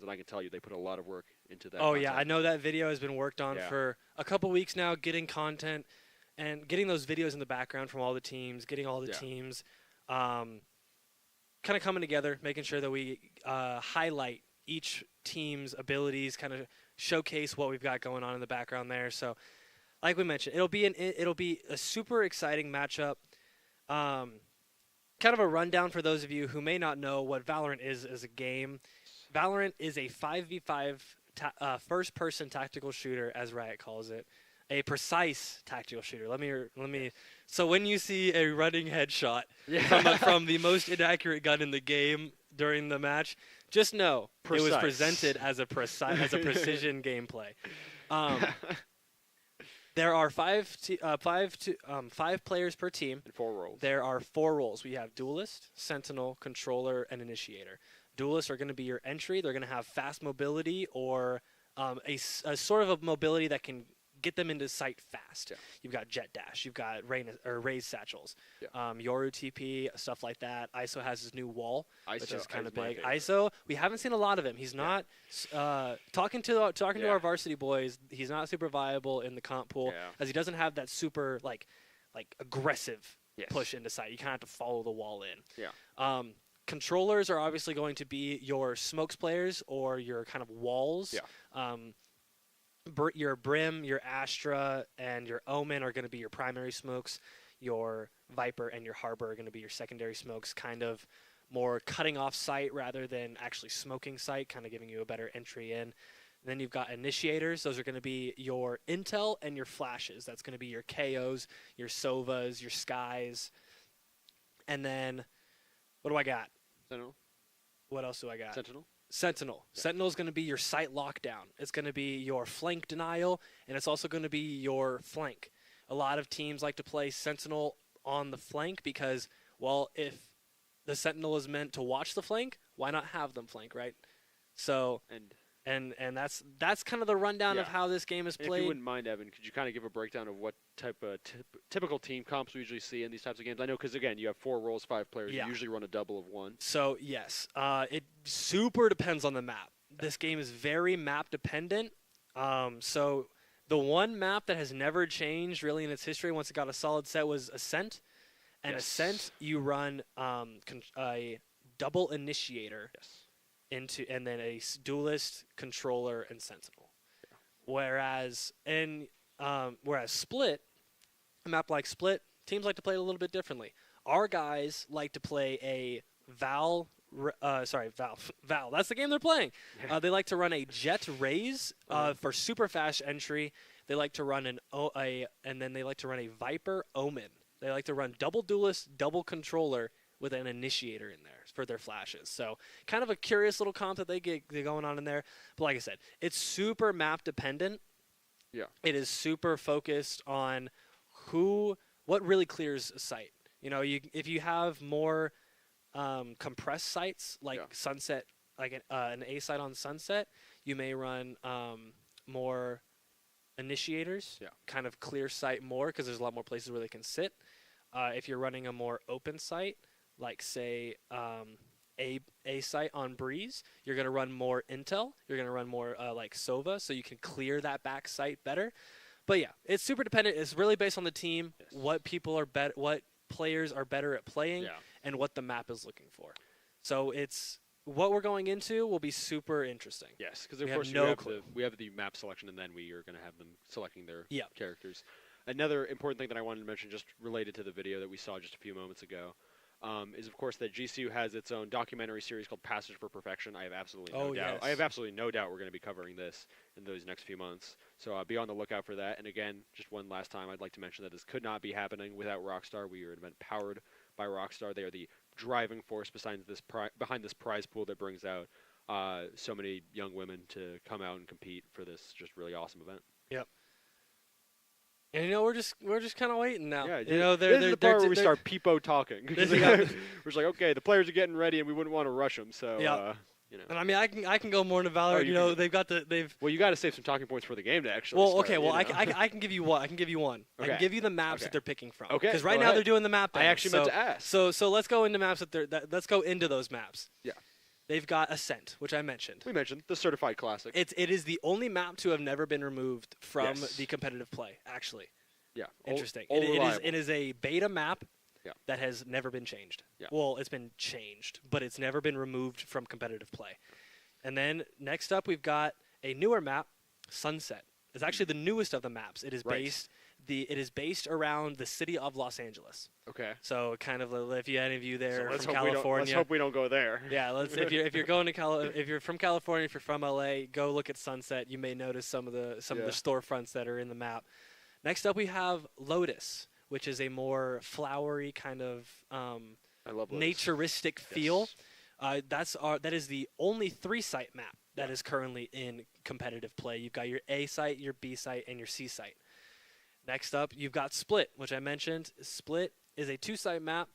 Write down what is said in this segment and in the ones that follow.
and I can tell you they put a lot of work into that. Oh, yeah. I know that video has been worked on for a couple weeks now, getting content and getting those videos in the background from all the teams, getting all the teams kind of coming together, making sure that we highlight each team's abilities, kind of showcase what we've got going on in the background there. So, like we mentioned, it'll be a super exciting matchup. Kind of a rundown for those of you who may not know what Valorant is as a game. Valorant is a 5v5 first-person tactical shooter, as Riot calls it. A precise tactical shooter. Let me. So when you see a running headshot from the most inaccurate gun in the game during the match, just know it was presented as a precision gameplay. There are five players per team. And 4 roles. There are 4 roles. We have Duelist, Sentinel, Controller, and Initiator. Duelists are going to be your entry. They're going to have fast mobility or a sort of a mobility that can get them into sight fast. Yeah. You've got Jet Dash. You've got Raise Satchels. Yeah. Yoru TP, stuff like that. ISO has his new wall, which is kind of big. ISO, we haven't seen a lot of him. He's not talking to our varsity boys. He's not super viable in the comp pool as he doesn't have that super like aggressive push into sight. You kind of have to follow the wall in. Yeah. Controllers are obviously going to be your smokes players or your kind of walls. Yeah. Your Brim, your Astra, and your Omen are going to be your primary smokes. Your Viper and your Harbor are going to be your secondary smokes, kind of more cutting off sight rather than actually smoking sight, kind of giving you a better entry in. And then you've got Initiators. Those are going to be your Intel and your Flashes. That's going to be your KOs, your Sovas, your Skies. And then, what do I got? Sentinel. What else do I got? Sentinel. Yeah. Sentinel is going to be your sight lockdown. It's going to be your flank denial, and it's also going to be your flank. A lot of teams like to play Sentinel on the flank because, well, if the Sentinel is meant to watch the flank, why not have them flank, right? So, and that's kind of the rundown of how this game is played. If you wouldn't mind, Evan, could you kind of give a breakdown of what type of typical team comps we usually see in these types of games? I know because, again, you have 4 roles, 5 players. You usually run a double of 1. So, yes. It super depends on the map. This game is very map dependent. So the one map that has never changed really in its history once it got a solid set was Ascent. And Ascent, you run a double Initiator. Yes. And then a Duelist, Controller, and Sentinel. Yeah. Whereas Split, a map like Split, teams like to play it a little bit differently. Our guys like to play a Val. That's the game they're playing. They like to run a Jet Raise for super fast entry. They like to run and then they like to run a Viper Omen. They like to run double Duelist, double Controller with an Initiator in there for their flashes. So kind of a curious little comp that they get going on in there. But like I said, it's super map dependent. Yeah. It is super focused on what really clears a site. You know, if you have more compressed sites like Sunset, like an A site on Sunset, you may run more Initiators, kind of clear site more because there's a lot more places where they can sit. If you're running a more open site, like say a site on Breeze, you're going to run more Intel. You're going to run more like Sova, so you can clear that back site better. But yeah, it's super dependent. It's really based on the team, what people are what players are better at playing, and what the map is looking for. So it's what we're going into will be super interesting. Yes, because of course we have the map selection, and then we are going to have them selecting their characters. Another important thing that I wanted to mention, just related to the video that we saw just a few moments ago, is of course that GCU has its own documentary series called Passage for Perfection. I have absolutely no doubt. I have absolutely no doubt we're going to be covering this in those next few months. So be on the lookout for that. And again, just one last time, I'd like to mention that this could not be happening without Rockstar. We are an event powered by Rockstar. They are the driving force behind this prize pool that brings out so many young women to come out and compete for this just really awesome event. Yep. And we're just kind of waiting now. Yeah, this is the part where we start peepo talking. We're just like, okay, the players are getting ready, and we wouldn't want to rush them. So, And I mean, I can go more into Valorant. Well, you got to save some talking points for the game to actually. Well, start, okay. Well, I can give you one. I can give you one. Okay. I can give you the maps that they're picking from. Okay. Because right now they're doing the map. I actually meant to ask. So let's go into maps let's go into those maps. Yeah. They've got Ascent, which I mentioned. We mentioned the certified classic. It is the only map to have never been removed from the competitive play, actually. Yeah. Interesting. It is a beta map Yeah. that has never been changed. Yeah. Well, it's been changed, but it's never been removed from competitive play. And then next up, we've got a newer map, Sunset. It's actually the newest of the maps. It is based around the city of Los Angeles. Okay. So kind of if you any of you there So from California, let's hope we don't go there. Yeah, if you're going to if you're from California, if you're from LA, go look at Sunset. You may notice some of the storefronts that are in the map. Next up, we have Lotus, which is a more flowery kind of I love naturistic feel. That is the only 3-site map that is currently in competitive play. You've got your A site, your B site, and your C site. Next up, you've got Split, which I mentioned. Split is a 2-site map.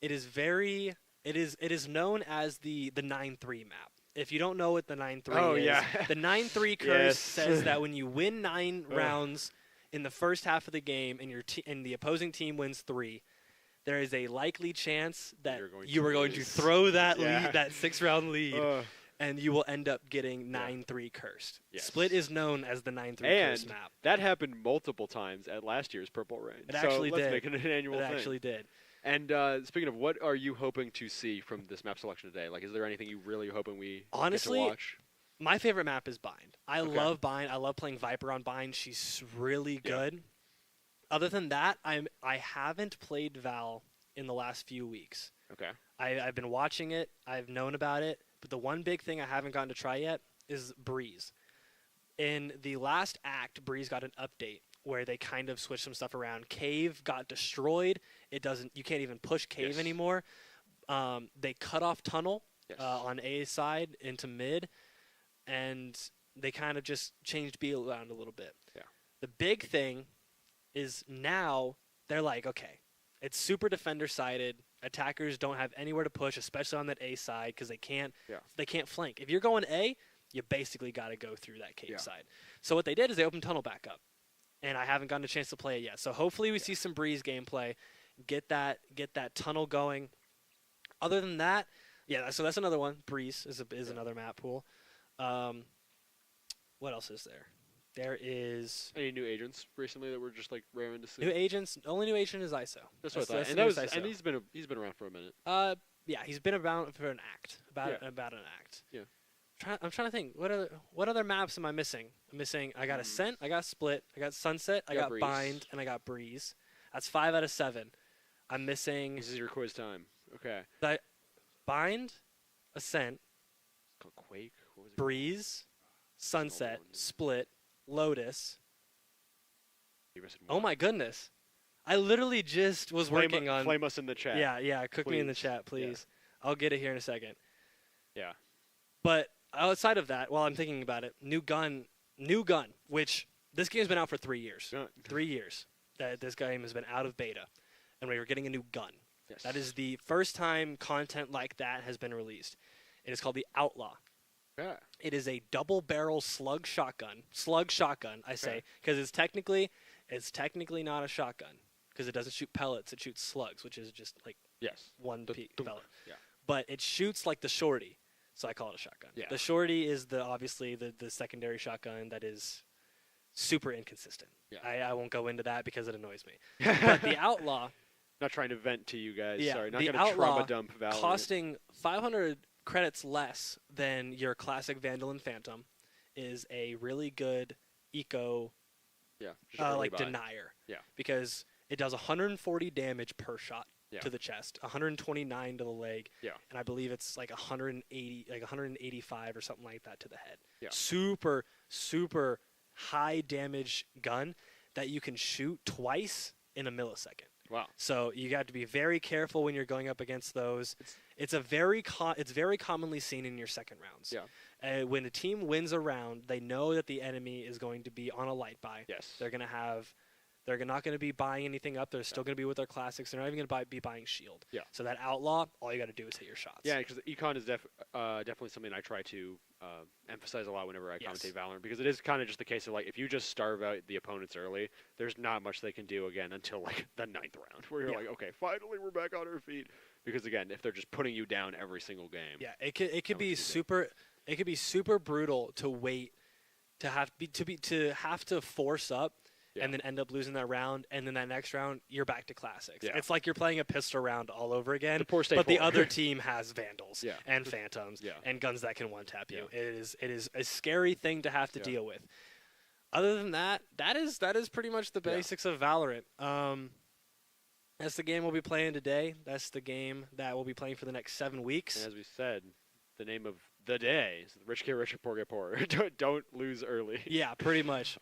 It is known as the 9-3 map. If you don't know what the 9-3 is, the 9-3 curse says that when you win 9 rounds in the first half of the game and the opposing team wins 3, there is a likely chance that you are going to throw that lead, that 6-round lead, and you will end up getting 9-3 cursed. Yes. Split is known as the 9-3 cursed map. That happened multiple times at last year's Purple Rain. It actually did. Let's make it an annual thing. It actually did. And speaking of, what are you hoping to see from this map selection today? Like, is there anything you really hoping we get to watch? My favorite map is Bind. I love Bind. I love playing Viper on Bind. She's really good. Yeah. Other than that, I haven't played Val in the last few weeks. Okay. I've been watching it. I've known about it. But the one big thing I haven't gotten to try yet is Breeze. In the last act, Breeze got an update where they kind of switched some stuff around. Cave got destroyed. You can't even push Cave anymore. They cut off Tunnel on A side into mid, and they kind of just changed B around a little bit. Yeah. The big thing is now they're like, okay, it's super defender-sided. Attackers don't have anywhere to push, especially on that A side, because they can't flank. If you're going A, you basically got to go through that Cave side. So what they did is they opened Tunnel back up, and I haven't gotten a chance to play it yet. So hopefully we see some Breeze gameplay, get that Tunnel going. Other than that, so that's another one. Breeze is another map pool. What else is there? There is any new agents recently that we're just like raring to see. New agents. Only new agent is ISO. That's what I thought. And he's been around for a minute. He's been around for an act. About an act. Yeah. I'm trying to think. What other maps am I missing? I got Ascent. I got Split. I got Sunset. I got Bind, and I got Breeze. That's 5 out of 7. I'm missing. This is your quiz time. Okay. Bind, Ascent, Quake, what was it? Breeze, Sunset, Split, Lotus. Oh my goodness. I literally just was working on... Flame us in the chat. Yeah, cook me in the chat, please. Yeah. I'll get it here in a second. Yeah. But outside of that, while I'm thinking about it, New Gun, which this game's been out for 3 years. 3 years that this game has been out of beta, and we were getting a new gun. Yes. That is the first time content like that has been released. It is called the Outlaw. Yeah. It is a double-barrel slug shotgun. Slug shotgun, I say, because it's technically not a shotgun because it doesn't shoot pellets. It shoots slugs, which is just like one pellet. Yeah. But it shoots like the shorty, so I call it a shotgun. Yeah. The shorty is obviously the secondary shotgun that is super inconsistent. Yeah. I won't go into that because it annoys me. But the Outlaw... Not trying to vent to you guys. Yeah, Sorry, not going to trauma dump Valorant. Costing 500 credits less than your classic Vandal and Phantom is a really good eco denier. Yeah. Because it does 140 damage per shot to the chest, 129 to the leg, and I believe it's like 185 or something like that to the head. Yeah. Super, super high damage gun that you can shoot twice in a millisecond. Wow! So you got to be very careful when you're going up against those. It's very commonly seen in your second rounds. Yeah. When a team wins a round, they know that the enemy is going to be on a light buy. Yes. They're not going to be buying anything up. They're still going to be with their classics. They're not even going to be buying shield. Yeah. So that Outlaw, all you got to do is hit your shots. Yeah, because econ is definitely something I try to emphasize a lot whenever I commentate Valorant, because it is kind of just the case of like if you just starve out the opponents early, there's not much they can do again until like the 9th round, where you're like, okay, finally we're back on our feet. Because again, if they're just putting you down every single game. Yeah, it could be super. It could be super brutal to wait, to have to force up, and then end up losing that round, and then that next round you're back to classics. Yeah. It's like you're playing a pistol round all over again. But the other team has vandals and phantoms and guns that can one tap you. It is a scary thing to have to deal with. Other than that, that is pretty much the basics of Valorant. That's the game we'll be playing today. That's the game that we'll be playing for the next 7 weeks. And as we said, the name of the day is Rich Get Richer, Poor Get Poorer. Don't lose early. Yeah, pretty much.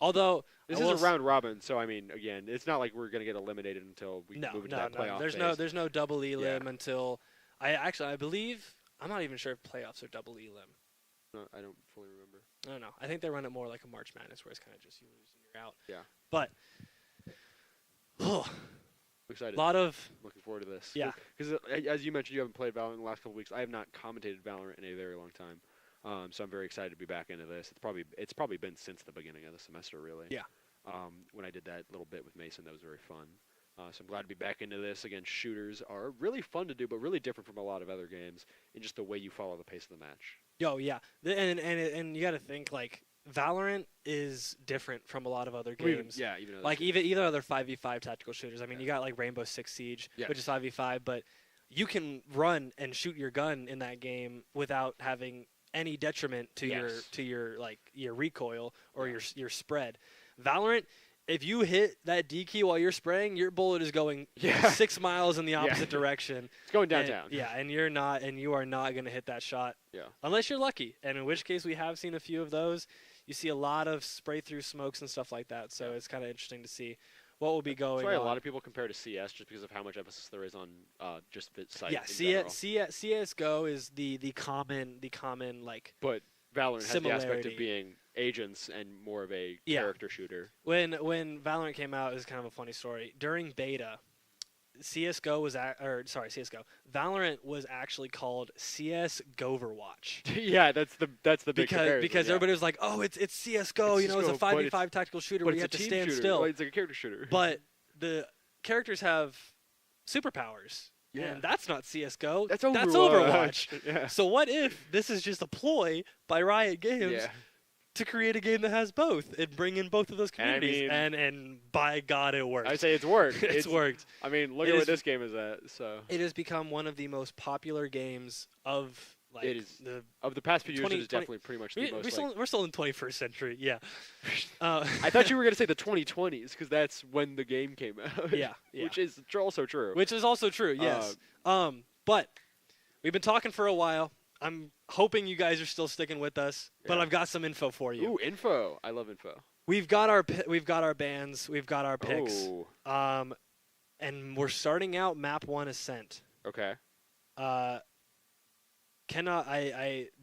Although this is a round robin, so I mean, again, it's not like we're gonna get eliminated until we move into that playoff phase. There's no double elim until I believe I'm not even sure if playoffs are double elim. No, I don't fully remember. I don't know. I think they run it more like a March Madness, where it's kind of just you lose and you're out. Yeah. But I'm excited. Looking forward to this. Yeah. Because as you mentioned, you haven't played Valorant in the last couple of weeks. I have not commentated Valorant in a very long time. So I'm very excited to be back into this. It's probably been since the beginning of the semester, really. Yeah. When I did that little bit with Mason, that was very fun. So I'm glad to be back into this. Again, shooters are really fun to do, but really different from a lot of other games in just the way you follow the pace of the match. Yo, yeah. And you got to think, like, Valorant is different from a lot of other games. Even other 5v5 tactical shooters. I mean, you got, like, Rainbow Six Siege, which is 5v5, but you can run and shoot your gun in that game without having any detriment to your recoil or your spread. Valorant, if you hit that D key while you're spraying, your bullet is going 6 miles in the opposite direction. It's going downtown. And you are not going to hit that shot. Yeah. Unless you're lucky, and in which case we have seen a few of those. You see a lot of spray through smokes and stuff like that. So it's kind of interesting to see what will be going on. That's why a lot of people compare to CS just because of how much emphasis there is on just the site. Yeah, CS:GO is the common like. But Valorant similarity. has the aspect of being agents and more of a character shooter. When Valorant came out, it was kind of a funny story. During beta, Valorant was actually called CS Goverwatch. Yeah, that's the big comparison. Because everybody was like, oh, it's CS:GO. It's a 5v5 tactical shooter where you have to stand still. Well, it's like a character shooter. But the characters have superpowers. Yeah. And that's not CS:GO. That's Overwatch. Yeah. So what if this is just a ploy by Riot Games to create a game that has both and bring in both of those communities? And by God, it worked. I'd say it's worked. It's worked. I mean, look at what this game is at. So it has become one of the most popular games of the past few years. It is definitely pretty much the most. We're still in 21st century. Yeah. I thought you were going to say the 2020s because that's when the game came out. Yeah. Which is also true. Which is also true. Yes. But we've been talking for a while. I'm hoping you guys are still sticking with us, but I've got some info for you. Ooh, info! I love info. We've got our bands, we've got our picks, and we're starting out map 1 Ascent. Okay. I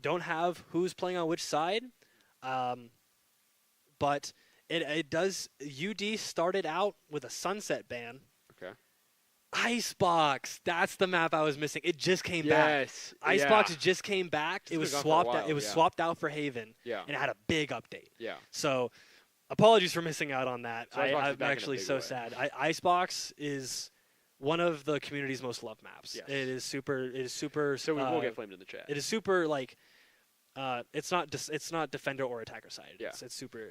don't have who's playing on which side, but it does. UD started out with a Sunset ban. Okay. Icebox. That's the map I was missing. It just came back. Icebox just came back. It was swapped out. It was swapped out for Haven. Yeah. And it had a big update. Yeah. So, apologies for missing out on that. So I'm actually so sad. Icebox is one of the community's most loved maps. Yes. It is super. So we will get flamed in the chat. It is super like. It's not defender or attacker sided. Yeah. It's super.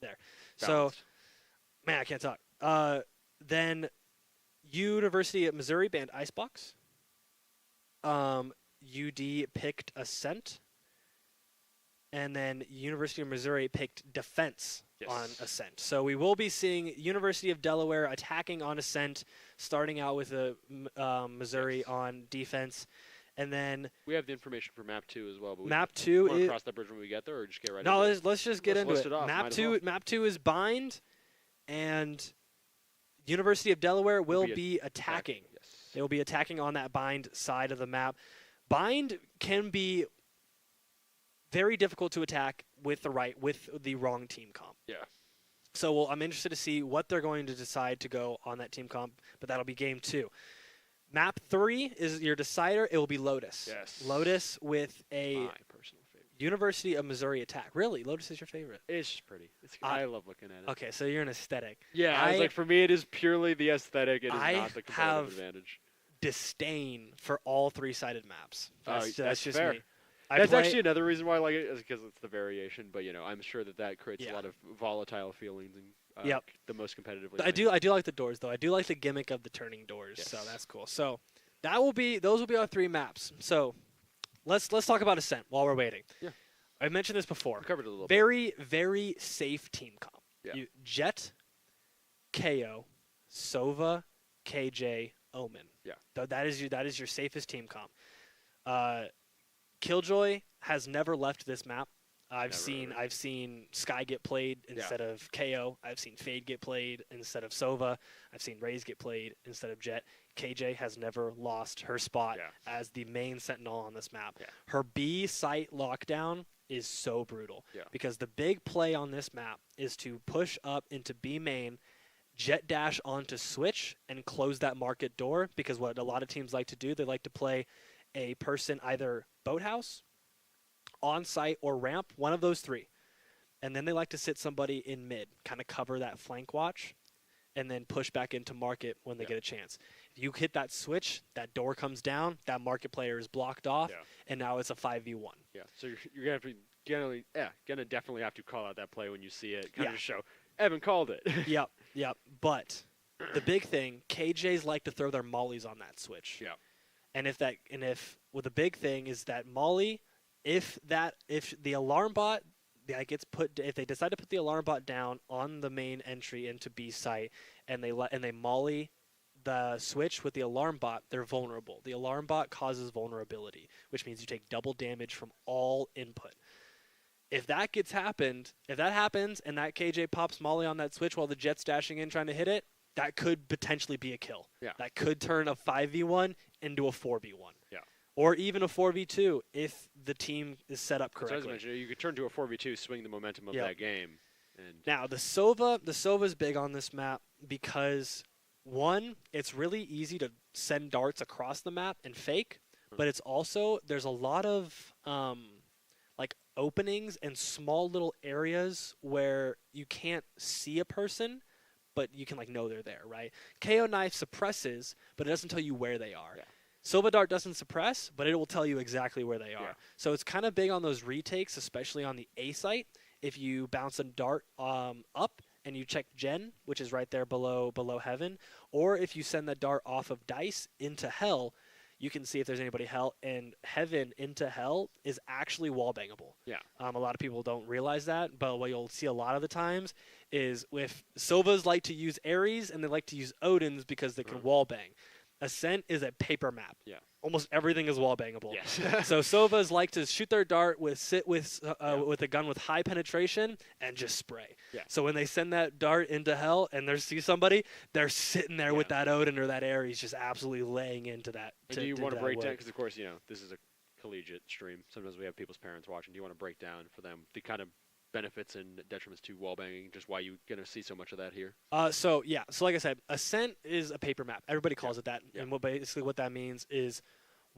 There. Balanced. So, man, I can't talk. Then. University of Missouri banned Icebox. UD picked Ascent. And then University of Missouri picked Defense on Ascent. So we will be seeing University of Delaware attacking on Ascent, starting out with Missouri on defense. And then we have the information for Map 2 as well. But Map 2 is cross that bridge when we get there, or just get right. No, into let's just get into it. Map 2 is Bind, and University of Delaware will be attacking. Yes. They will be attacking on that Bind side of the map. Bind can be very difficult to attack with the wrong team comp. Yeah. So I'm interested to see what they're going to decide to go on that team comp, but that'll be game 2. Map 3 is your decider. It will be Lotus. Yes. Lotus with a my personal favorite. University of Missouri Attack. Really? Lotus is your favorite? It's just pretty. I love looking at it. Okay, so you're an aesthetic. Yeah, I was like, for me, it is purely the aesthetic. It is not the competitive advantage. Disdain for all three-sided maps. That's just fair. me. That's actually another reason why I like it, is because it's the variation. But I'm sure that creates a lot of volatile feelings and the most competitively. I do like the doors though. I do like the gimmick of the turning doors. Yes. So that's cool. So those will be our 3 maps. So let's talk about Ascent while we're waiting. Yeah. I mentioned this before. We covered it a little bit. Very safe team comp. Yeah. Jet, KO, Sova, KJ, Omen. Yeah. That is your safest team comp. Killjoy has never left this map. I've seen Sky get played instead of KO. I've seen Fade get played instead of Sova. I've seen Raze get played instead of Jet. KJ has never lost her spot as the main sentinel on this map. Yeah. Her B site lockdown is so brutal because the big play on this map is to push up into B main, jet dash onto switch, and close that market door, because what a lot of teams like to do, they like to play a person either boathouse, on site, or ramp, one of those 3. And then they like to sit somebody in mid, kind of cover that flank watch, and then push back into market when they get a chance. If you hit that switch, that door comes down, that market player is blocked off, and now it's a 5v1. Yeah, so you're going to have to definitely have to call out that play when you see it, kind of show, Evan called it. Yep. But the big thing, KJs like to throw their mollies on that switch. Yeah. The big thing is that molly, if the alarm bot if they decide to put the alarm bot down on the main entry into B site, and they molly the switch with the alarm bot, they're vulnerable. The alarm bot causes vulnerability, which means you take double damage from all input. If that happens and that KJ pops molly on that switch while the Jet's dashing in trying to hit it, that could potentially be a kill. Yeah. That could turn a 5v1 into a 4v1. Yeah. Or even a 4v2 if the team is set up correctly. As I mentioned, you could turn to a 4v2, swing the momentum of that game. And now, the Sova's big on this map because, one, it's really easy to send darts across the map and fake, but it's also, there's a lot of openings and small little areas where you can't see a person, but you can know they're there, right? KO knife suppresses, but it doesn't tell you where they are. Yeah. Sova dart doesn't suppress, but it will tell you exactly where they are. Yeah. So it's kind of big on those retakes, especially on the A site. If you bounce a dart up and you check Gen, which is right there below Heaven, or if you send the dart off of Dice into Hell, you can see if there's anybody Hell, and Heaven into Hell is actually wallbangable. Yeah. A lot of people don't realize that, but what you'll see a lot of the times is with Sovas like to use Ares and they like to use Odins because they can wallbang. Ascent is a paper map. Yeah. Almost everything is wallbangable. Yes. So Sovas like to shoot their dart with a gun with high penetration and just spray. Yeah. So when they send that dart into Hell and they see somebody, they're sitting there with that Odin or that Ares just absolutely laying into that. And do you want to break down, because of course, this is a collegiate stream. Sometimes we have people's parents watching. Do you want to break down for them the kind of benefits and detriments to wallbanging, just why you're going to see so much of that here? So like I said, Ascent is a paper map. Everybody calls it that. Yeah. And what that means is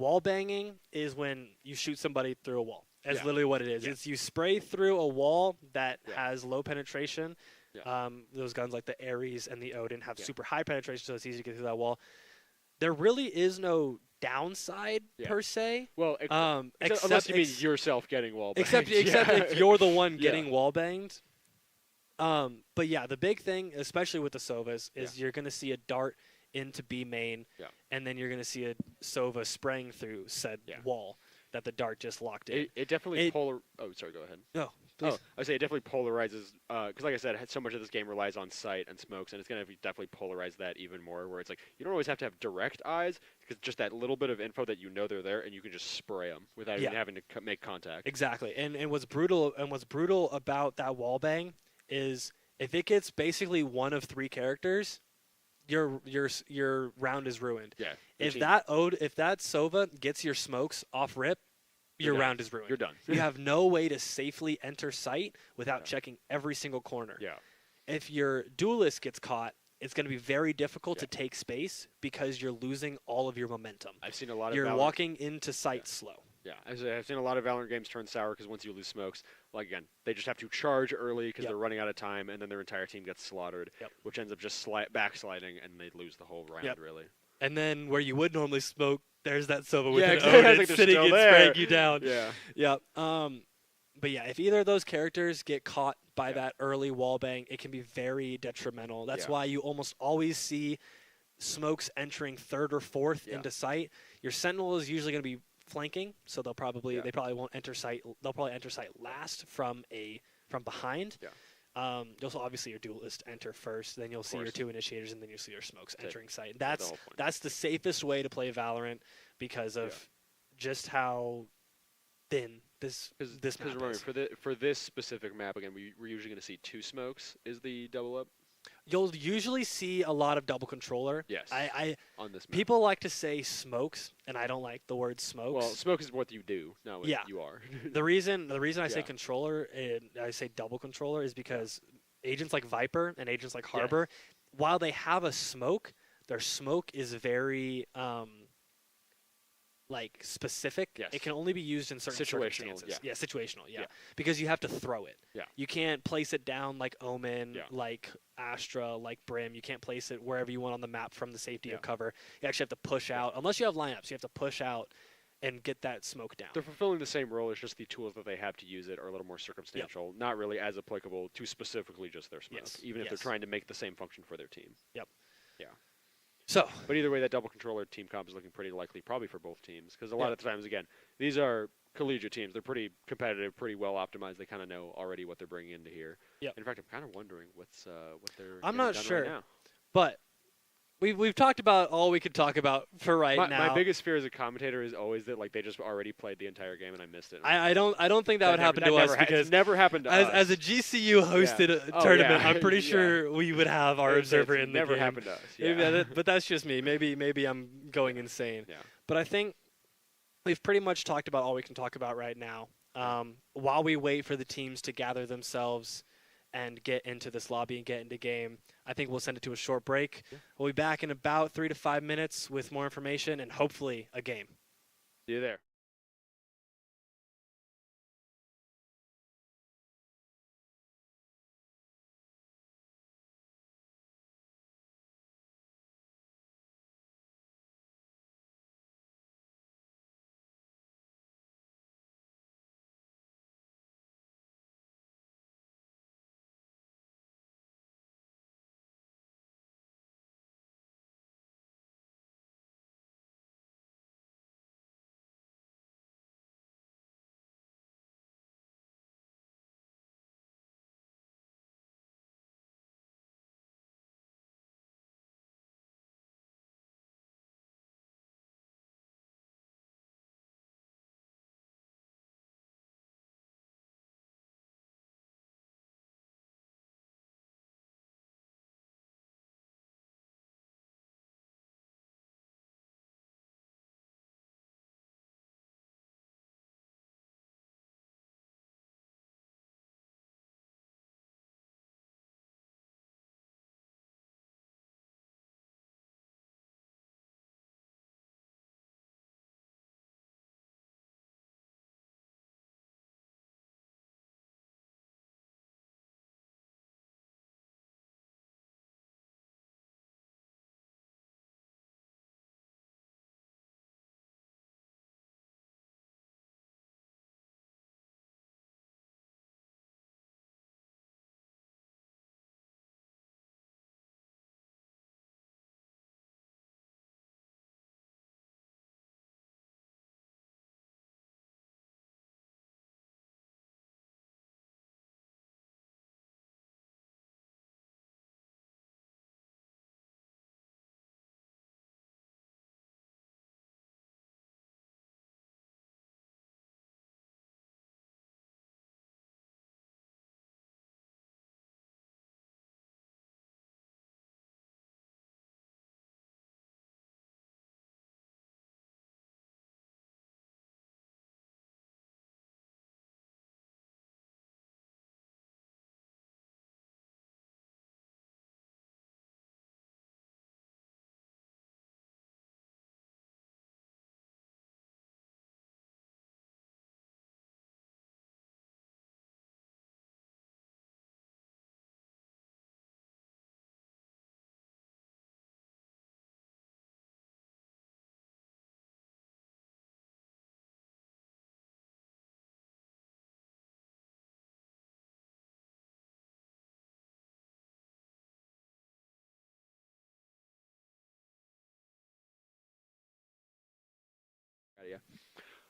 wallbanging is when you shoot somebody through a wall. That's literally what it is. Yeah. It's you spray through a wall that has low penetration. Yeah. Those guns like the Ares and the Odin have super high penetration, so it's easy to get through that wall. There really is no downside per se. Well, unless you mean yourself getting wallbanged. Except if you're the one getting wallbanged. But the big thing, especially with the Sovas, is you're going to see a dart into B main, and then you're going to see a Sova spraying through said wall that the dart just locked in. It definitely Oh, sorry, go ahead. No. Please. Oh, I would say it definitely polarizes, because like I said, so much of this game relies on sight and smokes, and it's going to definitely polarize that even more, where it's like, you don't always have to have direct eyes, because just that little bit of info that they're there, and you can just spray them without even having to make contact. Exactly, and what's brutal about that wallbang is if it gets basically one of 3 characters, your round is ruined. Yeah. If that Sova gets your smokes off rip, your round is ruined. You're done. You have no way to safely enter site without checking every single corner. Yeah. If your duelist gets caught, it's going to be very difficult to take space because you're losing all of your momentum. I've seen a lot of You're walking into site slow. Yeah, I've seen a lot of Valorant games turn sour because once you lose smokes, like again, they just have to charge early because they're running out of time, and then their entire team gets slaughtered, which ends up just backsliding, and they lose the whole round, really. And then where you would normally smoke, there's that Sova with exactly. an Odin Like sitting and spraying you down. Yeah. But yeah, if either of those characters get caught by that early wallbang, it can be very detrimental. That's why you almost always see smokes entering third or fourth into sight. Your sentinel is usually going to be flanking, so they probably won't enter sight. They'll probably enter sight last from behind. You'll obviously your duelist enter first, then you'll see your 2 initiators, and then you'll see your smokes entering sight. And that's the safest way to play Valorant because of just how thin this map remember, is. For this specific map, again, we're usually going to see 2 smokes is the double up. You'll usually see a lot of double controller. Yes. On this map. People like to say smokes, and I don't like the word smokes. Well, smoke is what you do, not what you are. the reason I say controller and I say double controller is because agents like Viper and agents like Harbor, while they have a smoke, their smoke is very specific. Yes. It can only be used in certain circumstances. Situational. Because you have to throw it. You can't place it down like Omen, like Astra, like Brim. You can't place it wherever you want on the map from the safety of cover. You actually have to push out. Unless you have lineups, you have to push out and get that smoke down. They're fulfilling the same role. It's just the tools that they have to use it are a little more circumstantial, not really as applicable to specifically just their smoke, even if they're trying to make the same function for their team. Yeah. So, but either way, that double controller team comp is looking pretty likely, probably for both teams, because a lot of times, again, these are collegiate teams. They're pretty competitive, pretty well optimized. They kind of know already what they're bringing into here. In fact, I'm kind of wondering what they're. I'm not sure, right now. But we've talked about all we could talk about for now. My biggest fear as a commentator is always that they just already played the entire game and I missed it. I don't think that would happen to us because it's never happened to us. As a GCU hosted tournament, I'm pretty sure we would have our observer in the game. Never happened to us. Maybe but that's just me. Maybe I'm going insane. But I think we've pretty much talked about all we can talk about right now. While we wait for the teams to gather themselves and get into this lobby and get into game, I think we'll send it to a short break. We'll be back in about 3 to 5 minutes with more information and hopefully a game. See you there.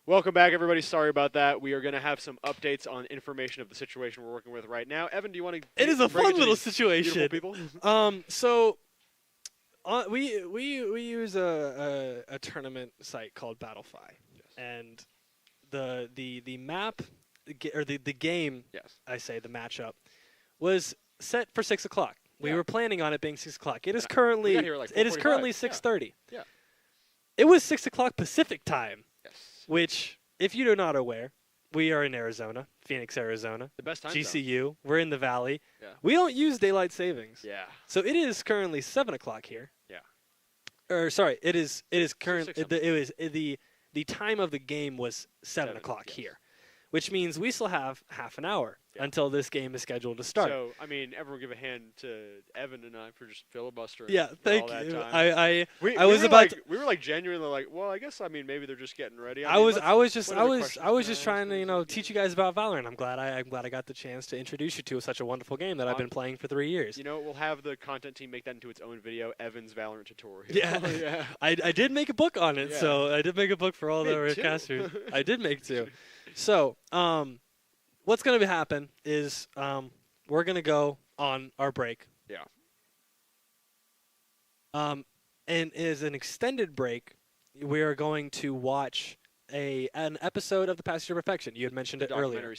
Welcome back, everybody. Sorry about that. We are going to have some updates on information of the situation we're working with right now. Evan, do you want to? It is a fun little situation. People? So we use a tournament site called Battlefy, and the map or the game. Yes. I say the matchup was set for 6 o'clock. We were planning on it being 6 o'clock. It is currently 6:30. Yeah. It was 6 o'clock Pacific time. Yes. Which, if you're not aware, we are in Arizona, Phoenix, Arizona. The best time GCU. zone. We're in the Valley. Yeah. We don't use daylight savings. Yeah. So it is currently 7 o'clock here. Yeah. Or sorry, it is current. The time of the game was 7 o'clock here, which means we still have half an hour until this game is scheduled to start. So, I mean, everyone give a hand to Evan and I for just filibustering. Yeah, thank all you. That time. We were like genuinely like, well, I guess maybe they're just getting ready. I was just trying to teach you guys about Valorant. I'm glad I got the chance to introduce you to such a wonderful game that I've been playing for 3 years. We'll have the content team make that into its own video, Evan's Valorant tutorial. Yeah, I did make a book on it, so I did make a book for all the casters. I did make 2. So, what's going to happen is we're going to go on our break. Yeah. And as an extended break, we are going to watch an episode of The Passage to Perfection. You had mentioned it earlier.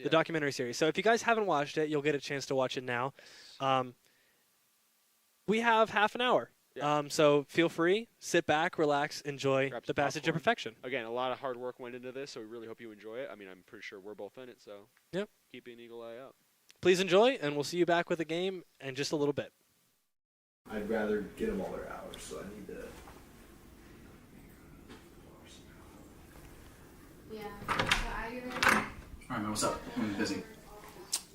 The documentary series. So if you guys haven't watched it, you'll get a chance to watch it now. We have half an hour. Yeah. So feel free, sit back, relax, enjoy The Passage to Perfection. Again, a lot of hard work went into this, so we really hope you enjoy it. I mean, I'm pretty sure we're both in it, so keep an eagle eye out. Please enjoy, and we'll see you back with the game in just a little bit. I'd rather get them all their hours, so I need to... Yeah. Alright, man, what's up? I'm busy.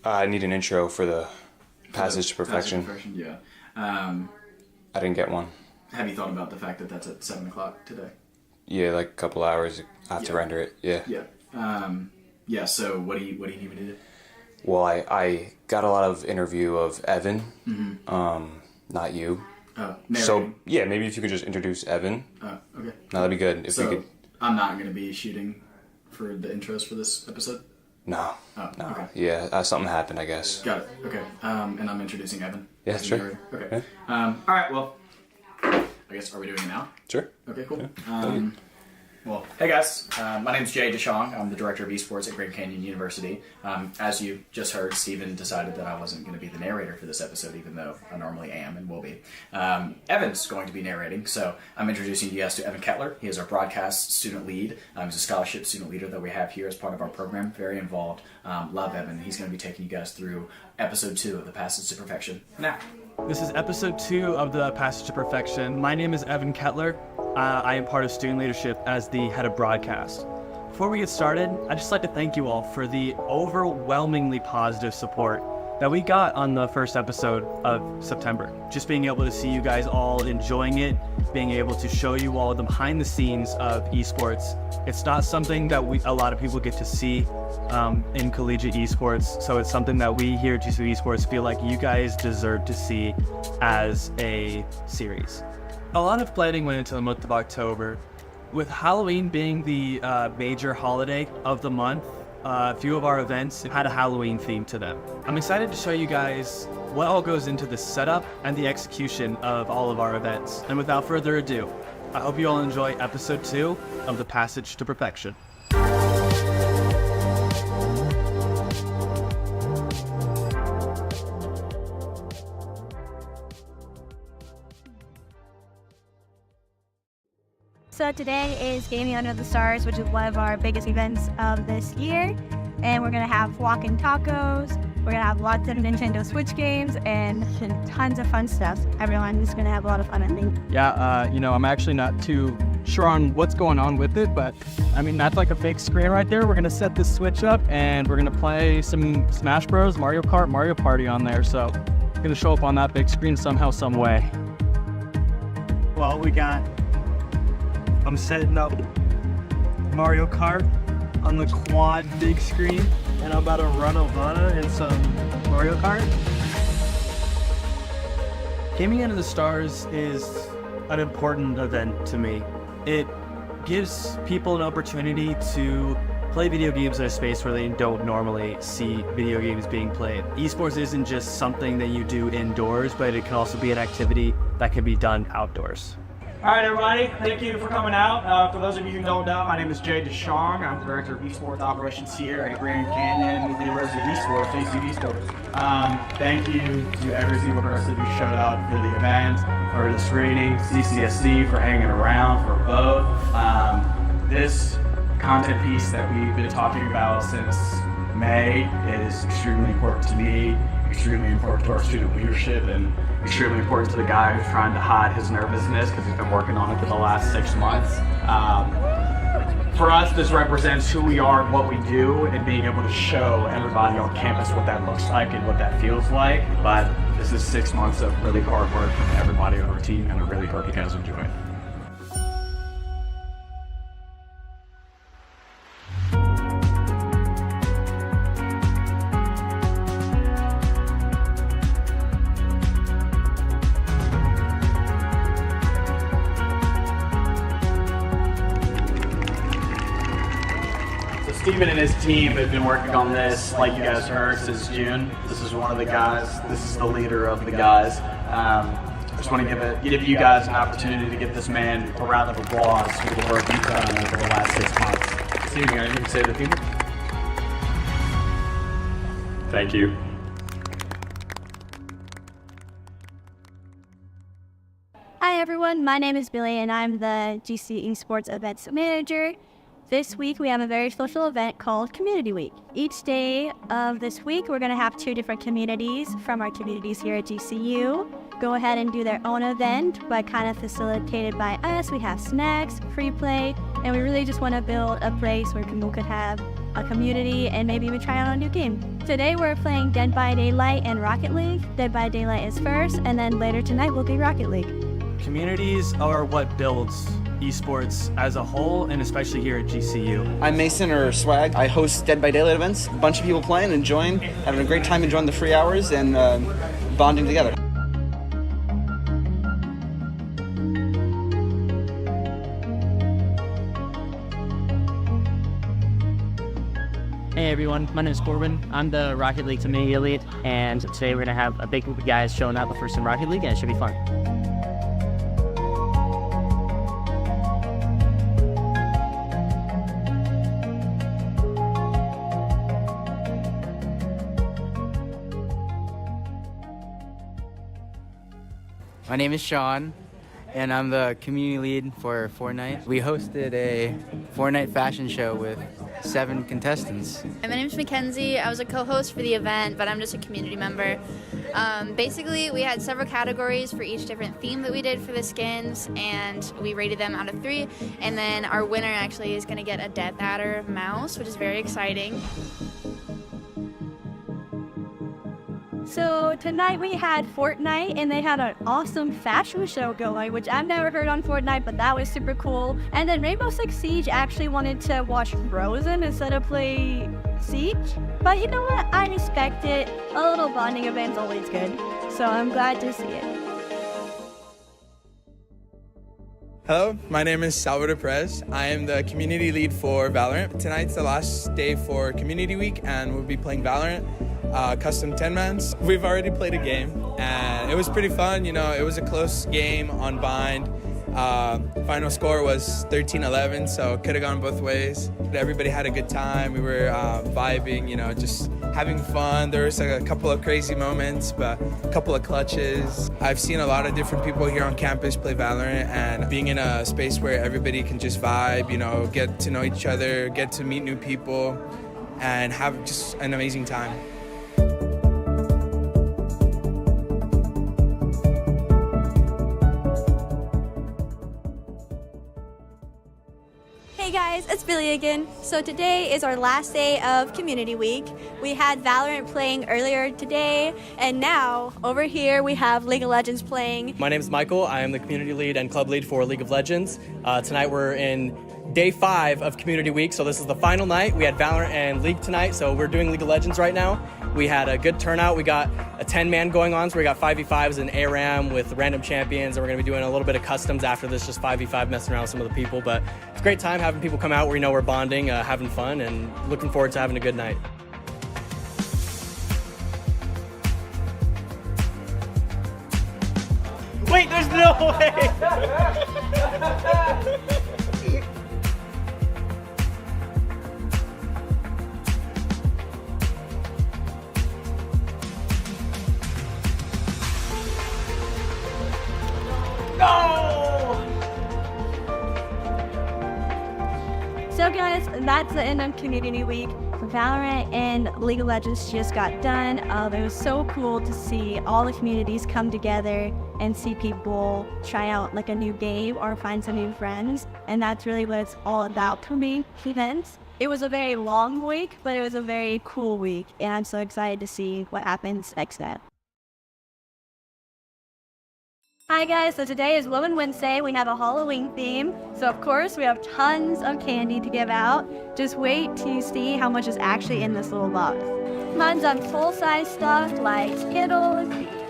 I need an intro for the Passage to Perfection. Yeah. I didn't get one. Have you thought about the fact that that's at 7 o'clock today? Yeah, like a couple hours. I have to render it. Yeah. Yeah. So what do you need me to do? Well, I got a lot of interview of Evan. Mm-hmm. Not you. Oh, so yeah, maybe if you could just introduce Evan. Oh, okay. No, that'd be good. If we could. I'm not going to be shooting for the intros for this episode. No. Oh, no. Okay. Yeah, something happened, I guess. Got it. Okay. And I'm introducing Evan. Yeah, sure. Okay. Yeah. All right. Well, I guess are we doing it now? Sure. Okay. Cool. Yeah. Well, hey guys, my name's Jay DeShong. I'm the director of Esports at Grand Canyon University. As you just heard, Steven decided that I wasn't going to be the narrator for this episode, even though I normally am and will be. Evan's going to be narrating, so I'm introducing you guys to Evan Kettler. He is our broadcast student lead. He's a scholarship student leader that we have here as part of our program. Very involved. Love Evan. He's going to be taking you guys through episode 2 of The Passage to Perfection. Now. This is episode 2 of The Passage to Perfection. My name is Evan Kettler. I am part of student leadership as the head of broadcast. Before we get started, I'd just like to thank you all for the overwhelmingly positive support that we got on the first episode of September. Just being able to see you guys all enjoying it, being able to show you all the behind the scenes of esports. It's not something that a lot of people get to see in collegiate esports, so it's something that we here at GCU Esports feel like you guys deserve to see as a series. A lot of planning went into the month of October. With Halloween being the major holiday of the month, a few of our events had a Halloween theme to them. I'm excited to show you guys what all goes into the setup and the execution of all of our events. And without further ado, I hope you all enjoy episode 2 of The Passage to Perfection. So today is Gaming Under the Stars, which is one of our biggest events of this year. And we're going to have walking tacos, we're going to have lots of Nintendo Switch games, and tons of fun stuff. Everyone is going to have a lot of fun, I think. Yeah, I'm actually not too sure on what's going on with it, but I mean, that's like a fake screen right there. We're going to set this Switch up, and we're going to play some Smash Bros, Mario Kart, Mario Party on there. So it's going to show up on that big screen somehow, some way. Well, I'm setting up Mario Kart on the quad big screen, and I'm about to run Ovana in some Mario Kart. Gaming Under the Stars is an important event to me. It gives people an opportunity to play video games in a space where they don't normally see video games being played. Esports isn't just something that you do indoors, but it can also be an activity that can be done outdoors. All right, everybody, thank you for coming out. For those of you who don't know, my name is Jay DeShong. I'm the Director of Esports Operations here at Grand Canyon University Esports, JC Esports. Thank you to every single person who showed up for the event, for the screening, CCSC for hanging around, for both. This content piece that we've been talking about since May is extremely important to me, extremely important to our student leadership, and extremely important to the guy who's trying to hide his nervousness because he's been working on it for the last 6 months. For us, this represents who we are and what we do, and being able to show everybody on campus what that looks like and what that feels like. But this is 6 months of really hard work from everybody on our team, and I really hope you guys enjoy it. Steven and his team have been working on this, like you guys heard, since June. This is one of the guys, this is the leader of the guys. I just want to give you guys an opportunity to give this man a round of applause for the work he's done over the last 6 months. Steven, you got anything to say to the people? Thank you. Hi everyone, my name is Billy and I'm the GC Esports Events Manager. This week we have a very special event called Community Week. Each day of this week we're going to have 2 different communities from our communities here at GCU go ahead and do their own event, but kind of facilitated by us. We have snacks, free play, and we really just want to build a place where people could have a community and maybe even try out a new game. Today we're playing Dead by Daylight and Rocket League. Dead by Daylight is first, and then later tonight will be Rocket League. Communities are what builds esports as a whole, and especially here at GCU. I'm Mason, or Swag. I host Dead by Daylight events. A bunch of people playing, enjoying, having a great time enjoying the free hours and bonding together. Hey everyone, my name is Corbin. I'm the Rocket League Community Elite, and today we're going to have a big group of guys showing up for some Rocket League, and it should be fun. My name is Sean, and I'm the community lead for Fortnite. We hosted a Fortnite fashion show with 7 contestants. My name is Mackenzie. I was a co-host for the event, but I'm just a community member. Basically, we had several categories for each different theme that we did for the skins, and we rated them out of 3. And then our winner actually is going to get a Death Adder mouse, which is very exciting. So tonight we had Fortnite, and they had an awesome fashion show going, which I've never heard on Fortnite, but that was super cool. And then Rainbow Six Siege actually wanted to watch Frozen instead of play Siege. But you know what? I respect it. A little bonding event's always good. So I'm glad to see it. Hello, my name is Salvador Perez. I am the community lead for Valorant. Tonight's the last day for Community Week, and we'll be playing Valorant. Custom 10-mans. We've already played a game, and it was pretty fun. You know, it was a close game on bind. Final score was 13-11, so it could have gone both ways. Everybody had a good time. We were vibing, you know, just having fun. There was a couple of crazy moments, but a couple of clutches. I've seen a lot of different people here on campus play Valorant, and being in a space where everybody can just vibe, you know, get to know each other, get to meet new people, and have just an amazing time. Hey guys, it's Billy again. So today is our last day of Community Week. We had Valorant playing earlier today, and now over here we have League of Legends playing. My name is Michael. I am the community lead and club lead for League of Legends. Tonight we're in day 5 of Community Week, so this is the final night. We had Valorant and League tonight, so we're doing League of Legends right now. We had a good turnout. We got a 10-man going on, so we got 5v5s and ARAM with random champions, and we're going to be doing a little bit of customs after this, just 5v5 messing around with some of the people. But it's a great time having people come out where we're bonding, having fun, and looking forward to having a good night. Wait, there's no way! So guys, that's the end of Community Week. Valorant and League of Legends just got done. It was so cool to see all the communities come together and see people try out like a new game or find some new friends. And that's really what it's all about for me, events. It was a very long week, but it was a very cool week. And I'm so excited to see what happens next time. Hi guys, so today is Women Wednesday. We have a Halloween theme. So of course we have tons of candy to give out. Just wait till you see how much is actually in this little box. Mine's on full-size stuff like Skittles,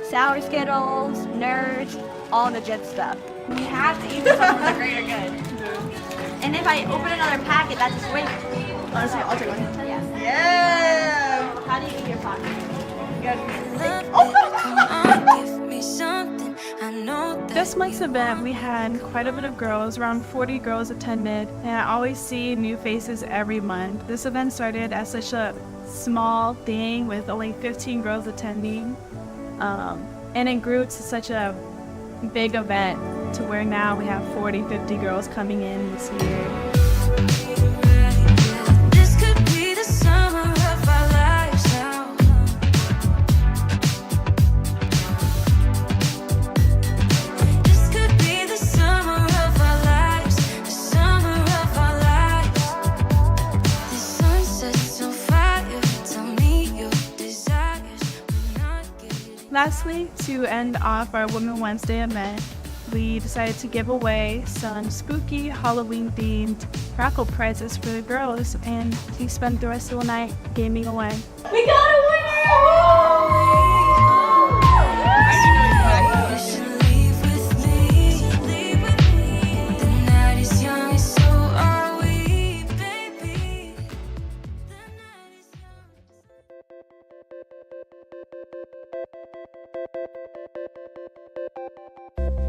Sour Skittles, Nerds, all the good stuff. You have to eat this one for the greater good. And if I open another packet, that's just wait. Honestly, I'll take one. Yeah. Yeah! How do you eat your pocket? You gotta This month's event, we had quite a bit of girls, around 40 girls attended, and I always see new faces every month. This event started as such a small thing with only 15 girls attending, and it grew to such a big event to where now we have 40, 50 girls coming in this year. Lastly, to end off our Women Wednesday event, we decided to give away some spooky Halloween-themed raffle prizes for the girls and to spend the rest of the night gaming away. We got a winner!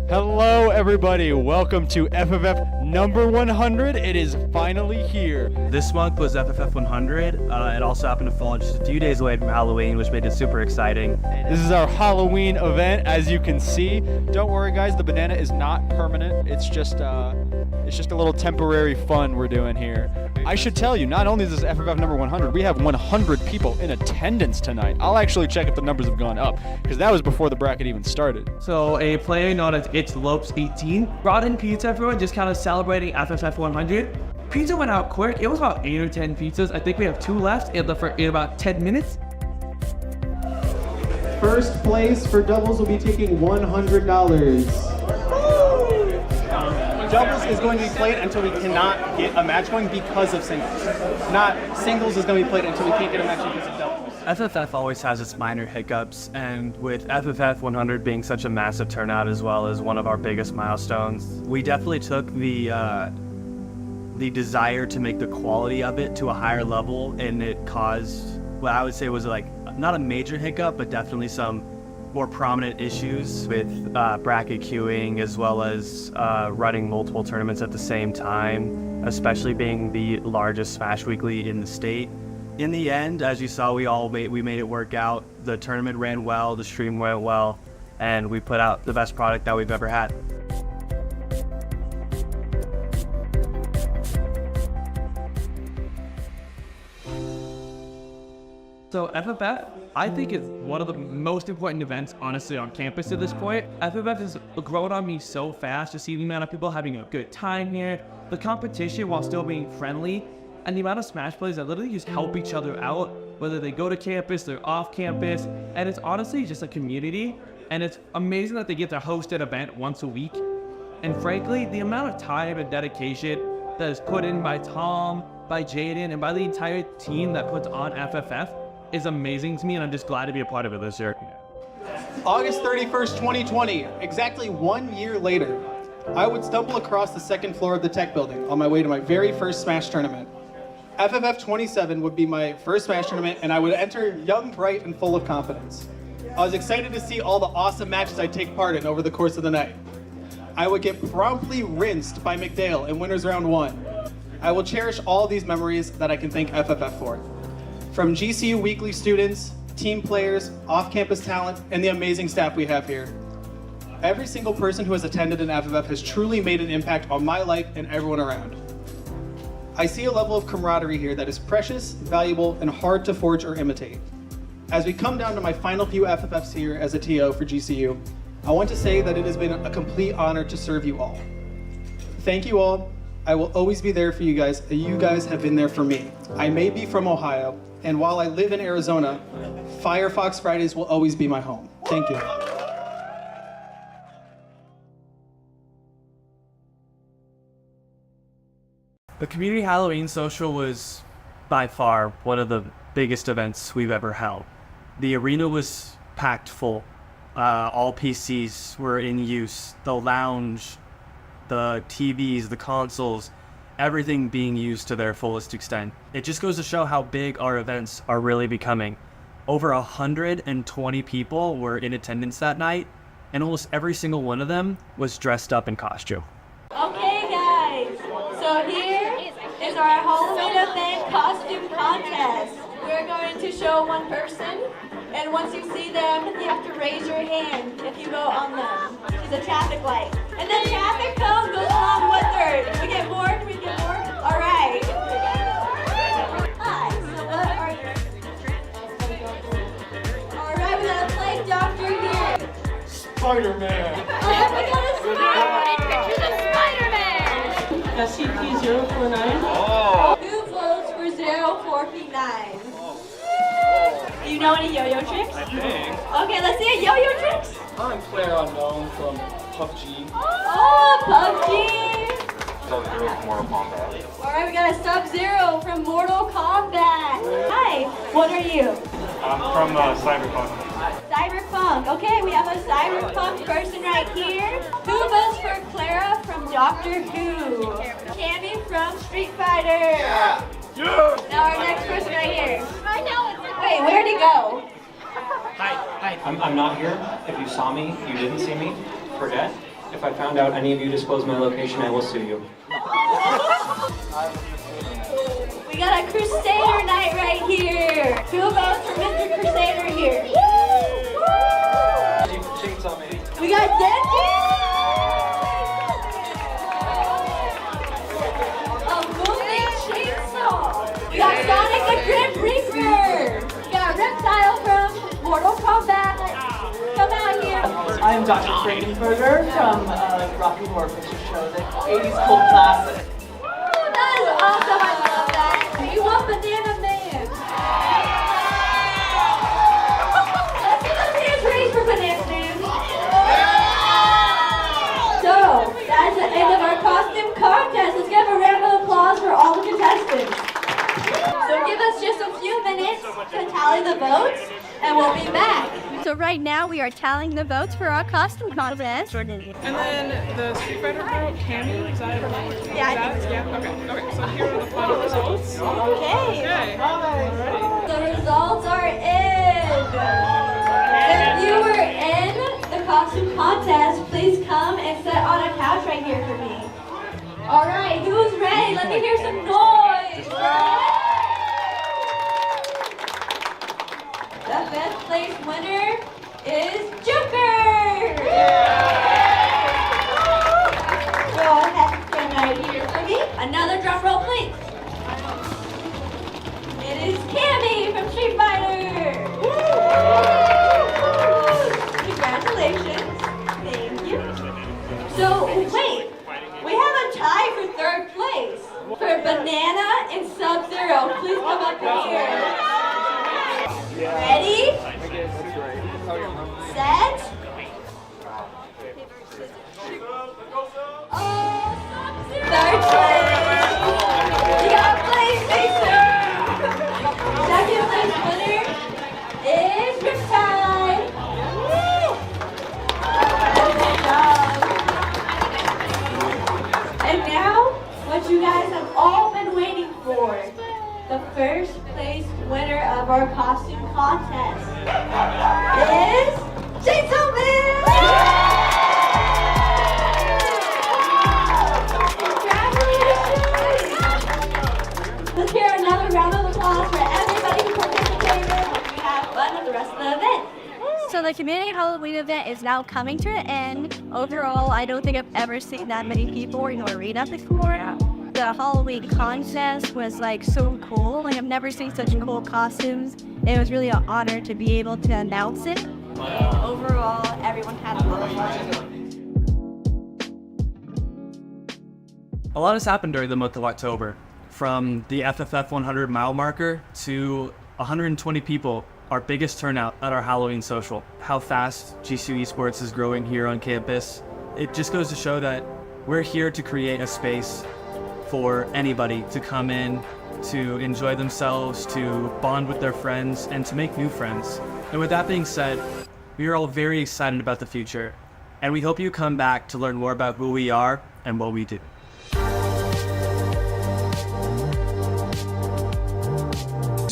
Hello everybody, welcome to FFF number 100. It is finally here. This month was FFF 100. It also happened to fall just a few days away from Halloween, which made it super exciting. This is our Halloween event, as you can see. Don't worry guys, the banana is not permanent. It's just a little temporary fun we're doing here. I should tell you, not only is this FFF number 100, we have 100 people in attendance tonight. I'll actually check if the numbers have gone up, because that was before the bracket even started. So a player known as It's Lopes 18 brought in pizza for everyone, just kind of celebrating FFF 100. Pizza went out quick. It was about 8 or 10 pizzas. I think we have 2 left in about 10 minutes. First place for doubles will be taking $100. Doubles is going to be played until we cannot get a match going because of singles. Not singles is going to be played until we can't get a match because of doubles. FFF always has its minor hiccups, and with FFF 100 being such a massive turnout as well as one of our biggest milestones, we definitely took the desire to make the quality of it to a higher level, and it caused what I would say was like not a major hiccup, but definitely some more prominent issues with bracket queuing, as well as running multiple tournaments at the same time, especially being the largest Smash Weekly in the state. In the end, as you saw, we made it work out. The tournament ran well, the stream went well, and we put out the best product that we've ever had. So FFF, I think, is one of the most important events, honestly, on campus at this point. FFF has grown on me so fast to see the amount of people having a good time here, the competition while still being friendly, and the amount of Smash players that literally just help each other out, whether they go to campus, they're off campus, and it's honestly just a community, and it's amazing that they get to host an event once a week. And frankly, the amount of time and dedication that is put in by Tom, by Jaden, and by the entire team that puts on FFF is amazing to me, and I'm just glad to be a part of it this year. August 31st, 2020, exactly 1 year later, I would stumble across the second floor of the tech building on my way to my very first Smash tournament. FFF 27 would be my first Smash tournament, and I would enter young, bright, and full of confidence. I was excited to see all the awesome matches I'd take part in over the course of the night. I would get promptly rinsed by McDale in Winners Round 1. I will cherish all these memories that I can thank FFF for. From GCU weekly students, team players, off-campus talent, and the amazing staff we have here. Every single person who has attended an FFF has truly made an impact on my life and everyone around. I see a level of camaraderie here that is precious, valuable, and hard to forge or imitate. As we come down to my final few FFFs here as a TO for GCU, I want to say that it has been a complete honor to serve you all. Thank you all. I will always be there for you guys. You guys have been there for me. I may be from Ohio, and while I live in Arizona, Firefox Fridays will always be my home. Thank you. The Community Halloween Social was by far one of the biggest events we've ever held. The arena was packed full. All PCs were in use. The lounge, the TVs, the consoles, everything being used to their fullest extent. It just goes to show how big our events are really becoming. Over 120 people were in attendance that night, and almost every single one of them was dressed up in costume. Okay, guys, so here is our Halloween event costume contest. We're going to show one person, and once you see them, you have to raise your hand if you vote on them. She's a traffic light. And the traffic cone goes along with her. Can we get more? Can we get more? All right. Hi, so what are you? All right, we gotta play Doctor here. Spider-Man. We got a Spider-Man. SCP-049. Who votes for 04P9? Do you know any yo-yo tricks? I think. Okay, let's see a yo-yo tricks. I'm Player Unknown from PUBG. Oh, PUBG. Sub-Zero from Mortal Kombat. All right, we got a Sub-Zero from Mortal Kombat. Hi, what are you? I'm from Cyberpunk. Cyberpunk. Okay, we have a Cyberpunk person right here. Who votes for Clara from Doctor Who? Cammy from Street Fighter. Yeah. Now our next person right here. Wait, where'd he go? Hi. I'm not here. If you saw me, you didn't see me. Forget. If I found out any of you disclosed my location, I will sue you. We got a Crusader Knight right here. Who votes for Mr. Crusader here? Chainsaw Man. We got Denji. A moving chainsaw. We got Sonic the Grim Reaper. We got Reptile from Mortal Kombat. Come out here. I am Dr. Kradenberger from Rocky Horror Picture Show, the 80s cult classic. That is awesome. I love that. We want Banana Man. Let's see those hands raised for Banana Man. So, that's the end of our costume contest. Let's give a round of applause for all the contestants. So give us just a few minutes to tally the votes, and we'll be back. So right now we are tallying the votes for our costume contest. And then the Street Fighter girl, Cammy, is that her? Yeah, Okay, so here are the final results. Okay. Alrighty. The results are in. If you were in the costume contest, please come and sit on a couch right here for me. All right, who's ready? Let me hear some noise. The fifth place winner is Joker. Go ahead and stand right here for me. Another drum roll, please. It is Cammy from Street Fighter. Congratulations. Thank you. So, wait. We have a tie for third place. For Banana and Sub-Zero. Please come up here. Ready? Set? Third place. We got Blaze Mason. Second place winner the community Halloween event is now coming to an end. Overall, I don't think I've ever seen that many people in the arena before. The Halloween contest was like so cool. Like I've never seen such cool costumes. It was really an honor to be able to announce it. And overall, everyone had a lot of fun. A lot has happened during the month of October, from the FFF 100 mile marker to 120 people, our biggest turnout at our Halloween social. How fast GCU Esports is growing here on campus. It just goes to show that we're here to create a space for anybody to come in, to enjoy themselves, to bond with their friends, and to make new friends. And with that being said, we are all very excited about the future, and we hope you come back to learn more about who we are and what we do.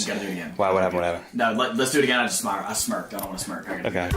Gotta do it again. Wow, what happened? No, let's do it again. I smirked. I don't want to smirk. Okay.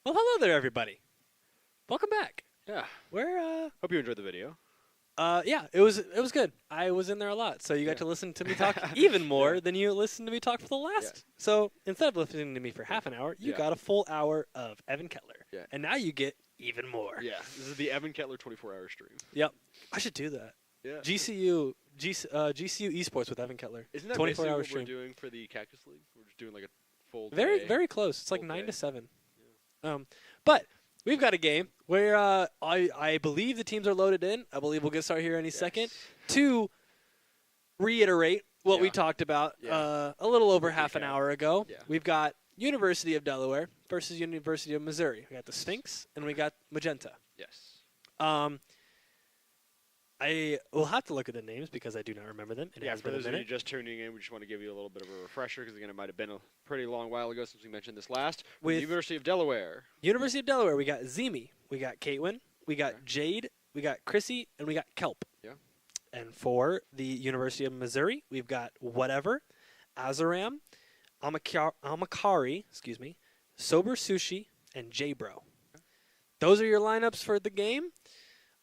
Well, hello there, everybody. Welcome back. Yeah. We're Hope you enjoyed the video. Yeah, it was good. I was in there a lot, so you got to listen to me talk even more than you listened to me talk for the last. Yeah. So instead of listening to me for half an hour, you got a full hour of Evan Kettler. Yeah. And now you get even more. Yeah. This is the Evan Kettler 24-hour stream. Yep. I should do that. Yeah. GCU Esports with Evan Kettler. Isn't that 24 basically hour what stream. we're doing for the Cactus League? We're just doing like a full Very, day. very close. It's like Full 9 day. to 7. But we've got a game where I believe the teams are loaded in. I believe we'll get started here any second. To reiterate what we talked about a little over half an hour ago, we've got University of Delaware versus University of Missouri. We got the Sphinx and we got Magenta. Yes. I will have to look at the names because I do not remember them. It Yeah, has for been a those of you minute. just tuning in, we just want to give you a little bit of a refresher because, again, it might have been a pretty long while ago since we mentioned this last. With the University of Delaware. University of Delaware, we got Zimi, we got Caitlin, we got Jade, we got Chrissy, and we got Kelp. Yeah. And for the University of Missouri, we've got Whatever, Azaram, Amakari, Sober Sushi, and J-Bro. Those are your lineups for the game.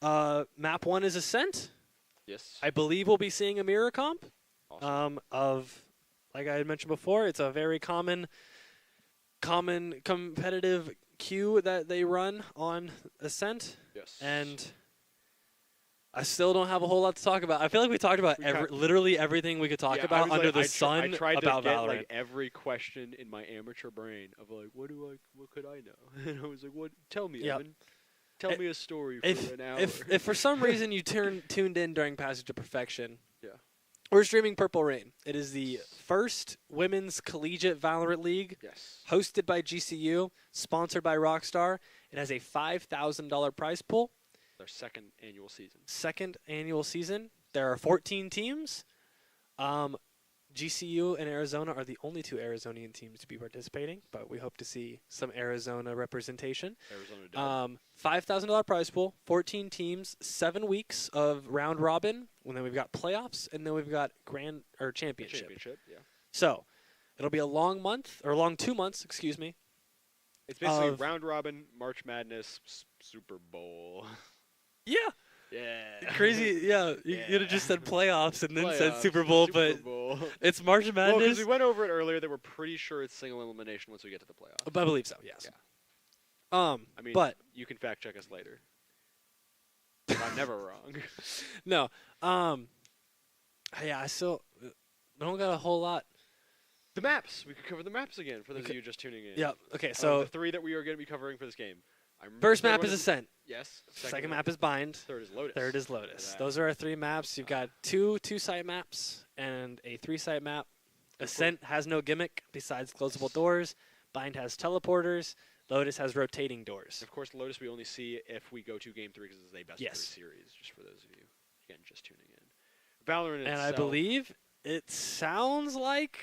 Map 1 is Ascent. Yes. I believe we'll be seeing a mirror comp of, like I had mentioned before, it's a very common competitive queue that they run on Ascent. Yes. And I still don't have a whole lot to talk about. I feel like we talked about literally everything we could talk about under the sun I tried about to get Valorant. like every question in my amateur brain of like, what could I know? And I was like, what? Tell me, Yep. Evan. Tell me a story for if, an hour. If for some reason you tuned in during Passage to Perfection, yeah, we're streaming Purple Rain. It is the first women's collegiate Valorant league, hosted by GCU, sponsored by Rockstar. It has a $5,000 prize pool. Their second annual season. Second annual season. There are 14 teams. GCU and Arizona are the only two Arizonian teams to be participating, but we hope to see some Arizona representation. Arizona $5,000 prize pool, 14 teams, 7 weeks of round robin, and then we've got playoffs, and then we've got championship. Championship, yeah. So it'll be a long 2 months, excuse me. It's basically round robin, March Madness, Super Bowl. Yeah. Yeah. Crazy, yeah. You could have just said playoffs and then said Super Bowl, Super but Bowl. it's March Well, Madness. because we went over it earlier that we're pretty sure it's single elimination once we get to the playoffs. I believe so, yes. Yeah. I mean, but you can fact check us later. I'm never wrong. No. Yeah, I don't got a whole lot. The maps. We could cover the maps again for those of you just tuning in. Yeah. Okay. So the 3 that we are going to be covering for this game. First map is Ascent. Yes. Second map is Bind. Third is Lotus. Third is Lotus. Those are our 3 maps. You've got two site maps and a 3-site map. Ascent has no gimmick besides closable doors. Bind has teleporters. Lotus has rotating doors. Of course, Lotus we only see if we go to Game 3 because it's a best of 3 series, just for those of you, again, just tuning in. Valorant and itself, I believe it sounds like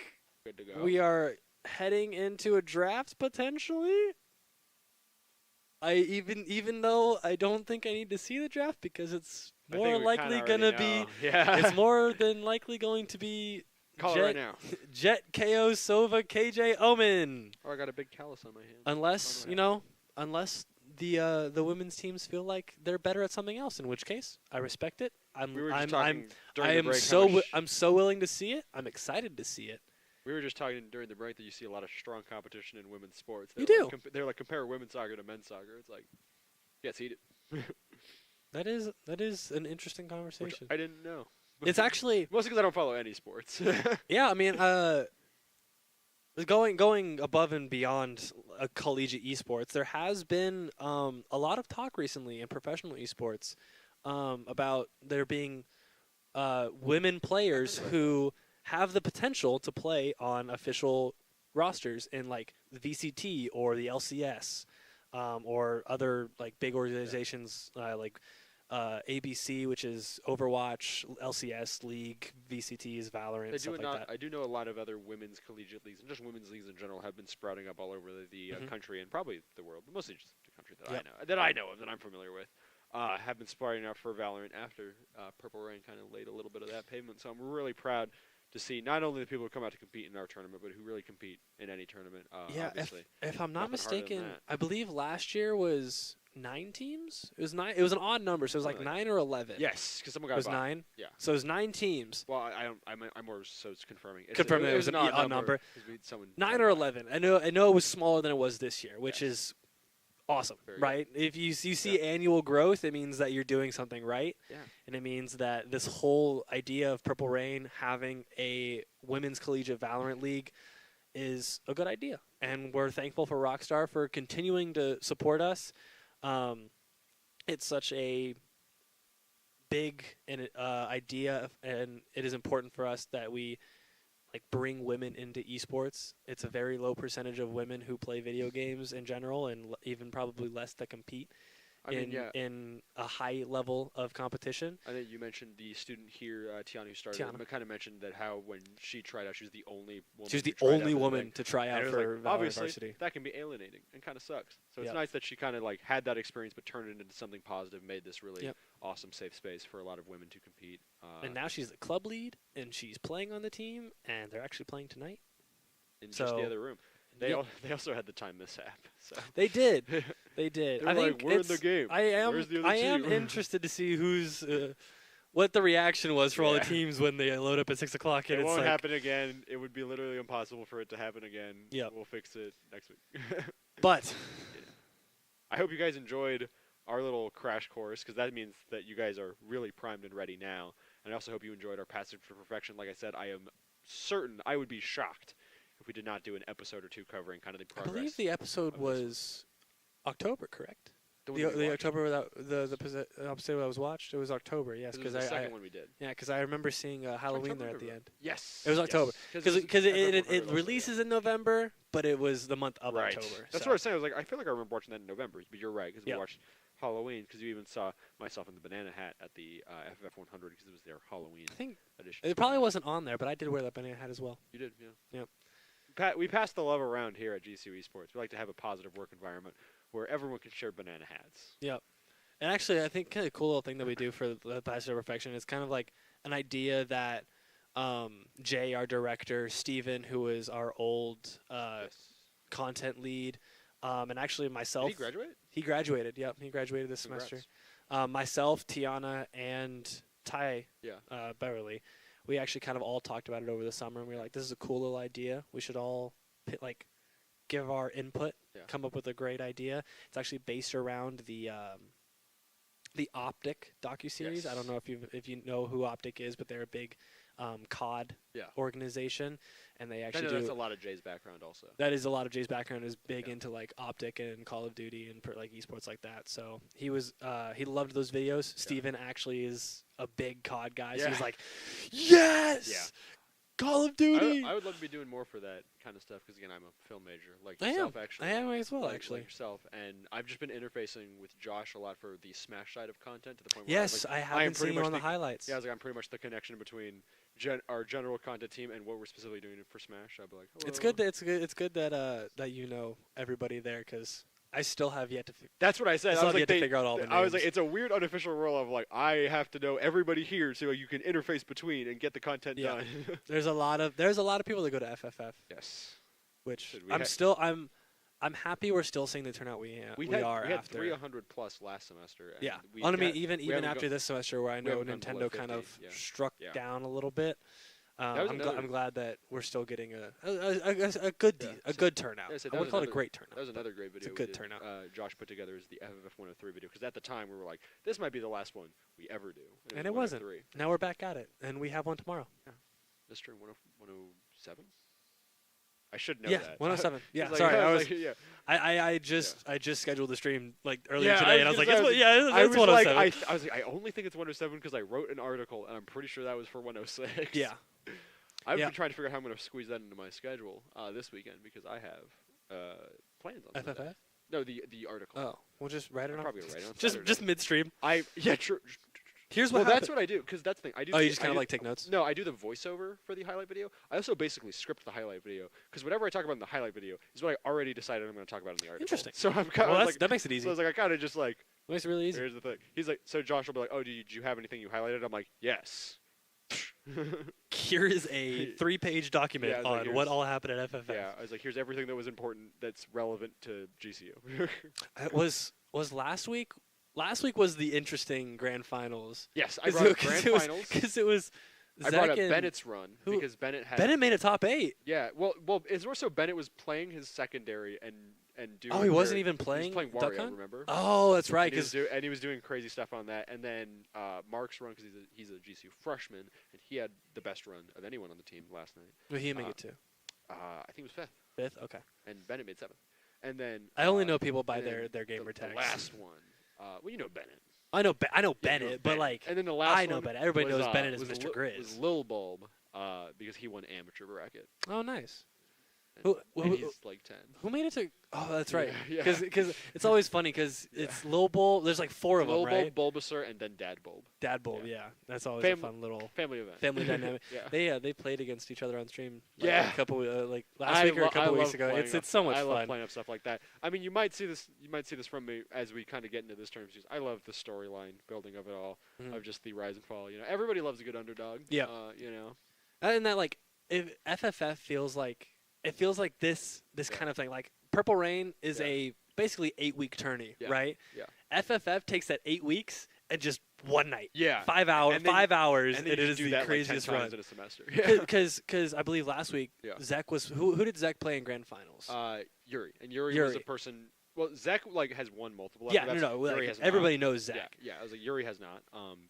good to go. we are heading into a draft potentially. Even though I don't think I need to see the draft because it's more likely gonna be it's more than likely going to be Call Jet, it right now. Jet, KO, Sova, KJ, Omen. Oh, I got a big callus on my hand. Unless the women's teams feel like they're better at something else, in which case I respect it. I'm so willing to see it. I'm excited to see it. We were just talking during the break that you see a lot of strong competition in women's sports. You do. They're like compare women's soccer to men's soccer. It's like, yeah, it's heated. That is an interesting conversation. Which I didn't know. It's actually mostly because I don't follow any sports. Yeah, I mean, going above and beyond collegiate esports, there has been a lot of talk recently in professional esports about there being women players who have the potential to play on official rosters in like the VCT or the LCS or other like big organizations like ABC, which is Overwatch, LCS League, VCTs, Valorant, stuff like that. I do know a lot of other women's collegiate leagues and just women's leagues in general have been sprouting up all over the country and probably the world, but mostly just the country that I know of, that I'm familiar with. Have been sprouting up for Valorant after Purple Rain kind of laid a little bit of that pavement. So I'm really proud to see not only the people who come out to compete in our tournament, but who really compete in any tournament. Yeah, if I'm not mistaken, I believe last year was 9 teams. It was 9. It was an odd number, so it was like 9 or 11. Yes, because someone got it was bought. 9. Yeah, so it was 9 teams. Well, I'm more so it's confirming. Confirming it was an odd number. 9 or 11. I know it was smaller than it was this year, which is awesome, right? If you see annual growth, it means that you're doing something right. Yeah. And it means that this whole idea of Purple Rain having a women's collegiate Valorant league is a good idea. And we're thankful for Rockstar for continuing to support us. It's such a big idea, and it is important for us that we bring women into esports. It's a very low percentage of women who play video games in general, and even probably less that compete. in a high level of competition. I think you mentioned the student here, Tiana, who started. Tiana. Kind of mentioned that how when she tried out, she was the only woman. She was the who tried only out for the woman thing. to try And out it was for like, Valorant obviously, varsity. that can be alienating and kind of sucks. So it's Yep. nice that she kind of like had that experience, but turned it into something positive, made this really Yep. awesome, safe space for a lot of women to compete. And now she's the club lead, and she's playing on the team, and they're actually playing tonight. in so just the other room. They Yep. they also had the time mishap. So They did. They did. They're I like, think we're in the it's- game. I am. Where's the other I am team? interested to see what the reaction was for all the Yeah. teams when they load up at 6 o'clock. And It it's won't like, happen again. It would be literally impossible for it to happen again. Yep. We'll fix it next week. But I hope you guys enjoyed our little crash course, because that means that you guys are really primed and ready now. And I also hope you enjoyed our Passage to Perfection. Like I said, I am certain, I would be shocked if we did not do an episode or two covering kind of the I progress. believe the episode was October, correct? The The, one that we the watched. October that the episode that was watched. It was October, yes, It was because the I second one we did. Yeah, because I remember seeing Halloween October, there at the November. end. Yes, it was yes. October 'Cause because this is it October also, releases in November, but it was the month of Right. October. That's so. what I was saying. I was like, I feel like I remember watching that in November, but you're right, because we Yep. watched Halloween, because you even saw myself in the banana hat at the FFF 100, because it was their Halloween I think edition. it probably wasn't on there, but I did wear that banana hat as well. You did, yeah. Yep. We pass the love around here at GCU Esports. We like to have a positive work environment where everyone can share banana hats. Yep. And actually, I think kind of cool little thing that we do for the Passage to Perfection is kind of like an idea that Jay, our director, Steven, who is our old content lead, and actually myself. Did he graduate? He graduated, yep. He graduated this semester. Myself, Tiana, and Ty Beverly, we actually kind of all talked about it over the summer, and we were like, this is a cool little idea. We should all give our input, come up with a great idea. It's actually based around the Optic docuseries. I don't know if you know who Optic is, but they're a big COD organization, and they actually I know do. that's a lot of Jay's background also. That is a lot of Jay's background. Is big into like Optic and Call of Duty and like esports like that. So he loved those videos. Steven actually is a big COD guy. So he's like, yes, Call of Duty. I would love to be doing more for that kind of stuff, because again, I'm a film major, like I yourself am. actually. I am as well, like actually. yourself, and I've just been interfacing with Josh a lot for the Smash side of content to the point where Yes, I I am have been pretty seeing you much on the highlights. Yeah, I was like, I'm pretty much the connection between our general content team and what we're specifically doing for Smash. I'd be like, hello. It's good. It's good that that you know everybody there, because I still have yet to. That's what I said. I was like, to figure out all the names. I was like, it's a weird unofficial role of like, I have to know everybody here so you can interface between and get the content done. there's a lot of people that go to FFF. Yes. Which Dude, we I'm had- still I'm happy we're still seeing the turnout we are We had after. 300 plus last semester. And Yeah. we I mean, got- we even haven't after gone- this semester, where I we know haven't gone below Nintendo kind 50, of struck Yeah. down a little bit. That was I'm glad that we're still getting a good turnout. Yeah, so I that would was call it a another- great turnout. That was another great It's video. a good we did. turnout. Josh put together is the FFF 103 video, because at the time we were like, this might be the last one we ever do. And it wasn't. 103. Now we're back at it, and we have one tomorrow. Yeah. That's true. 107. I should know Yeah, that. 107. Yeah, It's like- sorry. I was. like, yeah. I just scheduled the stream like earlier Yeah, today, and I was like, gonna it's, say, yeah, I it's was 107. like, I was like, I only think it's 107 because I wrote an article, and I'm pretty sure that was for 106. Yeah. I've Yeah. been trying to figure out how I'm going to squeeze that into my schedule this weekend, because I have plans on Sunday. FFF? No, the article. Oh, we'll just write it I'm on. probably gonna write it on just Saturday. midstream. True. Here's what Well, that's happened. what I do, because that's the thing. I do. Oh, you the- just I kind of do- like take notes? No, I do the voiceover for the highlight video. I also basically script the highlight video, because whatever I talk about in the highlight video is what I already decided I'm going to talk about in the article. Interesting. So I'm kind Well, of like, that makes it easy. So I was like, I kind of just like. Makes it really easy. Here's the thing. He's like, so Josh will be like, oh, did you have anything you highlighted? I'm like, yes. Here is a 3-page document Yeah, I was like, on what here's- all happened at FFF. Yeah, I was like, here's everything that was important that's relevant to GCU. It was last week. Last week was the interesting grand finals. Yes, I brought up grand finals. Because it was I Zach brought up and Bennett's run because Bennett had Bennett made a top 8. Yeah, well, it's more so Bennett was playing his secondary and doing. Oh, he wasn't very- even playing He was Duck playing Wario, Hunt? remember? Oh, that's right, And he was 'cause- and he was doing crazy stuff on that. And then Mark's run, because he's a GCU freshman, and he had the best run of anyone on the team last night. Well, he didn't make it too. I think it was 5th. 5th, okay. And Bennett made 7th. And then I only know people by and then their gamer the tags. last one, well, you know Bennett. I know Yeah, you know Bennett, but like and then the last I know one Bennett. Everybody was, knows Bennett as was Mr. Li- Grizz. Was Lil Bulb, because he won amateur bracket. Oh, nice. And he's like 10. Who made it to? Oh, that's right. Yeah. Because it's always funny because it's Lil Bulb. There's like 4 of them, Lil right? Bulb, Bulbasaur, and then Dad Bulb. Dad Bulb, yeah. That's always a fun little family event. Family dynamic. Yeah. They played against each other on stream. Yeah. A couple like last week or a couple weeks ago. It's so much fun. I love fun. playing up stuff like that. I mean, you might see this from me as we kind of get into this terms. I love the storyline building of it all, of just the rise and fall. You know, everybody loves a good underdog. Yeah. You know. And that like if FFF feels like this kind of thing. Like Purple Rain is a basically 8-week tourney, right? Yeah. FFF takes that 8 weeks and just one night. Yeah. 5 hours. 5 hours. And it is do the that craziest like 10 run times in a semester. Because I believe last week Zach was who did Zach play in grand finals? Yuri. And Yuri was a person. Well, Zach has won multiple. Yeah, Yuri has everybody knows Zach. Yeah, I was like Yuri has not.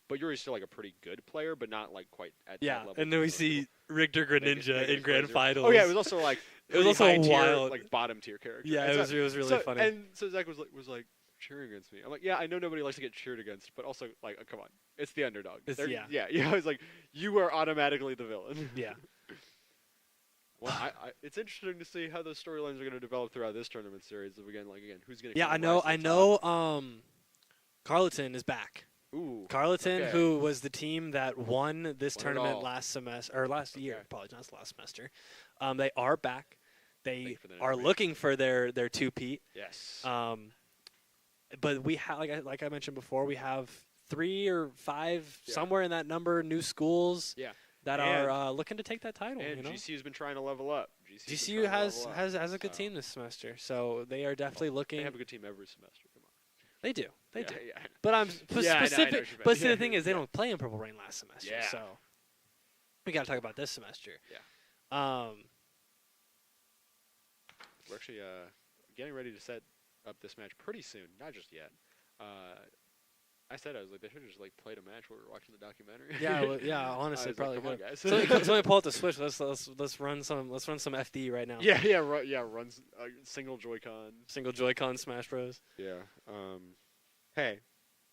But Yuri's still like a pretty good player, but not like quite at that level. And then we see Richter Greninja in grand finals. Oh yeah, it was also like it was also wild, like bottom tier character. Yeah, it was really funny. And so Zach was like cheering against me. I'm like, yeah, I know nobody likes to get cheered against, but also like, come on, it's the underdog. I was like, you are automatically the villain. Yeah. Well, it's interesting to see how those storylines are going to develop throughout this tournament series. Again, who's going to? Yeah, I know. Carleton is back. Ooh. Carleton, who was the team that won this tournament last year, probably not last semester. They are back. They are looking for their two-peat. Yes. But we have, like I mentioned before, we have 3 or 5 somewhere in that number new schools. Yeah. That are looking to take that title. And GCU's been trying to level up. GCU has a good team this semester, so they are definitely looking. They have a good team every semester. Come on. They do. They do. Yeah. But I'm specific. But see, the thing is, they Yeah. don't play in Purple Rain last semester, so we got to talk about this semester. Yeah. We're actually getting ready to set up this match pretty soon. Not just yet. I was like, they should have just played a match while we were watching the documentary. Yeah, honestly, probably come on, good. guys. So let me pull out the Switch. Let's run some FD right now. Run single Joy-Con Smash Bros. Yeah. Hey,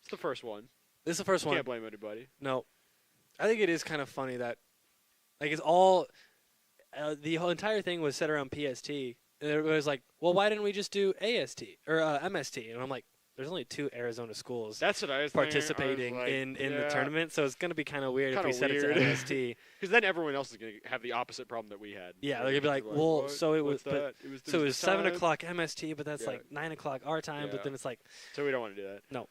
it's the first one. This is the first one. Can't blame anybody. No, I think it is kind of funny that, it's all, the whole entire thing was set around PST. And it was like, well, why didn't we just do AST or MST? And I'm like, there's only 2 Arizona schools That's what I was participating thinking. in the tournament, so it's going to be kind of weird if we set it to MST. Because then everyone else is going to have the opposite problem that we had. Yeah, they're going to be like, well, what? so it was, it was 7 o'clock MST, but that's 9 o'clock our time. But then it's like, so we don't want to do that. No.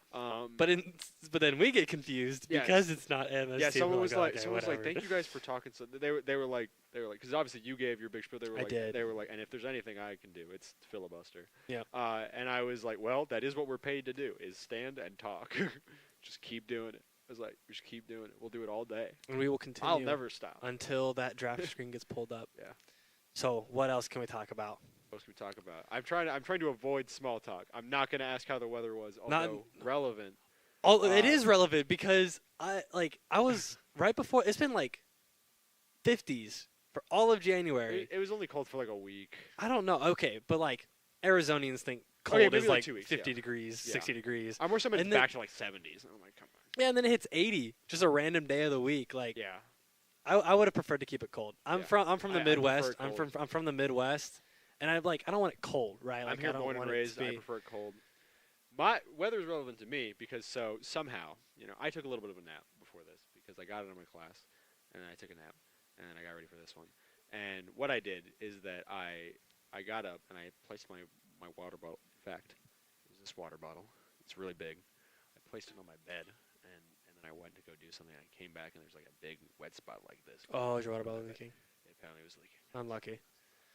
But then we get confused because it's not MST. Yeah, someone was like, thank you guys for talking. So they were like, because obviously you gave your big spiel. They were like, did. They were like, and if there's anything I can do, it's filibuster. Yeah. And I was like, well, that is what we're paid to do: is stand and talk. Just keep doing it. I was like, we just keep doing it. We'll do it all day. And we will continue. I'll never stop until that draft screen gets pulled up. Yeah. So what else can we talk about? What else can we talk about? I'm trying to avoid small talk. I'm not going to ask how the weather was, although relevant. It is relevant because I was right before. It's been 50s for all of January. It was only cold for a week. I don't know. Okay, but Arizonians think cold is 2 weeks, 50 degrees, 60 degrees. I'm more so it's back to 70s. And I'm like, come on. Yeah, and then it hits 80, just a random day of the week. Yeah. I would have preferred to keep it cold. I'm from the Midwest. I'm from the Midwest, and I don't want it cold, right? I'm here born and raised. I prefer it cold. My weather is relevant to me because somehow, I took a little bit of a nap before this because I got out of my class, and then I took a nap, and then I got ready for this one. And what I did is that I got up and I placed my water bottle. In fact, it was this water bottle. It's really big. I placed it on my bed, and then I went to go do something. I came back and there's a big wet spot like this. Oh, is your water bottle leaking? It apparently was leaking. Unlucky.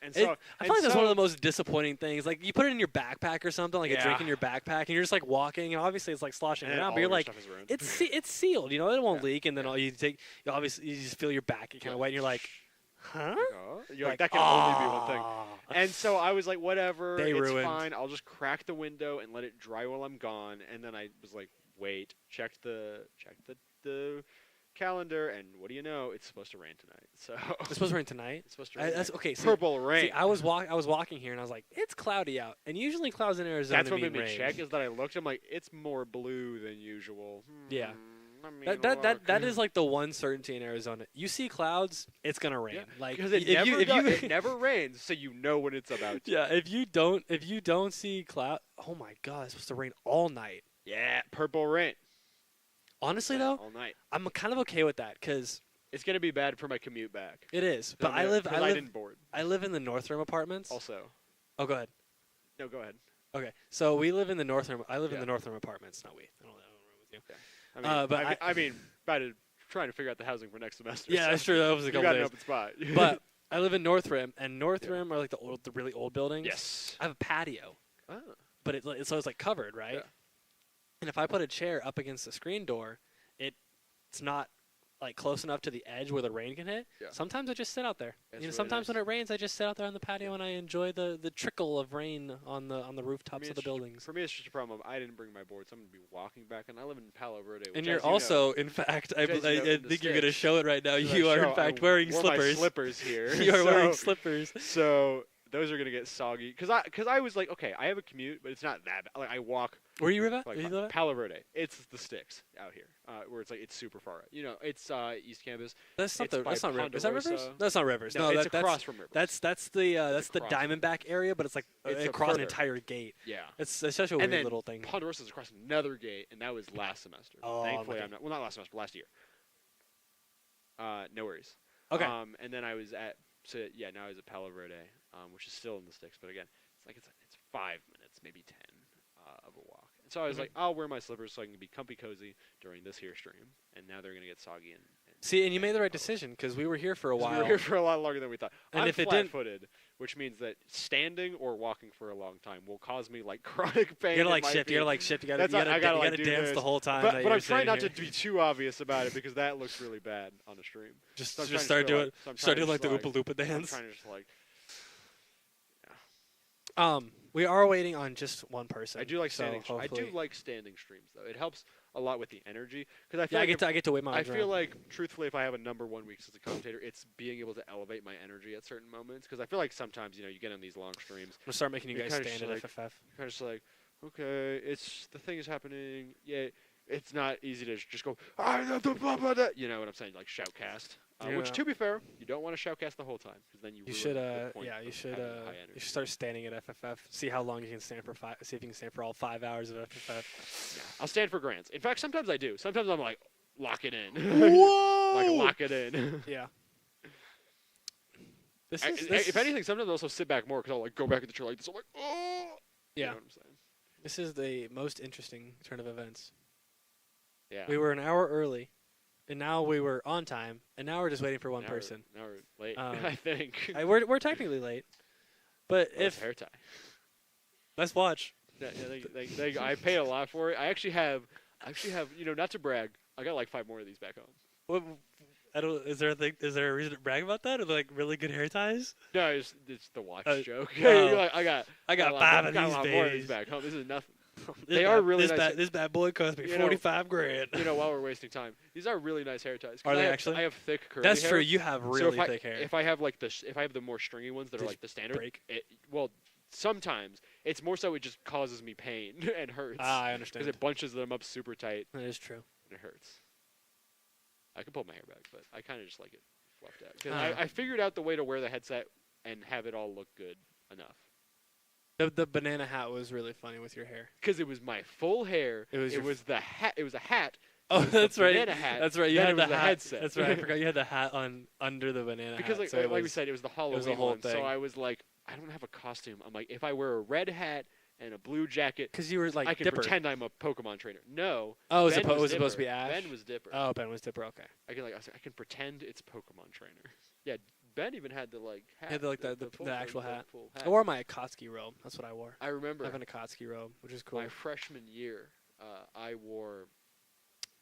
And so I feel like that's one of the most disappointing things. You put it in your backpack or something, a drink in your backpack, and you're just walking, and obviously it's sloshing around, but you're like, it's sealed, it won't leak, and then you just feel your back get kind of wet, and you're like, huh? You're like, that can only be one thing. And so I was like, whatever, it's ruined. fine. I'll just crack the window and let it dry while I'm gone. And then I was like, wait, check the calendar, and what do you know? It's supposed to rain tonight. So it's supposed to rain tonight. It's supposed to rain. That's okay. Purple rain. See, I was walking here, and I was like, it's cloudy out, and usually clouds in Arizona. That's what made me rain. check. Is that I looked. I'm like, it's more blue than usual. Yeah. That is like the one certainty in Arizona. You see clouds, it's gonna rain. Like because it never rains, so you know when it's about to. Yeah, if you don't see cloud, oh my god, it's supposed to rain all night. Yeah, purple rain. Honestly though, all night. I'm kind of okay with that because it's gonna be bad for my commute back. It is, but I live in the North Rim apartments. Also, oh, go ahead. No, go ahead. Okay, so we live in the North Rim. I live in the North Rim apartments. Not we. I don't with you. Yeah. I mean, trying to figure out the housing for next semester. Yeah, so that's true. That was a couple got days. an open spot. But I live in North Rim, and North Rim are like the really old buildings. Yes. I have a patio. Oh. But so it's like covered, right? Yeah. And if I put a chair up against the screen door, it's not like close enough to the edge where the rain can hit. Yeah. Sometimes I just sit out there. That's Really nice. sometimes when it rains, I just sit out there on the patio and I enjoy the trickle of rain on the rooftops of the buildings. For me, it's just a problem. I didn't bring my board, so I'm gonna be walking back, and I live in Palo Verde. And you're also, in fact, I think you're gonna show it right now. You are in fact wearing slippers. My slippers here. You are wearing slippers. So those are gonna get soggy. Cause I was like, okay, I have a commute, but it's not that bad. Like I walk. Where you live at? Like Palo Verde. It's the sticks out here, where it's like it's super far. You know, it's East Campus. That's not Rivers. Is that Rivers? That's not Rivers. No, it's that's across from Rivers. That's the Diamondback area, but it's like across an entire gate. Yeah, it's such a weird little thing. Ponderosa is across another gate, and that was last semester. Oh, thankfully I'm not. Well, not last semester, last year. No worries. Okay. And then I was at now I was at Palo Verde, which is still in the sticks, but again, it's 5 minutes, maybe 10 of a walk. And so I was like, I'll wear my slippers so I can be comfy cozy during this here stream. And now they're gonna get soggy and see, and you made the right decision because we were here for a while. We were here for a lot longer than we thought. And I'm if it flat-footed, which means that standing or walking for a long time will cause me like chronic pain. You gotta shift. You gotta shift. You gotta dance the whole time. But I'm trying not to be too obvious about it because that looks really bad on a stream. Just start doing like the Oompa Loompa dance. I'm trying to just like. We are waiting on just one person. I do like standing. I do like standing streams though. It helps a lot with the energy because I feel I get to wait my. I feel like truthfully, if I have a number 1 week as a commentator, it's being able to elevate my energy at certain moments. Because I feel like sometimes you get on these long streams. I'm gonna start making you guys stand at FFF. You're kind of just like, okay, the thing is happening. Yeah, it's not easy to just go. You know what I'm saying? Like shoutcast. Which, to be fair, you don't want to shoutcast the whole time because then you should you should start standing at FFF. See how long you can stand for. See if you can stand for all 5 hours of FFF. Yeah, I'll stand for grants. In fact, sometimes I do. Sometimes I'm like, lock it in. Whoa! Like lock it in. Yeah. If anything, sometimes I also sit back more because I'll like go back in the chair like this. I'm like, oh. Yeah. You know what I'm saying? This is the most interesting turn of events. Yeah. We were an hour early. And now we were on time, and now we're just waiting for one person. Now we're late, I think. We're technically late, but if hair tie. Let's watch. Yeah, I paid a lot for it. I actually have, not to brag, I got like 5 more of these back home. What? I don't. Is there a reason to brag about that? Or like really good hair ties? No, it's the watch joke. No. Like, I got 5 of these more of these back home. This is nothing. They are really nice. This bad boy cost me $45,000. While we're wasting time, these are really nice hair ties. Are they actually? I have thick curly That's hair. true. You have really thick hair. If I have if I have the more stringy ones that are like the standard, sometimes it's more so it just causes me pain and hurts. I understand. Because it bunches them up super tight. That is true. And it hurts. I can pull my hair back, but I kind of just like it fluffed out. Because I figured out the way to wear the headset and have it all look good enough. The banana hat was really funny with your hair. Because it was my full hair. It was the hat. It was a hat. Oh, that's right. Banana hat. That's right. You had the hat. Headset. That's right. I forgot you had the hat on under the banana hat. Because like we said, it was the Halloween was the whole one. thing. So I was like, I don't have a costume. I'm like, if I wear a red hat and a blue jacket, because you were like I can Dipper. pretend I'm a Pokemon trainer. No. Oh, was it Dipper. supposed to be Ash? Ben was Dipper. Oh, Ben was Dipper. Okay. I can pretend it's Pokemon trainer. Yeah. Ben even had the like hat. Had the actual hat. I wore my Akatsuki robe. That's what I wore. I remember having an Akatsuki robe, which is cool. My freshman year, I wore.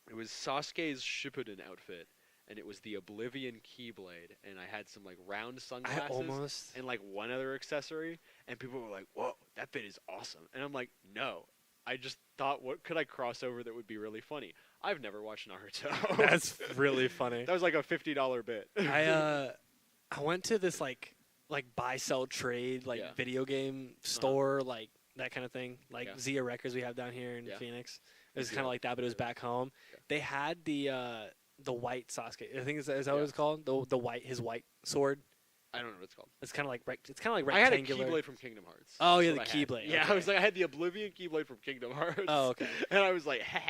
It was Sasuke's Shippuden outfit, and it was the Oblivion Keyblade, and I had some like round sunglasses and like one other accessory, and people were like, "Whoa, that bit is awesome!" And I'm like, "No." I just thought, what could I cross over that would be really funny? I've never watched Naruto. That's really funny. That was like a $50 bit. I went to this like buy sell trade video game store like that kind of thing like Zia Records we have down here in Phoenix. It was kind of like that, but it was back home. They had the white Sasuke. I think is that what it's called? His white sword. I don't know what it's called. It's kind of like rectangular. I had a Keyblade from Kingdom Hearts. Oh, yeah, That's the what I had. Keyblade. Yeah, Okay. I had the Oblivion Keyblade from Kingdom Hearts. Oh, okay. And I was like, ha.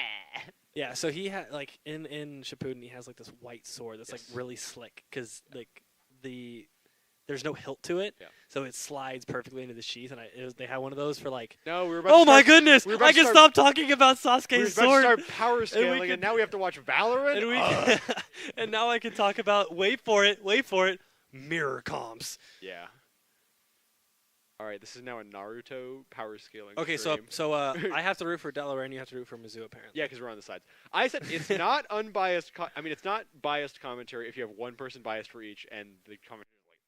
Yeah, so he had like in Shippuden, he has like this white sword that's like really slick because like there's no hilt to it, so it slides perfectly into the sheath. And they had one of those for like. No, we were about Oh to my start, goodness! we were about I to can start, stop talking about Sasuke's we were sword. about to start power scaling, and now we have to watch Valorant. And, and now I can talk about wait for it, mirror comps. Yeah. All right, this is now a Naruto power scaling. Okay, stream. so I have to root for Delaware, and you have to root for Mizzou, apparently. Yeah, because we're on the sides. I said it's not unbiased. It's not biased commentary if you have one person biased for each, and the commentary is like,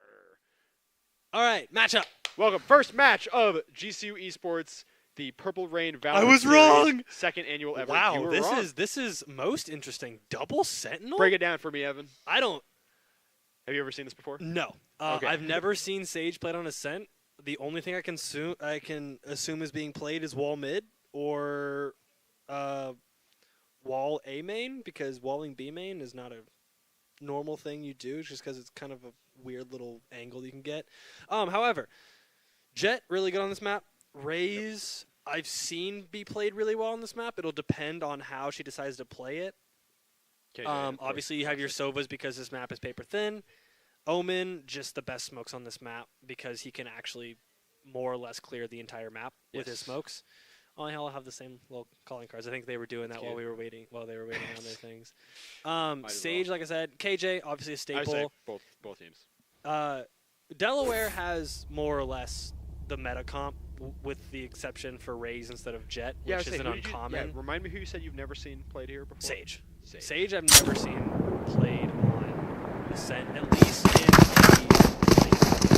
All right, matchup. Welcome. First match of GCU Esports, the Purple Rain Valorant I was Series, wrong. second annual ever. You Wow, were wrong. this is most interesting. Double Sentinel. Break it down for me, Evan. I don't. Have you ever seen this before? No. Okay. I've never seen Sage played on Ascent. The only thing I can assume is being played is wall mid or wall A main, because walling B main is not a normal thing you do just because it's kind of a weird little angle you can get. However, Jet really good on this map. Raze I've seen be played really well on this map. It'll depend on how she decides to play it. Obviously you have your Sovas because this map is paper thin. Omen, just the best smokes on this map because he can actually more or less clear the entire map with his smokes. Oh, I'll have the same little calling cards. I think they were doing that while they were waiting on their things. Sage, like I said, KJ, obviously a staple. I would say both teams. Delaware has more or less the meta comp, with the exception for Raze instead of Jet, which isn't uncommon. Remind me who you said you've never seen played here before. Sage. Sage I've never seen played on Ascent, at least in the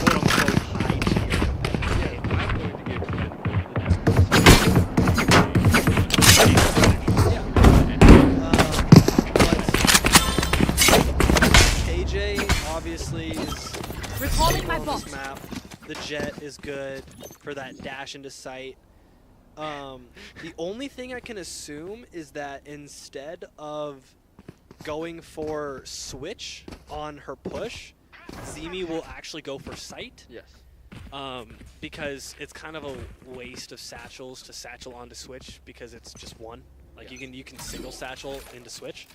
quote-unquote high tier. Yeah, I'm going to give KJ obviously is recalling my on box. this map. The Jet is good for that dash into sight. The only thing I can assume is that instead of going for switch on her push, Zemi will actually go for sight. Yes. Because it's kind of a waste of satchels to satchel onto switch because it's just one. Like you can single satchel into switch.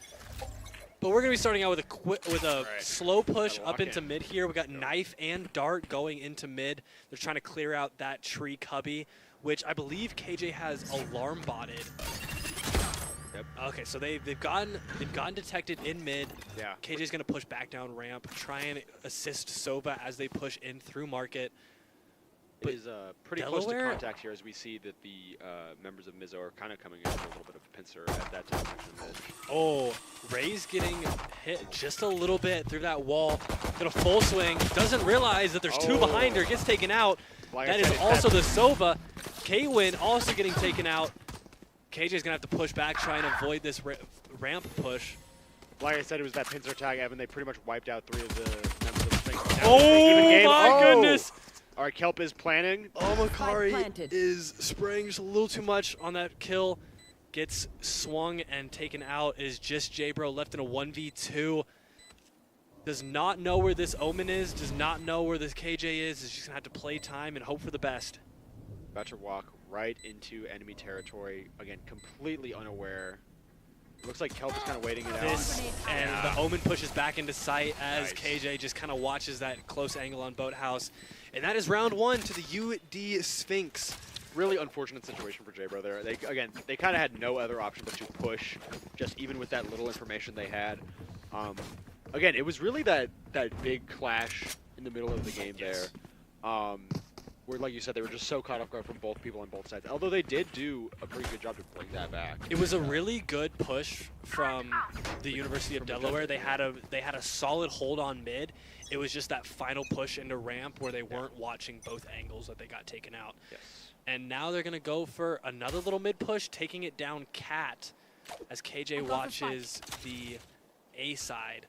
But we're gonna be starting out with a slow push up into mid here. We got knife and dart going into mid. They're trying to clear out that tree cubby, which I believe KJ has alarm botted. Yep. Okay, so they've gotten detected in mid. Yeah. KJ's gonna push back down ramp, try and assist Sova as they push in through market. It is pretty close to contact here as we see that the members of Mizzou are kind of coming in with a little bit of a pincer at that time. Oh, Ray's getting hit just a little bit through that wall. Got a full swing. Doesn't realize that there's two behind her. Gets taken out. Like that is also the Sova. K-Win also getting taken out. KJ's going to have to push back, try and avoid this ramp push. Like I said, it was that pincer tag, Evan. They pretty much wiped out 3 of the members of the Sphinx. Oh, my goodness. All right, Kelp is planning. Oh, Makari is spraying just a little too much on that kill. Gets swung and taken out. Is just J-Bro left in a 1v2. Does not know where this Omen is. Does not know where this KJ is. Is just going to have to play time and hope for the best. About to walk right into enemy territory. Again, completely unaware. Looks like Kelp is kind of waiting it out. And the Omen pushes back into sight as KJ just kind of watches that close angle on Boathouse. And that is round 1 to the UD Sphinx. Really unfortunate situation for J-Bro there. They kind of had no other option but to push, just even with that little information they had. Again, it was really that big clash in the middle of the game there. Where, like you said, they were just so caught off guard from both people on both sides. Although they did do a pretty good job to bring that back. It was a really good push from the University of Delaware. They had a solid hold on mid. It was just that final push into ramp where they weren't watching both angles that they got taken out. Yes. And now they're going to go for another little mid push, taking it down Cat as KJ watches the A side.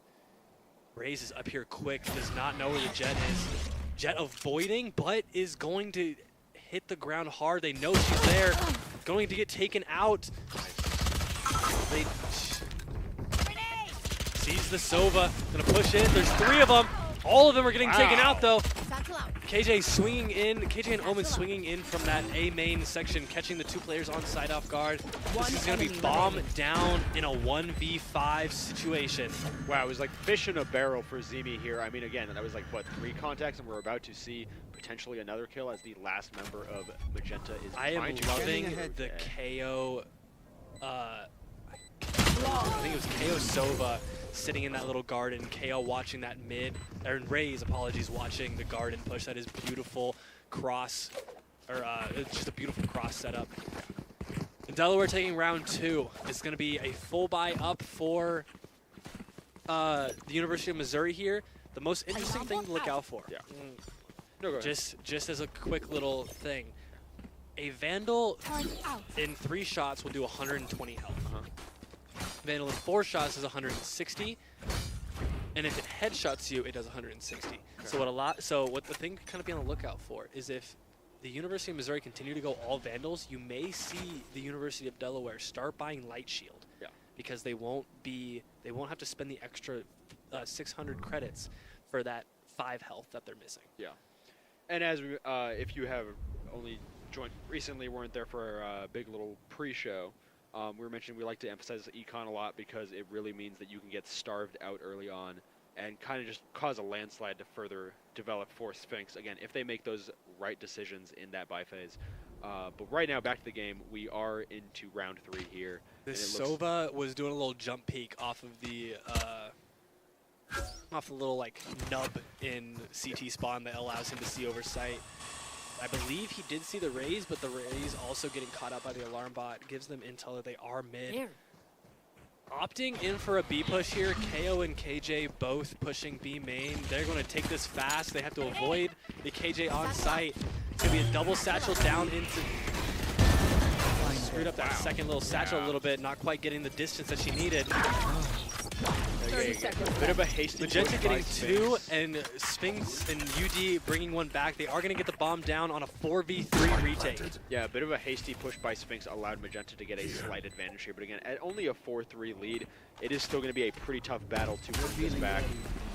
Raze is up here quick, does not know where the Jet is. Jet avoiding, but is going to hit the ground hard. They know she's there. Going to get taken out. They sees the Sova, gonna push in. There's 3 of them. All of them are getting taken out though. KJ swinging in, KJ and Omen swinging in from that A main section, catching the 2 players on side off guard. This is gonna be bomb down in a 1v5 situation. Wow, it was like fish in a barrel for Zimi here. I mean, again, that was like, what, 3 contacts, and we're about to see potentially another kill as the last member of Magenta is I am trying to loving the KO, I think it was KO Sova sitting in that little garden, KO watching that mid, or Raze, apologies, watching the garden push. That is beautiful cross, or it's just a beautiful cross setup. And Delaware taking round 2. It's going to be a full buy up for the University of Missouri here. The most interesting thing to look out for. Yeah. No, go ahead. Just as a quick little thing, a Vandal in 3 shots will do 120 health. Vandal in 4 shots is 160, and if it headshots you, it does 160. Okay. So what the thing to kind of be on the lookout for is if the University of Missouri continue to go all Vandals, you may see the University of Delaware start buying Light Shield. Yeah. Because they won't have to spend the extra 600 credits for that 5 health that they're missing. Yeah. And as we, if you have only joined recently, weren't there for a big little pre-show. We were mentioning we like to emphasize econ a lot because it really means that you can get starved out early on and kind of just cause a landslide to further develop for Sphinx. Again, if they make those right decisions in that buy phase. But right now, back to the game, we are into round 3 here. This Sova was doing a little jump peek off of the little like nub in CT spawn that allows him to see over sight. I believe he did see the Raze, but the Raze also getting caught up by the alarm bot gives them intel that they are mid. There. Opting in for a B push here, KO and KJ both pushing B main. They're going to take this fast. They have to avoid the KJ on site. It's going to be a double satchel down into... Screwed up that second little satchel a little bit, not quite getting the distance that she needed. Bit of a hasty Magenta getting 2, and Sphinx and UD bringing 1 back. They are going to get the bomb down on a 4v3 retake. Yeah, a bit of a hasty push by Sphinx allowed Magenta to get a slight advantage here. But again, at only a 4-3 lead, it is still going to be a pretty tough battle to win this back.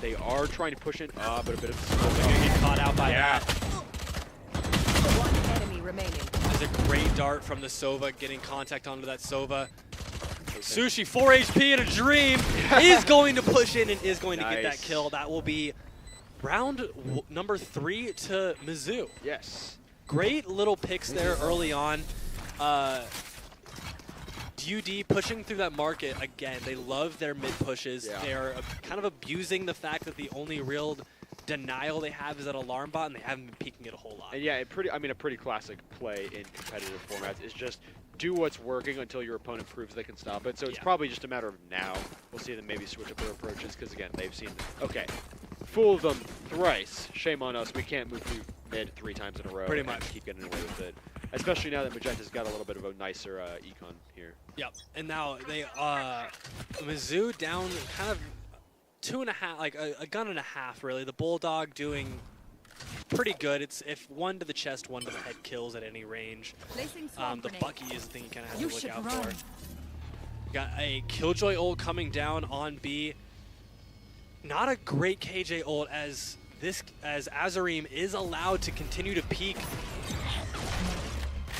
They are trying to push it, but a bit of smoke. They're going to get caught out by that. 1 enemy remaining. There's a great dart from the Sova, getting contact onto that Sova. Sushi, 4 HP in a dream, is going to push in and is going to get that kill. That will be round number 3 to Mizzou. Yes. Great little picks there early on. UD pushing through that market again. They love their mid pushes. Yeah. They are kind of abusing the fact that the only real denial they have is that alarm bot, and they haven't been peeking it a whole lot. And yeah, a pretty classic play in competitive formats is just do what's working until your opponent proves they can stop it. So it's probably just a matter of now. We'll see them maybe switch up their approaches because, again, they've seen, okay, fool them thrice. Shame on us. We can't move through mid 3 times in a row. Pretty much. Keep getting away with it. Especially now that Magenta's got a little bit of a nicer econ here. Yep. And now they, Mizzou down kind of 2.5, like a gun and a half, really. The Bulldog doing pretty good. It's if 1 to the chest, 1 to the head kills at any range. The Bucky is the thing you kind of have to look out for. Got a Killjoy ult coming down on B. Not a great KJ ult as Azareem is allowed to continue to peek.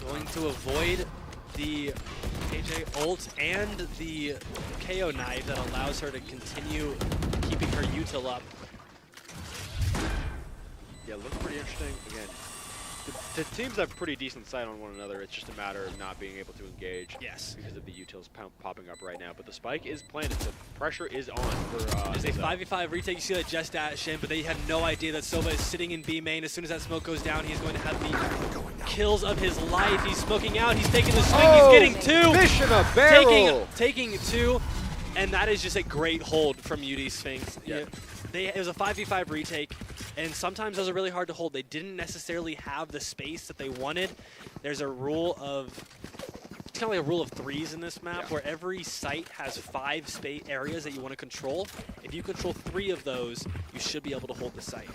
Going to avoid the KJ ult and the KO knife that allows her to continue keeping her util up. Yeah, looks pretty interesting. Again, the teams have pretty decent sight on one another. It's just a matter of not being able to engage. Yes. Because of the utils popping up right now. But the spike is planted, so pressure is on for There's a 5v5 retake. You see that just dash in, but they have no idea that Sova is sitting in B main. As soon as that smoke goes down, he's going to have the kills of his life. He's smoking out. He's taking the swing. He's getting 2. Fish in a barrel. Taking 2. And that is just a great hold from UD Sphinx. Yeah. It was a 5v5 retake, and sometimes those are really hard to hold. They didn't necessarily have the space that they wanted. There's a rule of, it's kind of like a rule of 3s in this map, where every site has 5 space areas that you want to control. If you control 3 of those, you should be able to hold the site.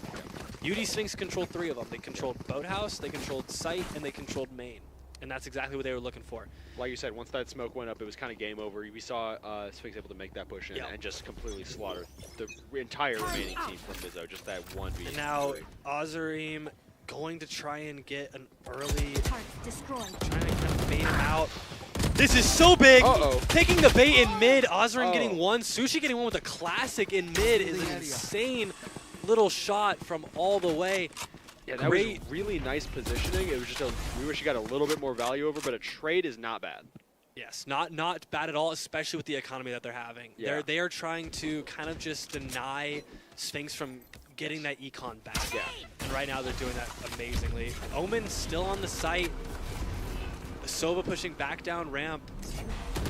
UD Sphinx controlled 3 of them. They controlled Boathouse, they controlled site, and they controlled main. And that's exactly what they were looking for. Like you said, once that smoke went up, it was kind of game over. We saw Sphinx able to make that push in and just completely slaughter the entire remaining team from Mizzou. Just that 1v. And now Azareem going to try and get an early, trying to kind of bait him out. This is so big. Taking the bait in mid. Azareem getting one. Sushi getting one with a classic in mid is an insane little shot from all the way. Yeah, that was really nice positioning. It was just we wish you got a little bit more value over, but a trade is not bad. Yes, not bad at all, especially with the economy that they're having. Yeah. They are trying to kind of just deny Sphinx from getting that econ back. Yeah. And right now they're doing that amazingly. Omen still on the site. Sova pushing back down ramp.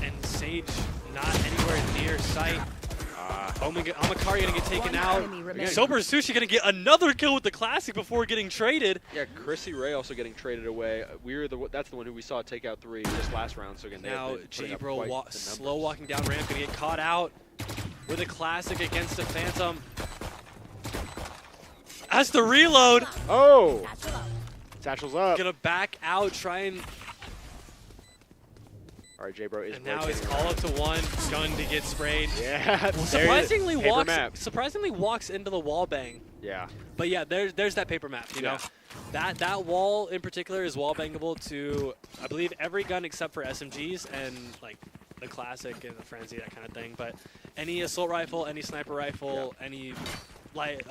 And Sage not anywhere near sight. Amakari gonna get taken out. Sober Sushi gonna get another kill with the classic before getting traded. Yeah, Chrissy Ray also getting traded away. That's the one who we saw take out 3 this last round. So again, now J-Bro slow walking down ramp, gonna get caught out with a classic against a Phantom. That's the reload. Oh, Satchel's up. Gonna back out, try and. All right, J-Bro is. And now it's all up to 1, gun to get sprayed. Yeah, well, surprisingly walks into the wall bang. Yeah. But yeah, there's that paper map. You know, that wall in particular is wall bangable to I believe every gun except for SMGs and like the classic and the frenzy, that kind of thing. But any assault rifle, any sniper rifle, any light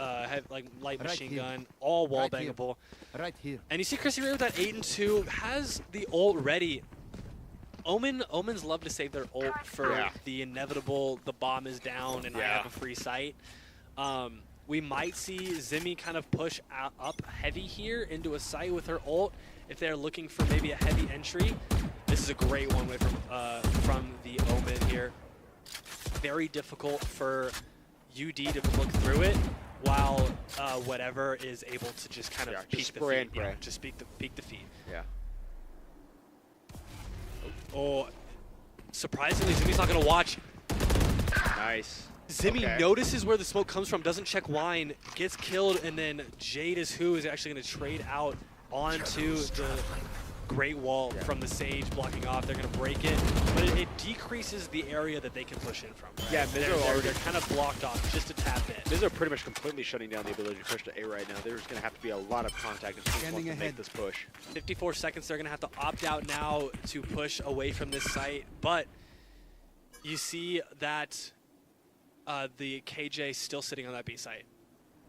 machine gun, all wall bangable. Right here. And you see Chrissy Ray with that 8 and 2 has the ult ready. Omens love to save their ult for the inevitable, the bomb is down and I have a free sight. We might see Zimmy kind of push up heavy here into a site with her ult if they're looking for maybe a heavy entry. This is a great one way from the Omen here. Very difficult for UD to look through it, while whatever is able to just kind of peek the feed. Yeah, just peek the feed. Yeah. Oh, surprisingly, Zimmy's not going to watch. Nice. Zimmy notices where the smoke comes from, doesn't check wine, gets killed, and then Jade is actually going to trade out onto the Great Wall from the Sage blocking off. They're going to break it, but it decreases the area that they can push in from. Yeah, they're kind of blocked off just a tad bit. Mizzou pretty much completely shutting down the ability to push to A right now. There's going to have to be a lot of contact if Sphinx wants to make this push. 54 seconds, they're going to have to opt out now to push away from this site, but you see that the KJ still sitting on that B site.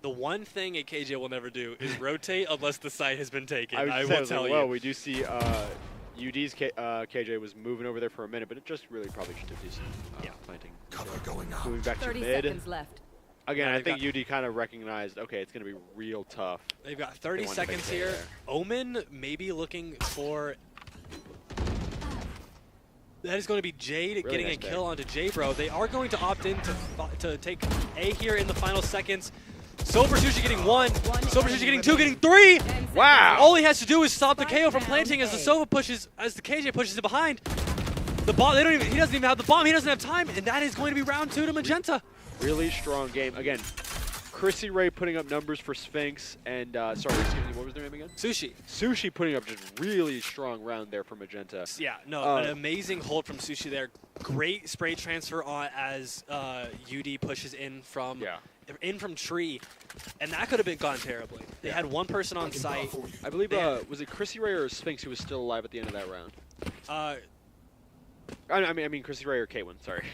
The one thing a KJ will never do is rotate unless the site has been taken. I will tell you. Well, we do see UD's KJ was moving over there for a minute, but it just really probably just a decent planting. Cover going on. Moving back to 30 mid. seconds left. Again, I think UD kind of recognized, okay, it's going to be real tough. They've got 30 seconds here. Omen maybe looking for... That is going to be Jade getting a kill onto J-Bro. They are going to opt in to take A here in the final seconds. Sober Sushi getting 1, Sober Sushi getting 2, getting 3. Wow! All he has to do is stop the KO from planting as the Sova pushes, as the KJ pushes it behind. The bomb, he doesn't even have the bomb. He doesn't have time, and that is going to be round 2 to Magenta. Really strong game. Again, Chrissy Ray putting up numbers for Sphinx, and sorry, excuse me, what was their name again? Sushi. Sushi putting up just really strong round there for Magenta. Yeah, no, an amazing hold from Sushi there. Great spray transfer on as UD pushes in from tree, and that could have gone terribly. They had one person on site. I believe was it Chrissy Ray or Sphinx who was still alive at the end of that round? I mean Chrissy Ray or K1, sorry.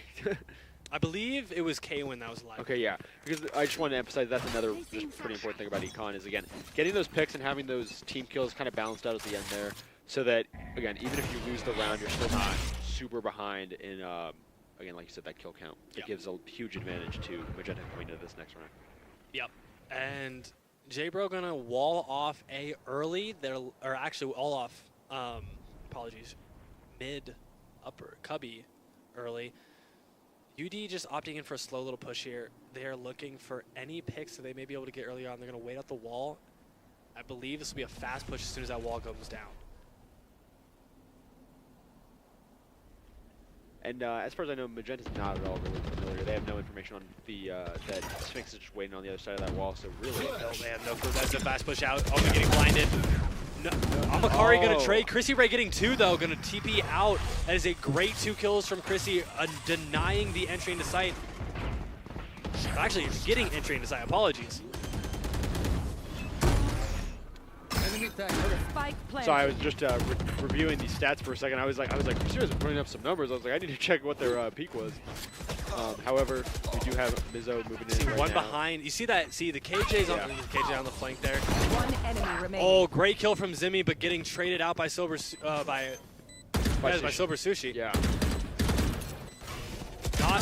I believe it was K1 that was alive. Okay, yeah. Because I just wanted to emphasize that's another just pretty important thing about Econ is, again, getting those picks and having those team kills kind of balanced out at the end there so that, again, even if you lose the round, you're still not super behind in, again, like you said, that kill count. It gives a huge advantage to Magenta coming into this next round. Yep. And J-Bro going to wall off A early. Or actually all off, apologies, mid, upper, cubby early. UD just opting in for a slow little push here. They are looking for any picks that they may be able to get early on. They're going to wait out the wall. I believe this will be a fast push as soon as that wall goes down. And as far as I know, Magenta's not at all really familiar. They have no information on the that Sphinx is just waiting on the other side of that wall. So really, oh man, no clue. That's a fast push out. Omen getting blinded. No, Amakari gonna trade. Chrissy Ray getting 2 though, gonna TP out. That is a great 2 kills from Chrissy, denying the entry into sight. Actually, getting entry into sight. Apologies. So I was just reviewing these stats for a second. I was like, Chrissy Ray's putting up some numbers. I was like, I need to check what their peak was. However, we do have Mizzou moving in right one now. behind. You see that? See the KJ's on, KJ on the flank there. One enemy remaining. Oh, great kill from Zimmy, but getting traded out by Sober by Sober Sushi. Yeah. Not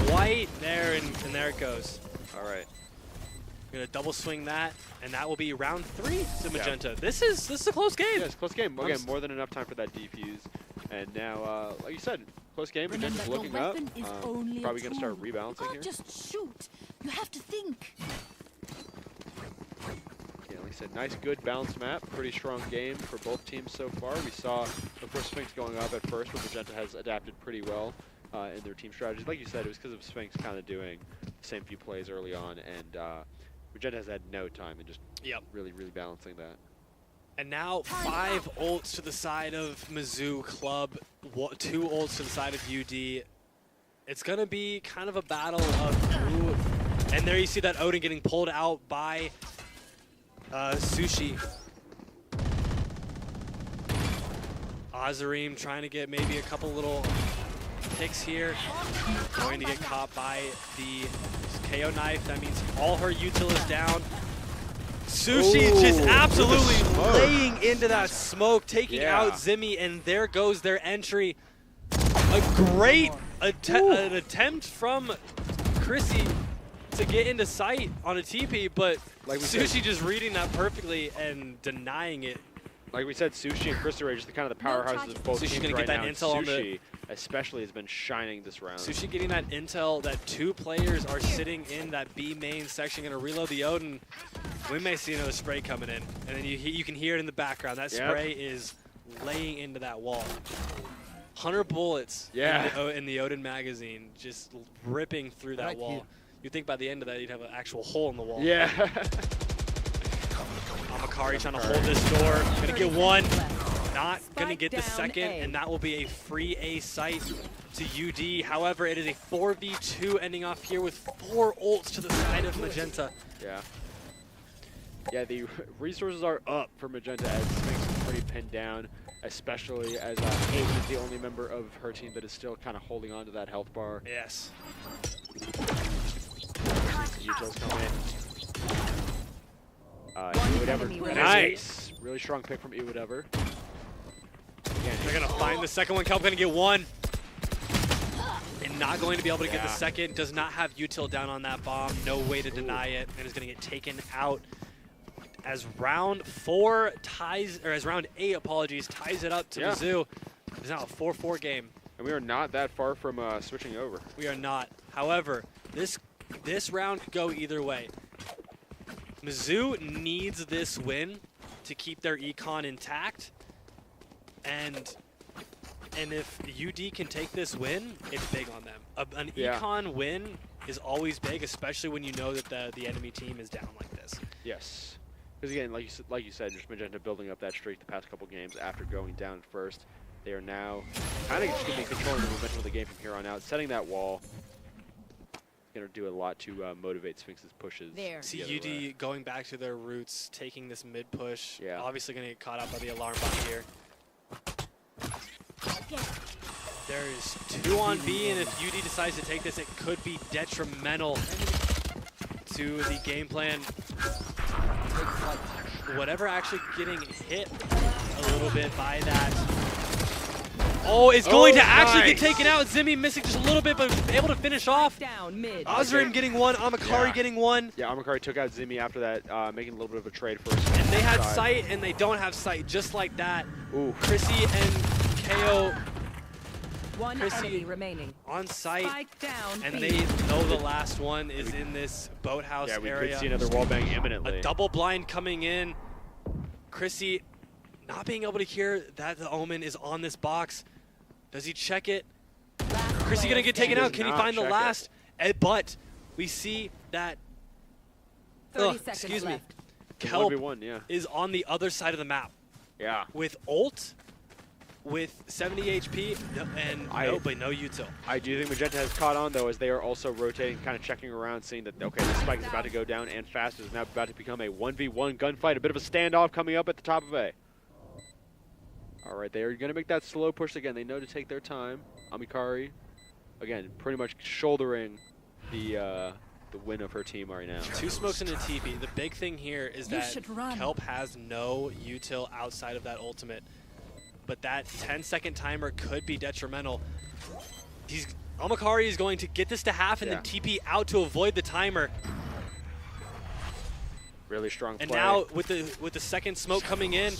quite there, and there it goes. All right. Gonna double swing that, and that will be round 3 to Magenta. Yeah. This is a close game. Yeah, it's a close game. Again, more than enough time for that defuse. And now, like you said, close game. Magenta's looking up. Probably gonna start rebalancing here. Just shoot. You have to think. Yeah, like I said, nice, good balanced map. Pretty strong game for both teams so far. We saw, of course, Sphinx going up at first, but Magenta has adapted pretty well in their team strategies. Like you said, it was because of Sphinx kind of doing the same few plays early on, and Magenta has had no time in just really balancing that. And now 5 ults to the side of Mizzou Club, 2 ults to the side of UD. It's going to be kind of a battle of who. And there you see that Odin getting pulled out by Sushi. Azareem trying to get maybe a couple little picks here. Going to get caught by the KO knife. That means all her util is down. Sushi just absolutely laying into that smoke, taking out Zimmy, and there goes their entry. A great an attempt from Chrissy to get into sight on a TP, but like Sushi just reading that perfectly and denying it. Like we said, Sushi and Chrissy Ray are just the kind of the powerhouses of both teams gonna right get that now. intel on Sushi especially has been shining this round. Sushi getting that intel that 2 players are sitting in that B main section, gonna reload the Odin. We may see another spray coming in, and then you can hear it in the background. That spray is laying into that wall. 100 bullets in the Odin magazine, just ripping through that wall. You'd think by the end of that you'd have an actual hole in the wall. Yeah. Amakari trying to hold this door. Gonna get 1. Not gonna get the second, and that will be a free A site to UD. However, it is a 4v2 ending off here with 4 ults to the side of Magenta. Yeah. Yeah, the resources are up for Magenta as Sphinx is pretty pinned down, especially as Haven is the only member of her team that is still kind of holding on to that health bar. Yes. Utils come in. Ewodever. Nice! Really strong pick from Ewodever. Again, they're going to find the second one. Kelp going to get 1. And not going to be able to get the second. Does not have util down on that bomb. No way to deny it. And is going to get taken out as round 4 ties, or as round 8, apologies, ties it up to Mizzou. It's now a 4-4 game. And we are not that far from switching over. We are not. However, this round could go either way. Mizzou needs this win to keep their econ intact. And if UD can take this win, it's big on them. An econ win is always big, especially when you know that the enemy team is down like this. Yes. Because again, like you said, just Magenta building up that streak the past couple games after going down at first. They are now kind of just going to be controlling the momentum of the game from here on out, setting that wall. Going to do a lot to motivate Sphinx's pushes. See UD going back to their roots, taking this mid push. Obviously going to get caught out by the alarm bot here. There is 2 on B, and if UD decides to take this, it could be detrimental to the game plan. Whatever actually getting hit a little bit by that. Oh, it's going to actually get taken out. Zimmy missing just a little bit, but able to finish off. Azareem getting 1, Amakari getting 1. Yeah, Amakari took out Zimmy after that, making a little bit of a trade first. And they had sight, and they don't have sight, just like that. Ooh. Chrissy and KO. One enemy remaining. On sight, and B. they know the last one is in this boathouse area. Yeah, we could see another wallbang imminently. A double blind coming in. Chrissy not being able to hear that the Omen is on this box. Does he check it? Chrissy gonna get taken out. Can he find the last? But we see that. 30 seconds left. Kelp 1v1, is on the other side of the map. Yeah. With ult, with 70 HP, but no util. I do think Magenta has caught on, though, as they are also rotating, kind of checking around, seeing that, okay, the spike is about to go down, and Fast is now about to become a 1v1 gunfight, a bit of a standoff coming up at the top of A. All right, they are going to make that slow push again. They know to take their time. Amikari, again, pretty much shouldering the win of her team right now. 2 smokes and a TP. The big thing here is that Kelp has no util outside of that ultimate. But that 10-second timer could be detrimental. Amikari is going to get this to half and then TP out to avoid the timer. Really strong play. And now with the second smoke coming in,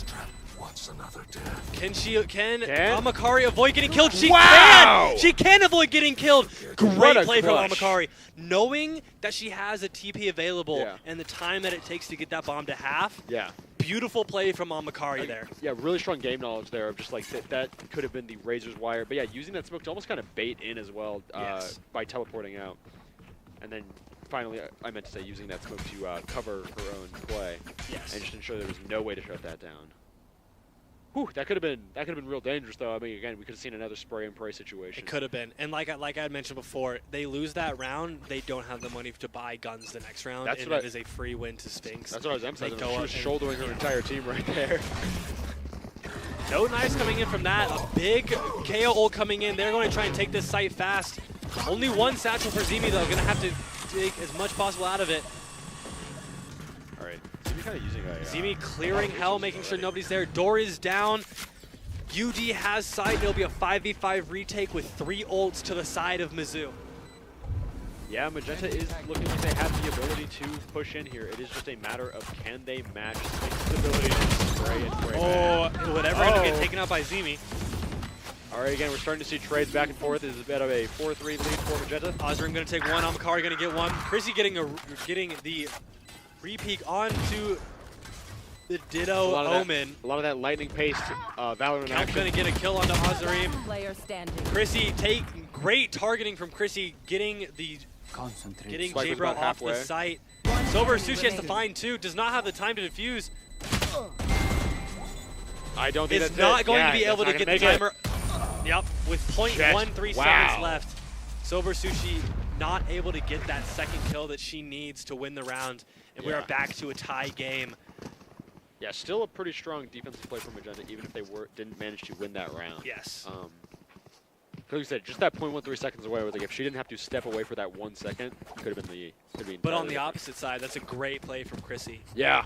can Amikari avoid getting killed? She can! She can avoid getting killed! Great play from Amikari. Knowing that she has a TP available and the time that it takes to get that bomb to half. Yeah. Beautiful play from Amikari there. Yeah, really strong game knowledge there of just like that could have been the Razor's Wire. But yeah, using that smoke to almost kind of bait in as well by teleporting out. And then finally, I meant to say using that smoke to cover her own play. Yes. And just ensure there was no way to shut that down. Whew, that could have been real dangerous though. I mean, again, we could have seen another spray and pray situation. It could have been, and like I had mentioned before, they lose that round, they don't have the money to buy guns the next round, and it is a free win to Sphinx. That's what I was emphasizing. She was shouldering her entire team right there. No knives coming in from that. A big KO ult coming in. They're going to try and take this site fast. Only 1 satchel for Zimi though. Going to have to take as much possible out of it. All right. Zimi kind of using a... Zimi clearing hell, making sure nobody's there. Door is down. UD has side. It'll be a 5v5 retake with 3 ults to the side of Mizzou. Yeah, Magenta is looking like they have the ability to push in here. It is just a matter of can they match Sphinx's ability to spray and spray back. Whatever end up get taken out by Zimi. All right, again, we're starting to see trades back and forth. This is a bit of a 4-3 lead for Magenta. Ozrim going to take one. Amikari going to get one. Chrissy getting the re-peek onto the Ditto Omen. A lot of that lightning-paced Valorant action. Going to get a kill onto Ozrim. Player standing. Chrissy great targeting from Chrissy, getting J-Bro off the site. Sober Sushi has to find 2. Does not have the time to defuse. I don't think it's not going to be able to get the timer. Yep, with 0.13 seconds left. Sober Sushi not able to get that second kill that she needs to win the round, and we are back to a tie game. Yeah, still a pretty strong defensive play from Magenta, even if they didn't manage to win that round. Yes. Like you said, just that 0.13 seconds away. Was like if she didn't have to step away for that 1 second, could have been the. But on the opposite side, that's a great play from Chrissy. Yeah.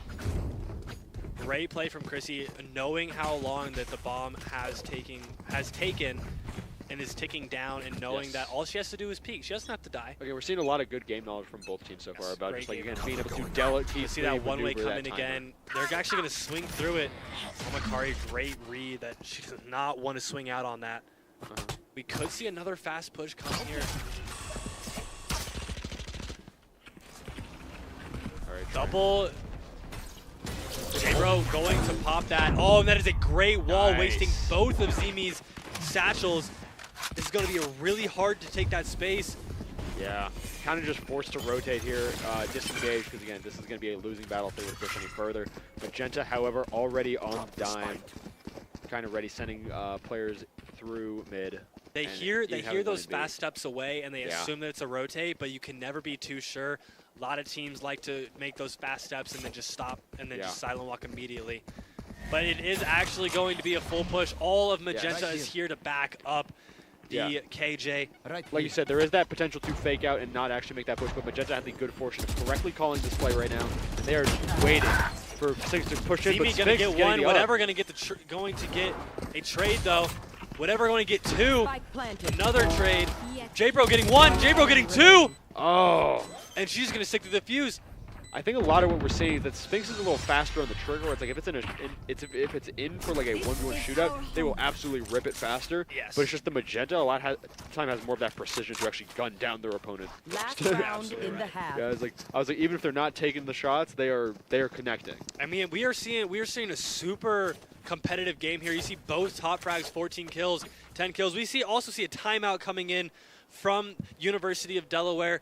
Great play from Chrissy, knowing how long that the bomb has taken and is ticking down, and knowing that all she has to do is peek. She doesn't have to die. Okay, we're seeing a lot of good game knowledge from both teams so far about just like again being able to delicately see that one way come in again. They're actually going to swing through it. Amikari, great read that she does not want to swing out on that. We could see another fast push coming here. All right, double. J-Bro going to pop that. Oh, and that is a great wall, wasting both of Zimi's satchels. This is going to be really hard to take that space. Yeah, kind of just forced to rotate here, disengage, because again, this is going to be a losing battle if they were to push any further. Magenta, however, already on dime, kind of ready, sending players through mid. They hear those fast steps away, and they assume that it's a rotate, but you can never be too sure. A lot of teams like to make those fast steps and then just stop and then just silent walk immediately. But it is actually going to be a full push. All of Magenta is here to back up the KJ. Like you said, there is that potential to fake out and not actually make that push, but Magenta has the good fortune of correctly calling this play right now. And they are just waiting for Sphinx to push in, but Zimi going to get one. Whatever going to get a trade though. Whatever going to get 2. Another trade. J-Bro getting 1. J-Bro getting 2. Oh. And she's going to stick to the fuse. I think a lot of what we're seeing is that Sphinx is a little faster on the trigger. Where it's like if it's in for like a 1v1 shootout, they will absolutely rip it faster. Yes. But it's just the Magenta a lot of time has more of that precision to actually gun down their opponent. Last round in the half. Yeah, I was like even if they're not taking the shots, they are connecting. I mean, we are seeing a super competitive game here. You see both top frags, 14 kills, 10 kills. We also see a timeout coming in from University of Delaware.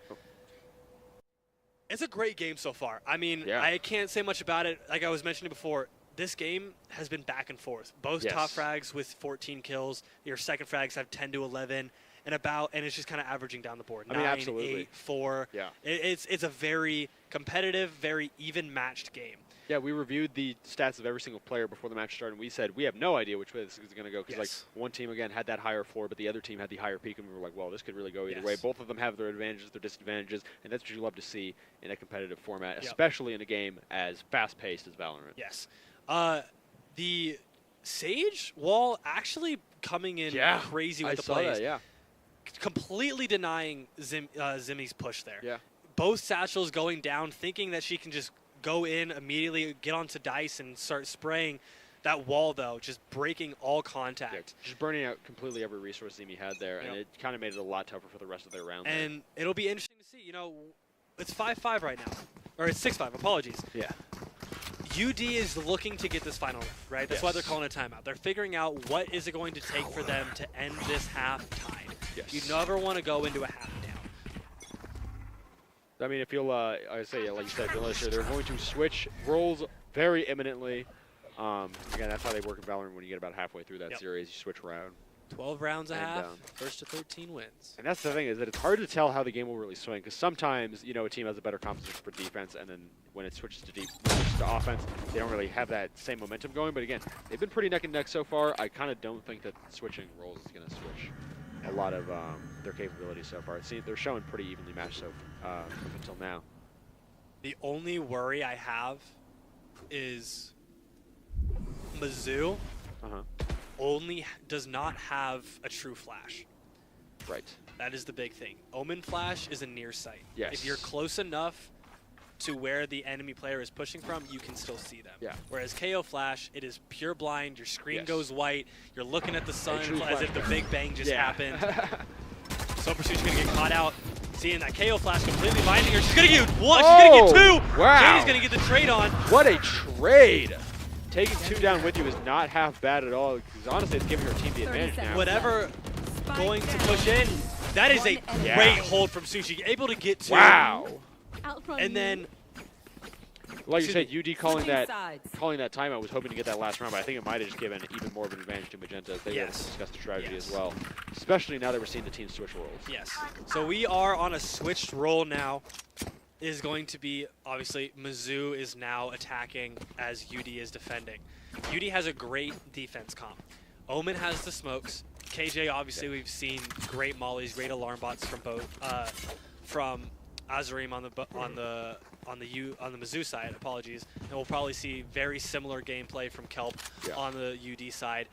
It's a great game so far. I mean, I can't say much about it. Like I was mentioning before, this game has been back and forth. Both Yes. top frags with 14 kills. Your second frags have 10 to 11. And it's just kind of averaging down the board. I mean, 9, absolutely. 8, 4. Yeah. It's a very competitive, very even matched game. Yeah, we reviewed the stats of every single player before the match started, and we said we have no idea which way this is going to go because like one team again had that higher floor, but the other team had the higher peak, and we were like, well, this could really go either way. Both of them have their advantages, their disadvantages, and that's what you love to see in a competitive format, especially in a game as fast-paced as Valorant. Yes. The Sage wall actually coming in crazy with the plays. That, yeah. Completely denying Zimmy's push there. Yeah. Both satchels going down, thinking that she can just go in immediately, get onto dice, and start spraying. That wall, though, just breaking all contact. Yeah, just burning out completely every resource Zimmy had there, and it kind of made it a lot tougher for the rest of their round. And it'll be interesting to see. You know, it's 5-5 right now. Or it's 6-5, apologies. Yeah. UD is looking to get this final round, right? That's why they're calling a timeout. They're figuring out what is it going to take for them to end this half tied. Yes. You never want to go into a half down. I mean, if you'll, I say, like you said, they're going to switch roles very imminently. Again, that's how they work in Valorant. When you get about halfway through that series, you switch around. 12 rounds a half, first to 13 wins. And that's the thing, is that it's hard to tell how the game will really swing, because sometimes, you know, a team has a better composition for defense, and then when it switches to offense, they don't really have that same momentum going. But again, they've been pretty neck and neck so far. I kind of don't think that switching roles is going to switch a lot of their capabilities so far. They're showing pretty evenly matched up until now. The only worry I have is Mizzou does not have a true flash. Right. That is the big thing. Omen flash is a near sight. Yes. If you're close enough to where the enemy player is pushing from, you can still see them. Yeah. Whereas KO flash, it is pure blind. Your screen goes white. You're looking at the sun as if the Big Bang just happened. So Pursuit's going to get caught out. Seeing that KO flash completely binding her. She's going to get one. She's going to get 2. Wow. Jady's going to get the trade on. What a trade. Taking 2 down with you is not half bad at all, because honestly, it's giving your team the advantage now. Whatever going to push in, that is a great hold from Sushi. Able to get 2. Wow. And then, like you said, UD calling that timeout was hoping to get that last round, but I think it might have just given even more of an advantage to Magenta as they were able to discuss the strategy as well, especially now that we're seeing the team switch roles. Yes. So we are on a switched role now. Is going to be, obviously, Mizzou is now attacking as UD is defending. UD has a great defense comp. Omen has the smokes. KJ, obviously, we've seen great mollies, great alarm bots from both, from Azareem on the Mizzou side. Apologies, and we'll probably see very similar gameplay from Kelp on the UD side.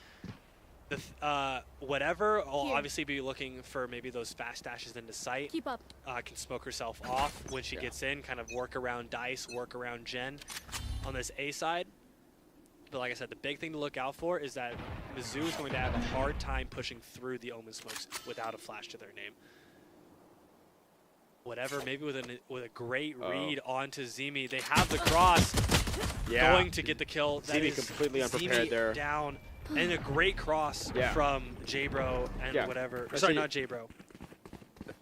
Whatever, I'll obviously be looking for maybe those fast dashes into sight. Keep up. Can smoke herself off when she gets in, kind of work around Dice, work around Jen on this A side. But like I said, the big thing to look out for is that Mizzou is going to have a hard time pushing through the Omen smokes without a flash to their name. Whatever, maybe with a great read onto Zimi. They have the cross going to get the kill. That Zimi completely unprepared Zimi there. Down. And a great cross from J-Bro and whatever. Sorry, not J-Bro.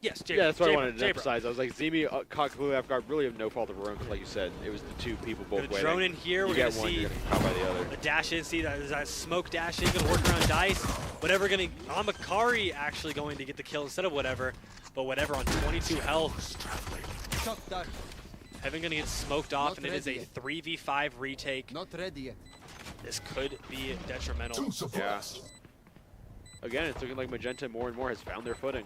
Yes, J-Bro. Yeah, that's what I wanted to J-Bro. emphasize. I was like, Zimi caught completely off guard, really of no fault of her own, because like you said, it was the 2 people both waiting. Drone in here, we're going to see caught by the other. a dash in, see that smoke dash in, going to work around Dice. Whatever going to, Amakari actually going to get the kill instead of whatever, but whatever on 22 health. Heaven going to get smoked off, and it is a 3v5 retake. Not ready yet. This could be detrimental. Yeah. Again, it's looking like Magenta more and more has found their footing.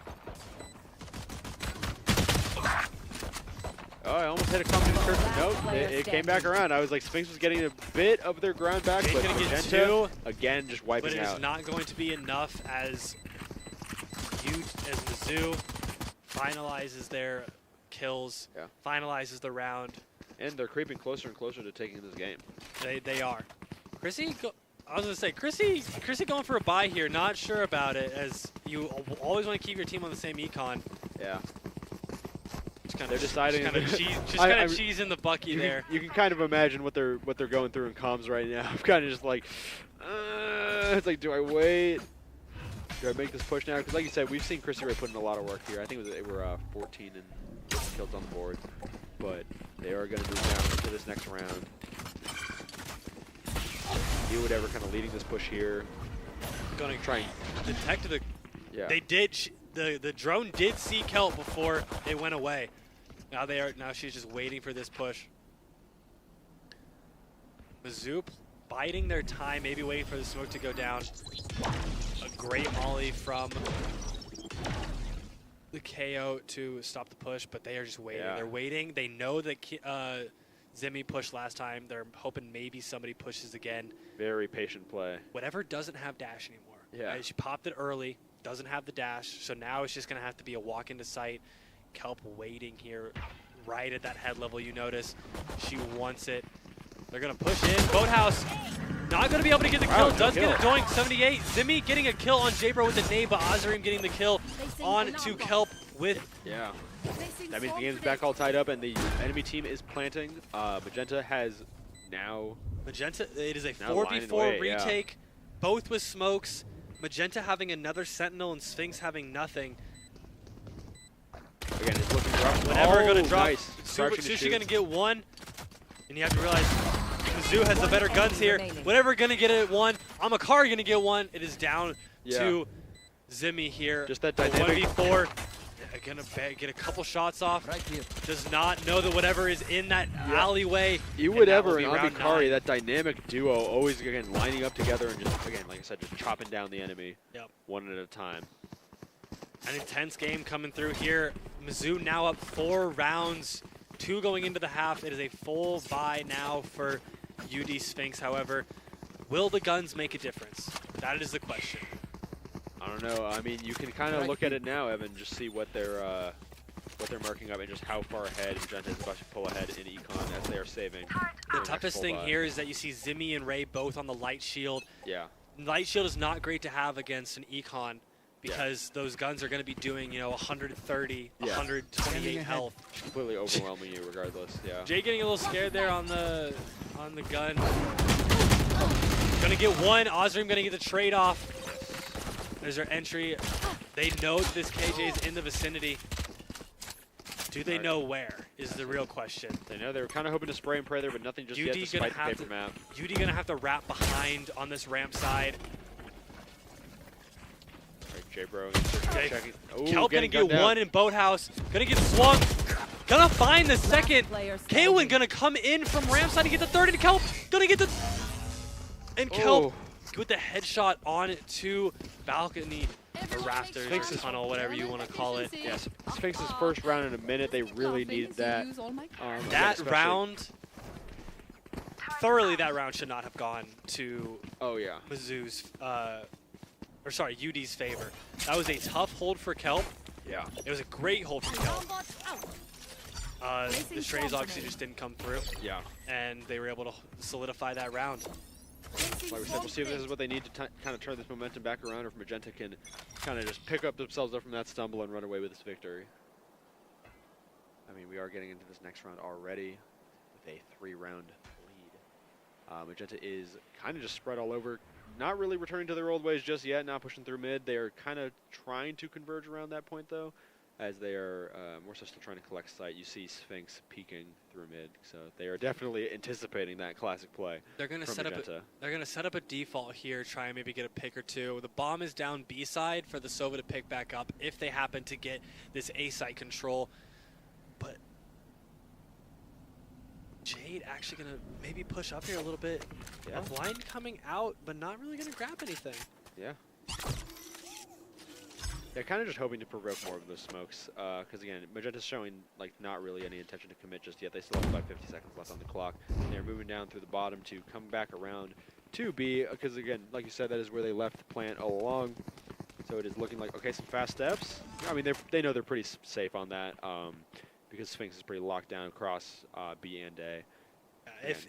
Oh, I almost hit a combination curve. Nope, it came back around. I was like, Sphinx was getting a bit of their ground back, but Magenta, again, just wiping out. But it is not going to be enough as Mizzou finalizes their kills, finalizes the round. And they're creeping closer and closer to taking this game. They are. Chrissy, I was going to say, Chrissy going for a bye here. Not sure about it, as you always want to keep your team on the same econ. Yeah. They're deciding. Just kind of cheesing the Bucky there. You can kind of imagine what they're going through in comms right now. I'm kind of just like, it's like, do I wait? Do I make this push now? Because like you said, we've seen Chrissy Ray put in a lot of work here. I think they were 14 and kills on the board, but they are going to move down into this next round. You would ever kind of leading this push here. Going to try and detect the. Yeah. They did. The drone did see Kelp before it went away. Now they are. Now she's just waiting for this push. Mizzou biding their time, maybe waiting for the smoke to go down. A great molly from the KO to stop the push, but they are just waiting. Yeah. They're waiting. They know that Zimmy pushed last time. They're hoping maybe somebody pushes again. Very patient play. Whatever doesn't have dash anymore. Yeah. She popped it early, doesn't have the dash, so now it's just going to have to be a walk into sight. Kelp waiting here right at that head level, you notice. She wants it. They're going to push in. Boathouse not going to be able to get the kill. Does get a doink. 78. Zimmy getting a kill on J-Bro with the nade, but Azrim getting the kill on to Kelp with... Yeah. That means the game's back all tied up, and the enemy team is planting. Magenta has now... Magenta, it is a 4v4 retake, yeah. Both with smokes. Magenta having another Sentinel and Sphinx having nothing. Again, it's looking rough. Whenever going to drop, nice. Sushi going to get one, and you have to realize Mizzou has the better guns here. Whatever going to get it at one, Amakari going to get one. It is down to Zimmy here. Just that dynamic. 1v4. Going to get a couple shots off. Does not know that whatever is in that alleyway. You would ever, and Amakari, that dynamic duo, always, again, lining up together and just, again, like I said, just chopping down the enemy one at a time. An intense game coming through here. Mizzou now up 4 rounds, 2 going into the half. It is a full buy now for UD Sphinx, however. Will the guns make a difference? That is the question. I don't know. I mean, you can kind of look at it now, Evan, just see what they're marking up and just how far ahead Magenta is about to pull ahead in Econ as they are saving. The toughest thing here is that you see Zimmy and Ray both on the light shield. Yeah. Light shield is not great to have against an Econ because those guns are going to be doing, 130, 128 health. Completely overwhelming you regardless, yeah. Jay getting a little scared there on the gun. Gonna get one, Azrim gonna get the trade off. There's their entry. They know this KJ is in the vicinity. Do they know where is the real question. They know they were kind of hoping to spray and pray there, but nothing just yet despite the paper map. UD gonna have to wrap behind on this ramp side. J-Bro checking. Kelp gonna get one in Boathouse. Gonna get swung. Gonna find the second. Kaywin gonna come in from ramp side to get the third, and Kelp gonna get the... And Kelp with the headshot on to balcony or rafters or tunnel, whatever you want to call it. Yes, Sphinx's first round in a minute. They really needed that. That round, thoroughly that round should not have gone to Mizzou's, or sorry, UD's favor. That was a tough hold for Kelp. Yeah. It was a great hold for Kelp. The strays obviously just didn't come through. Yeah. And they were able to solidify that round. Like we said, we'll see if this is what they need to kind of turn this momentum back around, or if Magenta can kind of just pick up themselves up from that stumble and run away with this victory. I mean, we are getting into this next round already with a 3-round lead. Magenta is kind of just spread all over, not really returning to their old ways just yet, not pushing through mid. They are kind of trying to converge around that point, though, as they are more so still trying to collect sight. You see Sphinx peeking through mid, so they are definitely anticipating that classic play. They're going to set up. They're going to set up a default here, try and maybe get a pick or two. The bomb is down B side for the Sova to pick back up if they happen to get this A side control. But Jade actually going to maybe push up here a little bit. Yeah. A blind coming out, but not really going to grab anything. Yeah. They're kind of just hoping to provoke more of those smokes, because again, Magenta's showing like not really any intention to commit just yet. They still have about 50 seconds left on the clock. They're moving down through the bottom to come back around to B, because again, like you said, that is where they left the plant all along. So it is looking like, okay, some fast steps. I mean, they know they're pretty safe on that, because Sphinx is pretty locked down across B and A.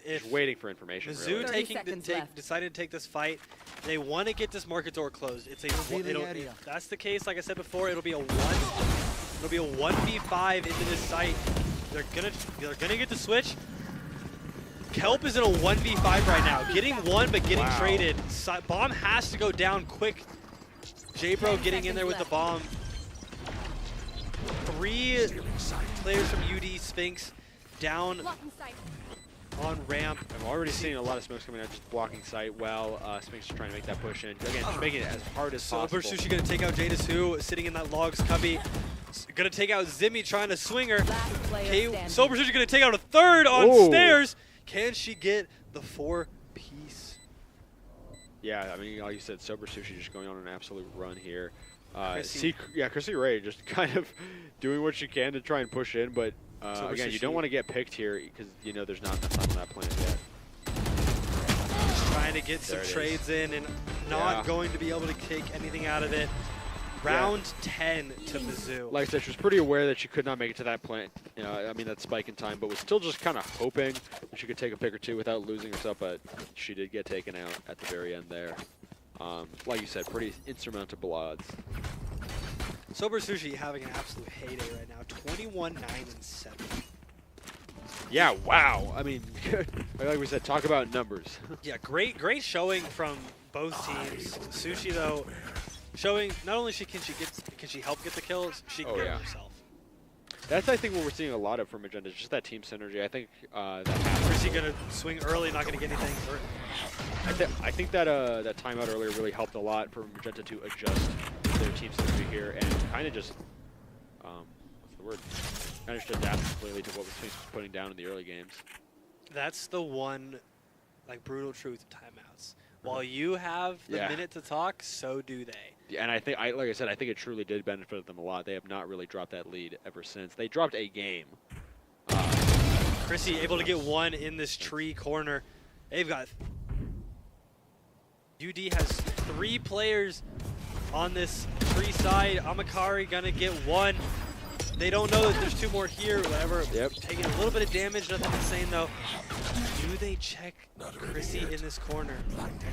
Just waiting for information. Mizzou decided to take this fight. They want to get this market door closed. It's if that's the case, like I said before, it'll be a 1v5 into this site. They're gonna get the switch. Kelp is in a 1v5 right now, getting one but getting traded. Bomb has to go down quick. J-Bro getting in there with the bomb. 3 players from UD Sphinx down. on ramp. I'm already seeing a lot of smokes coming out, just blocking sight well. Sphinx is trying to make that push in. Again, just making it as hard as possible. Sushi gonna take out Jadasu, sitting in that logs cubby. Gonna take out Zimmy, trying to swing her. Sober Sushi gonna take out a third on stairs. Can she get the 4-piece? Yeah, I mean, like you said, Sober Sushi just going on an absolute run here. Chrissy Ray just kind of doing what she can to try and push in, but again, you don't want to get picked here because you know there's not enough time on that planet yet. Just trying to get some trades in and not going to be able to take anything out of it. Round 10 to Mizzou. Like I said, she was pretty aware that she could not make it to that plant. You know, I mean, that spike in time, but was still just kind of hoping that she could take a pick or two without losing herself, but she did get taken out at the very end there. Like you said, pretty insurmountable odds. Sober Sushi having an absolute heyday right now. 21-9-7. Yeah, wow. I mean, like we said, talk about numbers. Yeah, great showing from both teams. Sushi though, showing not only can she help get the kills, she can get it herself. That's I think what we're seeing a lot of from Magenta, just that team synergy. I think that Chrissy gonna swing early, not gonna get anything. I think that that timeout earlier really helped a lot for Magenta to adjust their team synergy here and kind of just what's the word? Kind of just adapt completely to what Sphinx was putting down in the early games. That's the one, like, brutal truth of timeouts. While you have the minute to talk, so do they. Yeah, and I think, like I said, I think it truly did benefit them a lot. They have not really dropped that lead ever since. They dropped a game. Chrissy able to get one in this tree corner. They've got... UD has 3 players on this tree side. Amakari gonna get one. They don't know that there's 2 more here, whatever. Taking a little bit of damage, nothing insane though. Do they check Chrissy in this corner?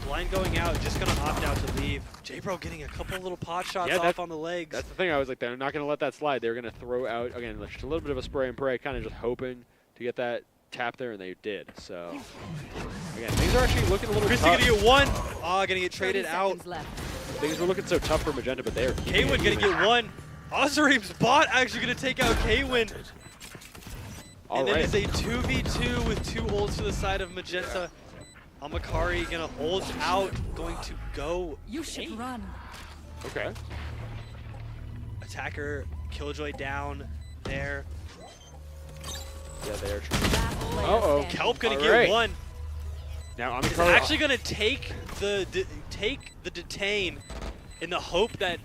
Blind going out, just gonna opt out to leave. J-Bro getting a couple little pot shots off on the legs. That's the thing, I was like, they're not gonna let that slide. They're gonna throw out, again, just a little bit of a spray and pray, kind of just hoping to get that tap there, and they did. So, again, things are actually looking a little Chrissy tough. gonna get one. Gonna get traded out. Things were looking so tough for Magenta, but they're K-Win gonna get one. Azareem's bot actually gonna take out K-Win. And then it's a 2v2 with 2 ults to the side of Magenta. Amakari gonna ult out, going to go. You should run. Okay. Attacker, Killjoy down there. Yeah, they're trying. Kelp gonna get one. Now He's Amakari actually gonna take the detain in the hope that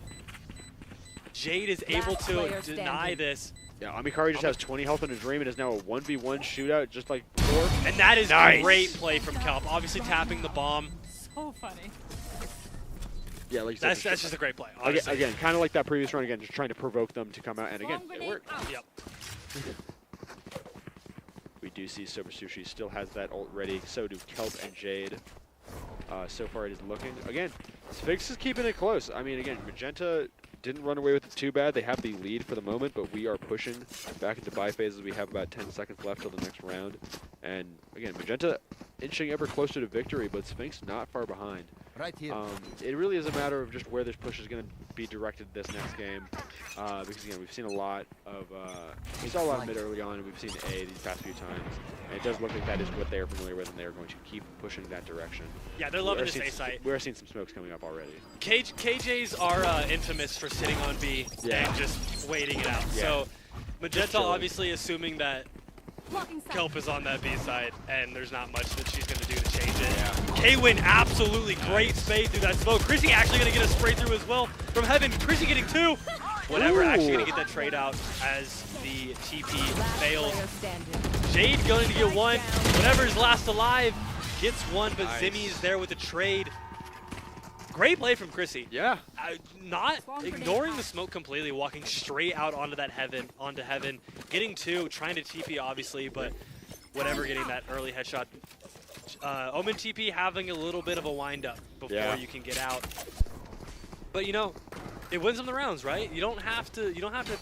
Jade is able to deny this. Yeah, Amikari just has 20 health in a dream and is now a 1v1 shootout just like before. And that is great play from Kelp. Obviously tapping the bomb. So funny. Yeah, like that's just a great play. Again, kind of like that previous run again, just trying to provoke them to come out. And again, it worked. Yep. We do see Sober Sushi still has that ult ready. So do Kelp and Jade. So far it is looking. Again, Sphinx is keeping it close. I mean, again, Magenta didn't run away with it too bad. They have the lead for the moment, but we are pushing back into buy phases. We have about 10 seconds left till the next round. And again, Magenta inching ever closer to victory, but Sphinx not far behind. Right here. It really is a matter of just where this push is going to be directed this next game. Because again, we've seen a lot of, we saw a lot of mid early on, and we've seen A these past few times. And it does look like that is what they are familiar with, and they are going to keep pushing that direction. Yeah, they're loving this A site. We're seeing some smokes coming up already. KJs are infamous for sitting on B and just waiting it out. Yeah. So Magenta obviously assuming that Kelp is on that B side, and there's not much that she's going to do to change it. Yeah. K-Win absolutely great spade through that smoke. Chrissy actually going to get a spray through as well from Heaven. Chrissy getting 2. Whatever, actually going to get that trade out as the TP fails. Jade going to get 1. Whatever's last alive gets 1, but Zimmy's there with the trade. Great play from Chrissy. Yeah. Not ignoring the smoke completely, walking straight out onto Heaven, getting 2, trying to TP obviously, but whatever, getting that early headshot. Omen TP having a little bit of a wind up before you can get out. But you know, it wins them the rounds, right? You don't have to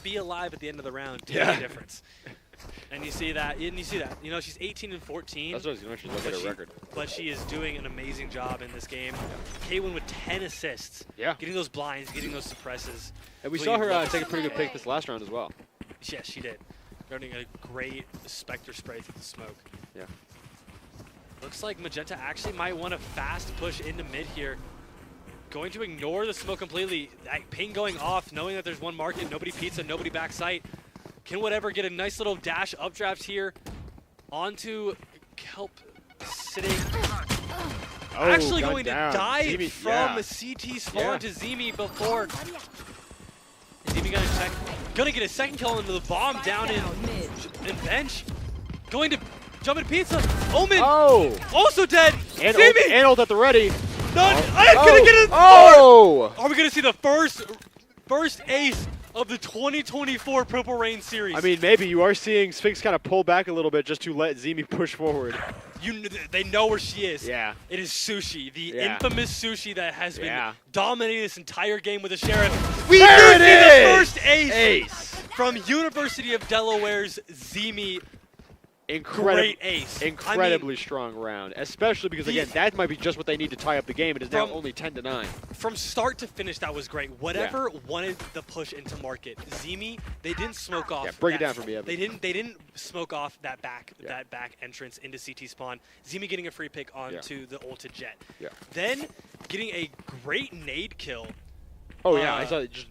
be alive at the end of the round to make a difference. And you see that, You know, she's 18 and 14. That's what I was going to look at her record. But she is doing an amazing job in this game. K-Win with 10 assists. Yeah. Getting those blinds, getting those suppresses. And we saw her take a pretty good pick this last round as well. Yes, she did. Running a great Spectre spray through the smoke. Yeah. Looks like Magenta actually might want to fast push into mid here. Going to ignore the smoke completely. That ping going off, knowing that there's one market, nobody pizza, nobody backside. Can whatever get a nice little dash updraft here onto Kelp sitting. Oh, Actually gun going down. to dive Zimi, from yeah. CT spawn Yeah. to Zimi before. Zimi gonna get a second kill into the bomb down in bench. Going to jump in pizza. Omen also dead. And Zimi! and ult at the ready. None. I'm gonna get a Are we gonna see the first ace of the 2024 Purple Rain series? I mean, maybe you are seeing Sphinx kind of pull back a little bit just to let Zimi push forward. They know where she is. Yeah. It is Sushi, the Yeah. infamous Sushi that has been Yeah. dominating this entire game with the Sheriff. We There do it see the is! first ace from University of Delaware's Zimi. Great ace. Incredibly strong round, especially because, again, that might be just what they need to tie up the game. It is now only 10-9. From start to finish, that was great. Whatever wanted the push into market, Zimi, they didn't smoke off. Yeah, break it down for me, Evan. They didn't smoke off that back entrance into CT spawn. Zimi getting a free pick onto the ulted Jet. Yeah. Then getting a great nade kill. Oh, yeah, I saw it just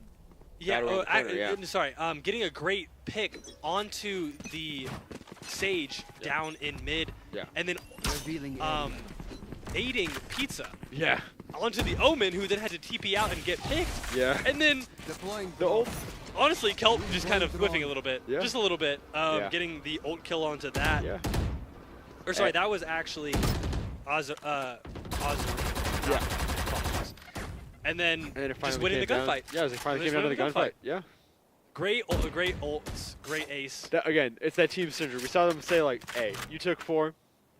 Yeah, battle around the corner, sorry. Getting a great pick onto the Sage down in mid, and then aiding Pizza. Yeah. Onto the Omen, who then had to TP out and get picked. Yeah. And then the ult. Honestly, Kelp just kind of whiffing a little bit, Yeah. just a little bit. Yeah. Getting the ult kill onto that. Yeah. Or sorry, that was actually Oz. Yeah. And then And it just finally winning the came down. gunfight. Yeah, it finally came down to the gunfight. Yeah. Great ults, great ace. Again, it's that team syndrome. We saw them say, like, hey, you took 4,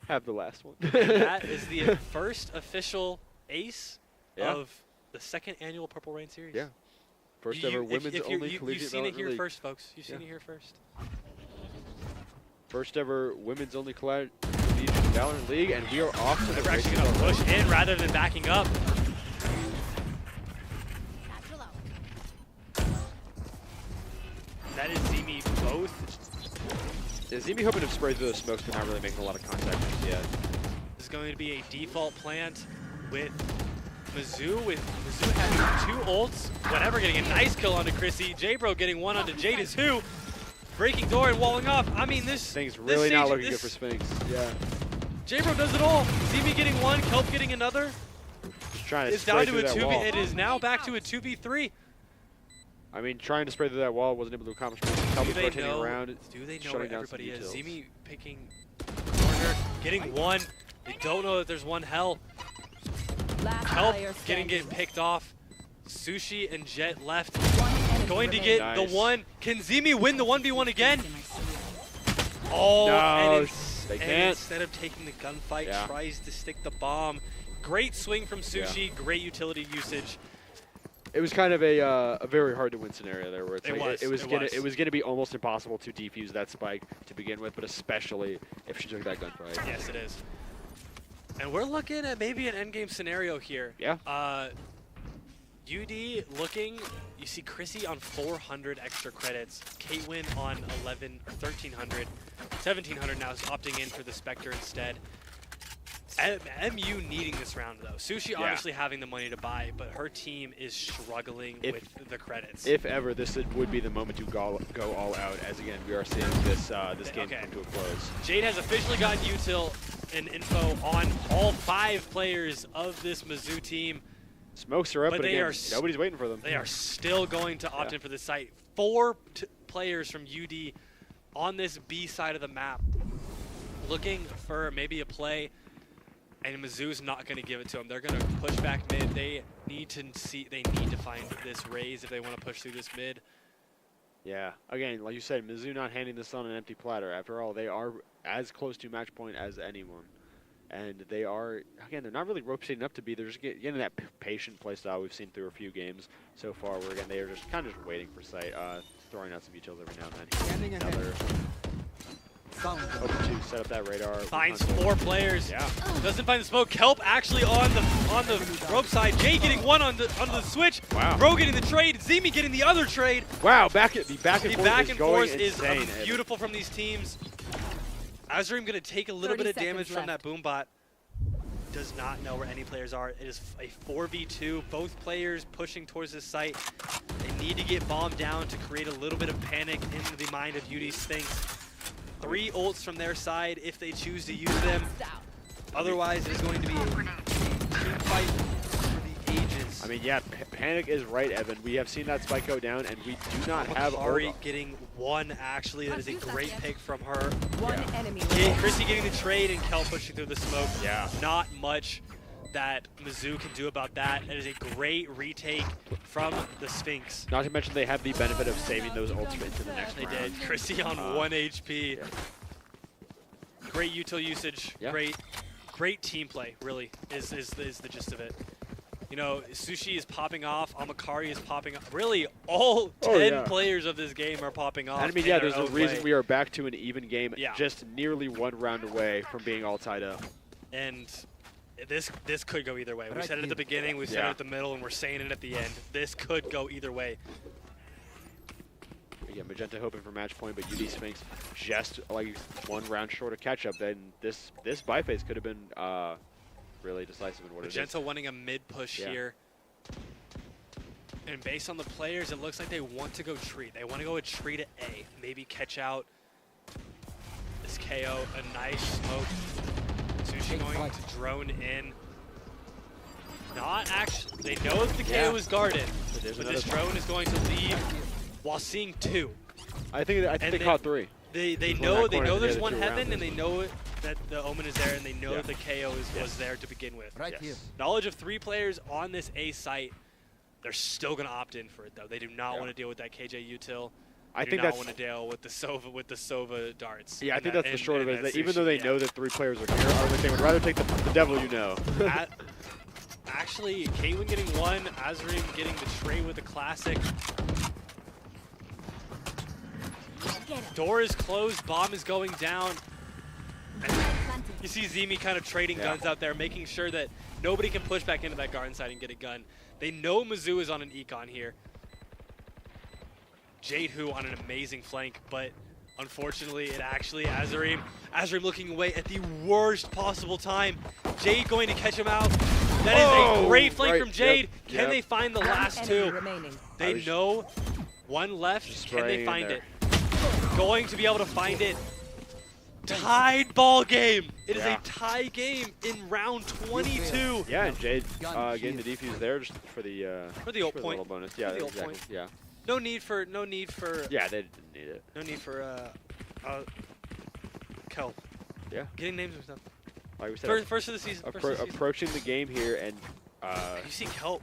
have the last one. And that is the first official ace of the second annual Purple Rain series. Yeah. First ever women's only collegiate You've seen it here league. first, folks. You've seen it here first. First ever women's only collegiate Valorant league, and we are off to the We're actually going to push in rather than backing up. That is Zimi both. Yeah, Zimi hoping to spray through the smokes, but not really making a lot of contact just yet. This is going to be a default plant with Mizzou. With Mizzou having 2 ults. Whatever getting a nice kill onto Chrissy. J-Bro getting one onto Jade is who. Breaking door and walling off. I mean, this thing's really not looking good for Sphinx. Yeah. J-Bro does it all. Zimi getting one, Kelp getting another. Just trying to It's down to a 2v. wall. It is now back to a 2v3. I mean, trying to spray through that wall, wasn't able to accomplish much. Kelp was rotating around. Do they know shutting where down some everybody is? details. Zimi picking corner, getting one. They don't know that there's one hell. Kelp getting picked off. Sushi and Jet left. Going to get the one. Can Zimi win the 1v1 again? Oh, No, they and can't. instead of taking the gunfight, Yeah. tries to stick the bomb. Great swing from Sushi, great utility usage. It was kind of a very hard to win scenario there, where it's It like, was. it was gonna be almost impossible to defuse that spike to begin with, but especially if she took that gunfight. Yes, it is. And we're looking at maybe an endgame scenario here. Yeah. UD looking, you see Chrissy on 400 extra credits, Katewin on 1,300, 1,700 now is opting in for the Spectre instead. MU needing this round though. Sushi obviously having the money to buy, but her team is struggling with the credits. If ever, this would be the moment to go all out, as again, we are seeing this game come to a close. Jade has officially gotten util and info on all 5 players of this Mizzou team. Smokes are up, but they again, are nobody's waiting for them. They are still going to opt in for the site. 4 players from UD on this B side of the map looking for maybe a play, and Mizzou's not going to give it to them. They're going to push back mid. They need to find this raise if they want to push through this mid. Yeah, again, like you said, Mizzou not handing this on an empty platter. After all, they are as close to match point as anyone. And they are, again, they're not really rotating up to be. They're just getting that patient play style we've seen through a few games so far, where, again, they are just kind of just waiting for sight, throwing out some utils every now and then. Another open to set up that radar. Finds 4 players. Yeah. Doesn't find the smoke. Kelp actually on the rope side. Jay getting one on the switch. Wow. Bro getting the trade. Zimi getting the other trade. Wow, the back and forth is going is insane. beautiful from these teams. Azrim going to take a little 30 bit of damage seconds from that boom bot. Does not know where any players are. It is a 4v2. Both players pushing towards this site. They need to get bombed down to create a little bit of panic in the mind of UD Sphinx. 3 ults from their side if they choose to use them. Otherwise, it is going to be a team fight for the ages. I mean, yeah, Panic is right, Evan. We have seen that spike go down, and we do not have Ari getting one, actually. That is a great pick from her. One enemy. Chrissy getting the trade and Kel pushing through the smoke. Yeah. Not much that Mizzou can do about that. That is a great retake from the Sphinx. Not to mention they have the benefit of saving those ults into the next They round. did. Chrissy on 1 HP. Yeah. Great util usage. Yeah. Great team play, really, is the gist of it. You know, Sushi is popping off, Amakari is popping off. Really, all 10 players of this game are popping off. And I mean, yeah, there's a reason we are back to an even game, Yeah. just nearly 1 round away from being all tied up. And this could go either way. We said it at the beginning, we said it at the middle, and we're saying it at the end. This could go either way. Yeah, Magenta hoping for match point, but UD Sphinx just like 1 round short of catch up. Then this buy phase could have been really decisive in what Magenta it is. wanting a mid push here. And based on the players, it looks like they want to go tree. They want to go a tree to A. Maybe catch out this KO. A nice smoke. Sushi going to drone in. Not actually. They know that the KO is guarded, but this drone is going to leave while seeing 2. I think they caught 3. They know there's one heaven, and they know that the Omen is there, and they know that the KO was there to begin with. Knowledge of 3 players on this A site. They're still going to opt in for it though. They do not want to deal with that KJ util. I think not that's want to deal with the Sova darts. Yeah, I think that's the short of it. That even though they know that 3 players are here, they would rather take the devil you know. Actually, Caitlyn getting 1, Azrim getting the trade with the classic. Door is closed, bomb is going down. You see Zemi kind of trading guns out there, making sure that nobody can push back into that garden side and get a gun. They know Mizzou is on an econ here. Jade Who on an amazing flank, but unfortunately it actually, Azrim looking away at the worst possible time. Jade going to catch him out. That is a great flank from Jade. Can they find the last 2? They know 1 left. Can they find it? Going to be able to find it. Tied ball game. It is a tie game in round 22. Yeah, and Jade getting the defuse there just for the ult point. Little bonus. Yeah, Exactly. point. Yeah. No need for. Yeah, they didn't need it. No need for Kel. Yeah. Getting names and stuff. Like we said, first of the season. Approaching the game here, and you see Kelp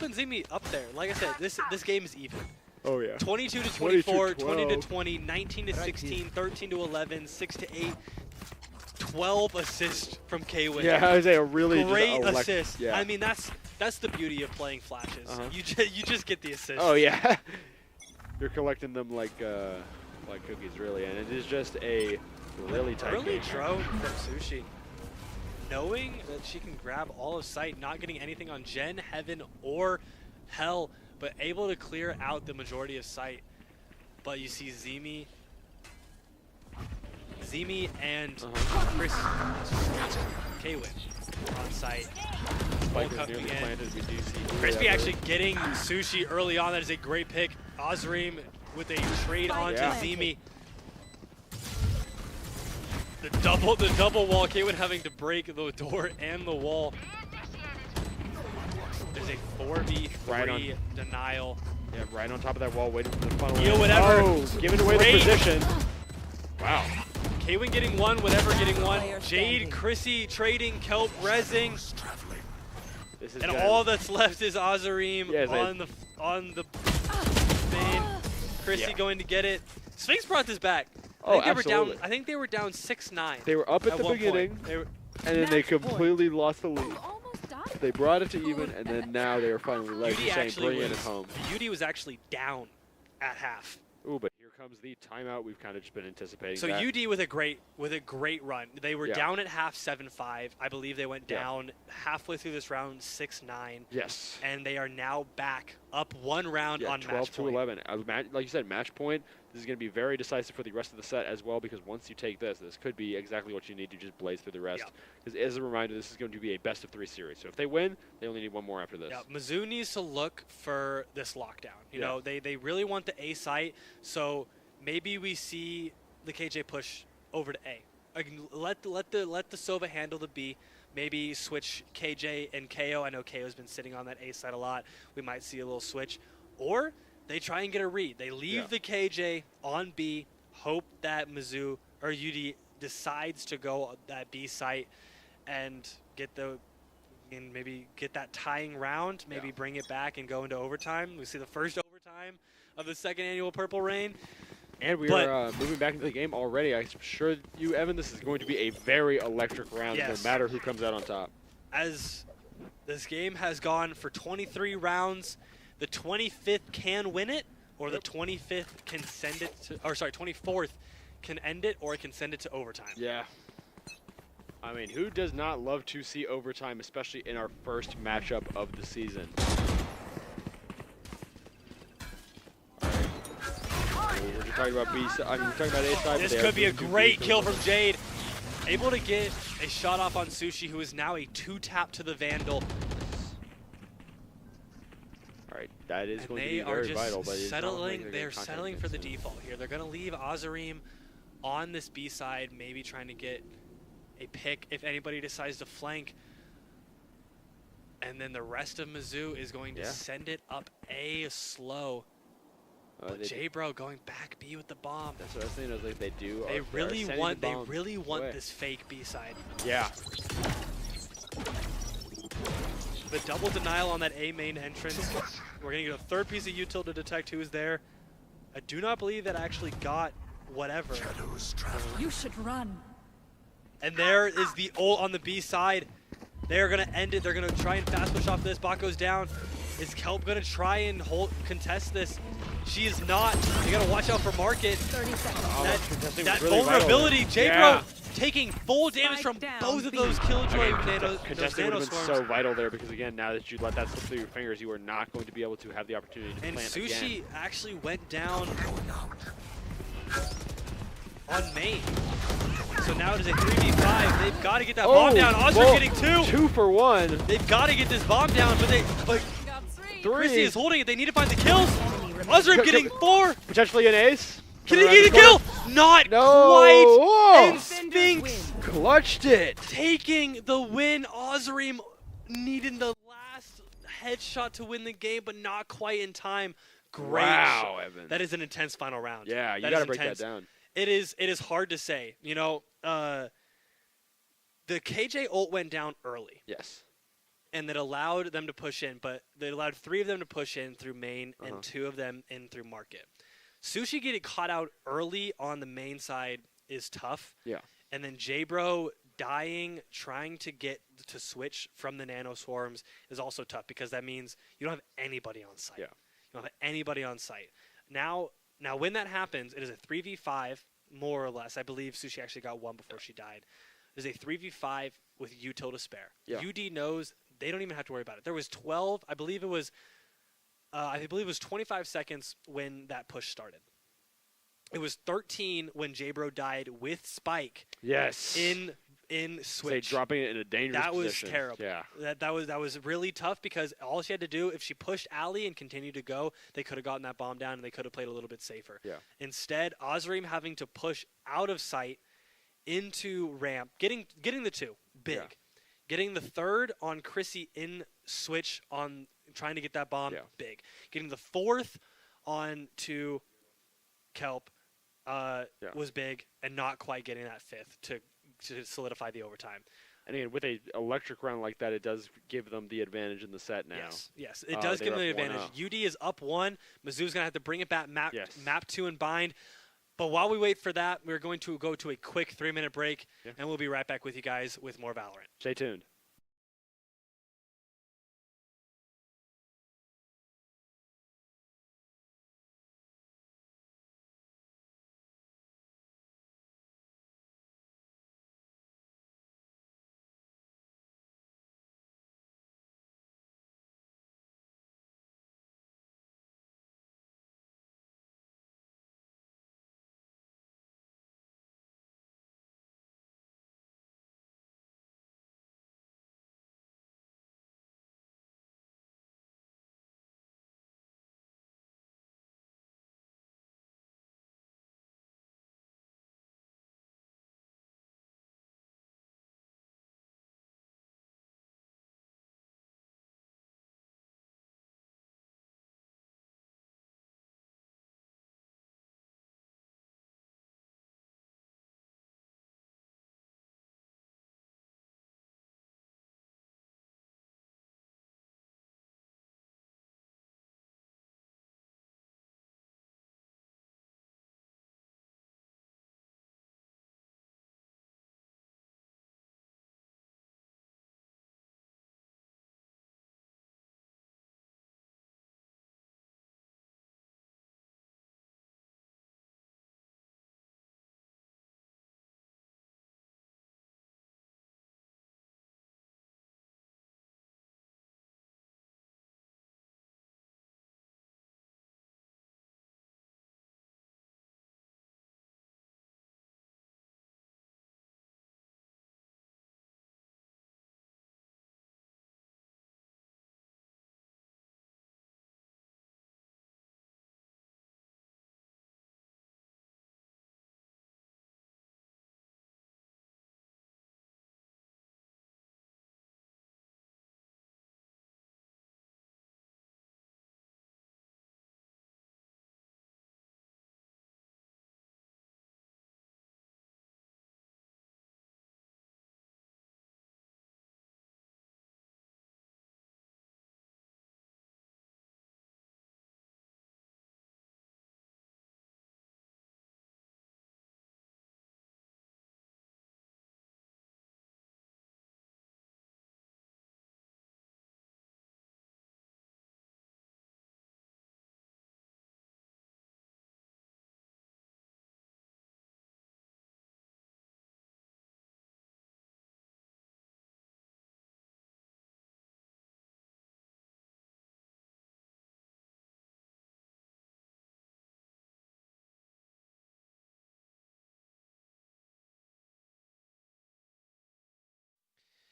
and Zimi up there. Like I said, this game is even. Oh yeah. 22 to 24, 20 to 20, 19 to 16, 13 to 11, 6 to 8, 12 assists from K-Win. Yeah, I was a really great assist. Yeah. I mean, that's the beauty of playing flashes. You just get the assist. Oh yeah. You're collecting them like cookies, really, and it is just a really tight early game. drone from Sushi. Knowing that she can grab all of sight, not getting anything on Gen, Heaven, or Hell, but able to clear out the majority of sight. But you see Zemi and Chris K-Win on site. Crispy actually getting Sushi early on. That is a great pick. Azrim with a trade onto Zemi. The double wall. K-Win having to break the door and the wall. There's a 4v3 denial. Yeah, right on top of that wall, waiting for the funnel. Yo, whatever. Oh, giving away the position. Wow. K-Win getting 1, whatever getting 1. Jade, Chrissy trading, Kelp rezzing. And all that's left is Azarim on the spin. Chrissy going to get it. Sphinx brought this back. I think they were down 6-9. They were up at the beginning, and then they completely lost the lead. They brought it to even, and then now they are finally bringing it home. UD was actually down at half. Ooh, but here comes the timeout. We've kind of just been anticipating. So that. UD with a great run. They were down at half 7-5. I believe they went down halfway through this round 6-9. Yes. And they are now back up 1 round on match point. 12 to 11. Like you said, match point. This is going to be very decisive for the rest of the set as well, because once you take this could be exactly what you need to just blaze through the rest. Because as a reminder, this is going to be a best-of-3 series. So if they win, they only need one more after this. Yeah, Mizzou needs to look for this lockdown. You know, they really want the A site, so maybe we see the KJ push over to A. Let the Sova handle the B. Maybe switch KJ and KO. I know KO's been sitting on that A side a lot. We might see a little switch. Or they try and get a read. They leave the KJ on B, hope that Mizzou or UD decides to go that B site and maybe get that tying round, maybe bring it back and go into overtime. We see the first overtime of the second annual Purple Rain. And we are moving back into the game already. I'm sure you, Evan, this is going to be a very electric round, no matter who comes out on top. As this game has gone for 23 rounds, the 25th can win it, or the 25th can send it to, or sorry, 24th can end it, or it can send it to overtime. Yeah. I mean, who does not love to see overtime, especially in our first matchup of the season? We're just talking about B side. I mean, we're talking about A side. This could be a great kill from Jade. Able to get a shot off on Sushi, who is now a 2-tap to the Vandal. All right, that is going to be very vital. But they're settling for the default here. They're going to leave Azareem on this B side, maybe trying to get a pick if anybody decides to flank. And then the rest of Mizzou is going to send it up A slow. But J-Bro going back B with the bomb. That's what I was saying. I was like, they do. They really want this fake B side. Yeah. The double denial on that A main entrance. We're gonna get a third piece of util to detect who is there. I do not believe that actually got whatever. You should run. And there is the ult on the B side. They're gonna end it. They're gonna try and fast push off this. Bot goes down. Is Kelp gonna try and contest this? She is not. You gotta watch out for Market. 30 seconds. That really vulnerability, J-Bro taking full damage from both of those Killjoy contesting would have been so vital there, because again, now that you let that slip through your fingers, you are not going to be able to have the opportunity to plant again. And Sushi actually went down on main. So now it is a 3v5. They've got to get that bomb down. Ozra getting 2 for 1. They've got to get this bomb down, but 3. Chrissy is holding it. They need to find the kills. Ozra getting 4. Potentially an ace. Can he get a kill? Not quite. And Sphinx clutched it. Taking the win. Ozream needing the last headshot to win the game, but not quite in time. Great wow, shot. Evan. That is an intense final round. Yeah, you got to break that down. It is hard to say. You know, the KJ ult went down early. Yes. And that allowed them to push in, but they allowed 3 of them to push in through main and 2 of them in through market. Sushi getting caught out early on the main side is tough. Yeah. And then J-Bro dying, trying to get to switch from the nano swarms is also tough, because that means you don't have anybody on site. Yeah. You don't have anybody on site. Now when that happens, it is a 3v5, more or less. I believe Sushi actually got 1 before she died. It is a 3v5 with util to spare. Yeah. UD knows they don't even have to worry about it. There was 12, I believe it was 25 seconds when that push started. It was 13 when J-Bro died with Spike. Yes. In switch. Say dropping it in a dangerous That position. was terrible. Yeah. That was really tough, because all she had to do, if she pushed Ali and continued to go, they could have gotten that bomb down and they could have played a little bit safer. Yeah. Instead, Ozream having to push out of sight into ramp, getting the 2, big. Yeah. Getting the 3rd on Chrissy in switch on trying to get that bomb, big. Getting the 4th on to Kelp was big, and not quite getting that 5th to solidify the overtime. And again, with a electric round like that, it does give them the advantage in the set now. Yes, it does give them the advantage. UD is up 1. Mizzou's going to have to bring it back, map 2 and bind. But while we wait for that, we're going to go to a quick 3-minute break, and we'll be right back with you guys with more Valorant. Stay tuned.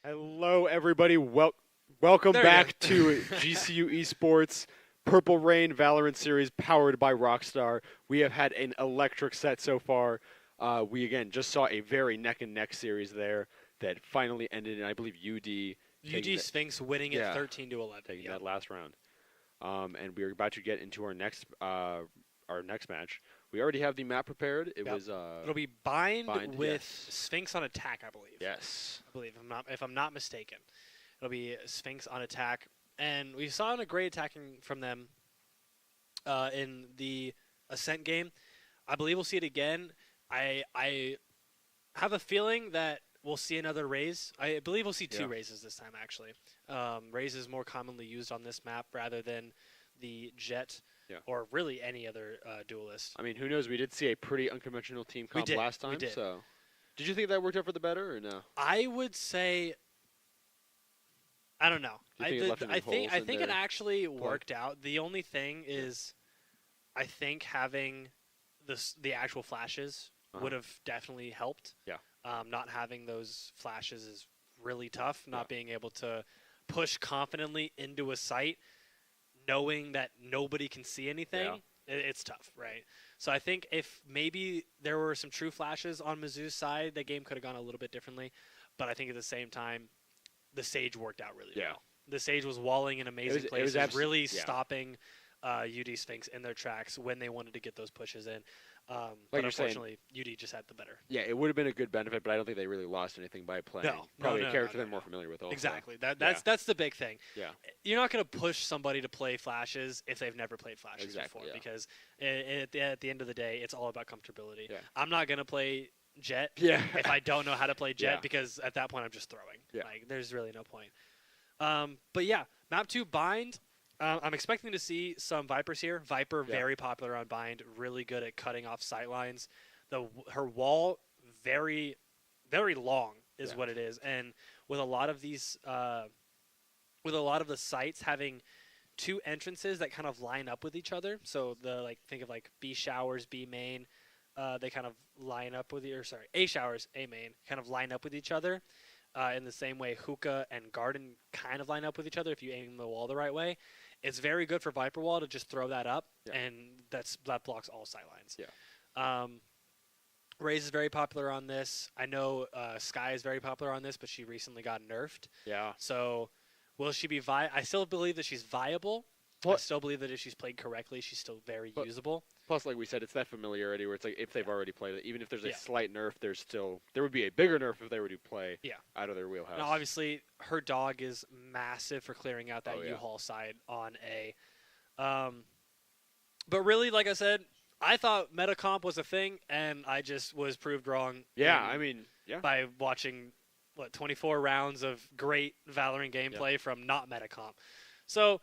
Hello, everybody. Welcome There you back go. to GCU Esports Purple Rain Valorant series powered by Rockstar. We have had an electric set so far. We, again, just saw a very neck-and-neck series there that finally ended in, I believe, UD. UD Sphinx winning it 13-11. Taking that last round. And we're about to get into our next match. We already have the map prepared. It'll be Bind with yes. Sphinx on attack, I believe. Yes. I believe, if I'm not mistaken. It'll be Sphinx on attack. And we saw a great attacking from them in the Ascent game. I believe we'll see it again. I have a feeling that we'll see another Raze. I believe we'll see two Razes this time, actually. Raze is more commonly used on this map rather than the Jet or really any other duelist. I mean, who knows? We did see a pretty unconventional team comp last time. We did. So, did you think that worked out for the better or no? I would say, I don't know. Do you think it left any I think holes in it their actually play? worked out. The only thing is, I think having the actual flashes would have definitely helped. Yeah. Not having those flashes is really tough. Not being able to push confidently into a site, knowing that nobody can see anything, it's tough, right? So I think if maybe there were some true flashes on Mizzou's side, the game could have gone a little bit differently. But I think at the same time, the Sage worked out really well. The Sage was walling in amazing places, really stopping UD Sphinx in their tracks when they wanted to get those pushes in. But unfortunately, UD just had the better. Yeah, it would have been a good benefit, but I don't think they really lost anything by playing. Probably a character they're more familiar with also. Exactly. That's the big thing. Yeah. You're not going to push somebody to play flashes if they've never played flashes before, because at the end of the day, it's all about comfortability. Yeah. I'm not going to play Jet if I don't know how to play Jet, because at that point I'm just throwing. Like, there's really no point. But yeah, map 2 Bind. I'm expecting to see some Vipers here. Viper, very popular on Bind, really good at cutting off sight lines. Her wall, very, very long is what it is. And with a lot of these, with a lot of the sites having two entrances that kind of line up with each other. So think of like B showers, B main, they kind of line up with A showers, A main, kind of line up with each other. In the same way hookah and garden kind of line up with each other if you aim the wall the right way. It's very good for Viper Wall to just throw that up, and that blocks all sight lines. Raze is very popular on this. I know Sky is very popular on this, but she recently got nerfed. Yeah. So will she be I still believe that she's viable. I still believe that if she's played correctly, she's still very usable. Plus, like we said, it's that familiarity where it's like if they've already played it, even if there's a slight nerf, there would be a bigger nerf if they were to play out of their wheelhouse. Now, obviously, her dog is massive for clearing out that U-Haul side on A. But really, like I said, I thought meta comp was a thing, and I just was proved wrong. By watching 24 rounds of great Valorant gameplay from not meta comp. So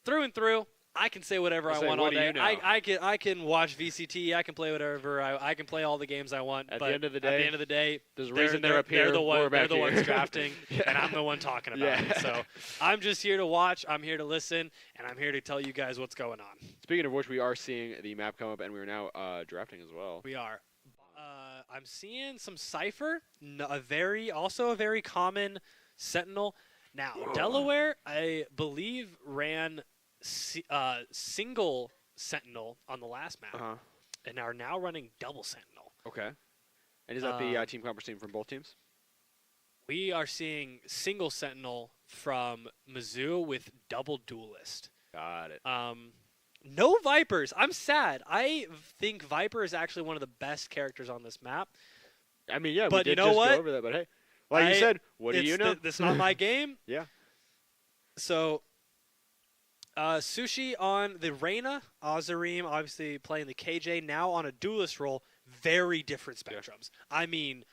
through and through, I can say whatever I want all day. I can watch VCT. I can play whatever. I can play all the games I want. At but the end of the day, there's a reason they're up here. They're the we're ones drafting, and I'm the one talking about it. So I'm just here to watch. I'm here to listen, and I'm here to tell you guys what's going on. Speaking of which, we are seeing the map come up, and we are now drafting as well. We are. I'm seeing some Cypher, a very common Sentinel. Now, Delaware, I believe, ran single Sentinel on the last map, and are now running double Sentinel. Okay. And is that the team comp we're seeing from both teams? We are seeing single Sentinel from Mizzou with double Duelist. Got it. No Vipers. I'm sad. I think Viper is actually one of the best characters on this map. I mean, yeah, but we did you know just what? go over that, but hey. Like you said, what do you know? It's not my game. Yeah. So, Sushi on the Reyna, Azareem obviously playing the KJ, now on a duelist role. Very different spectrums. I mean,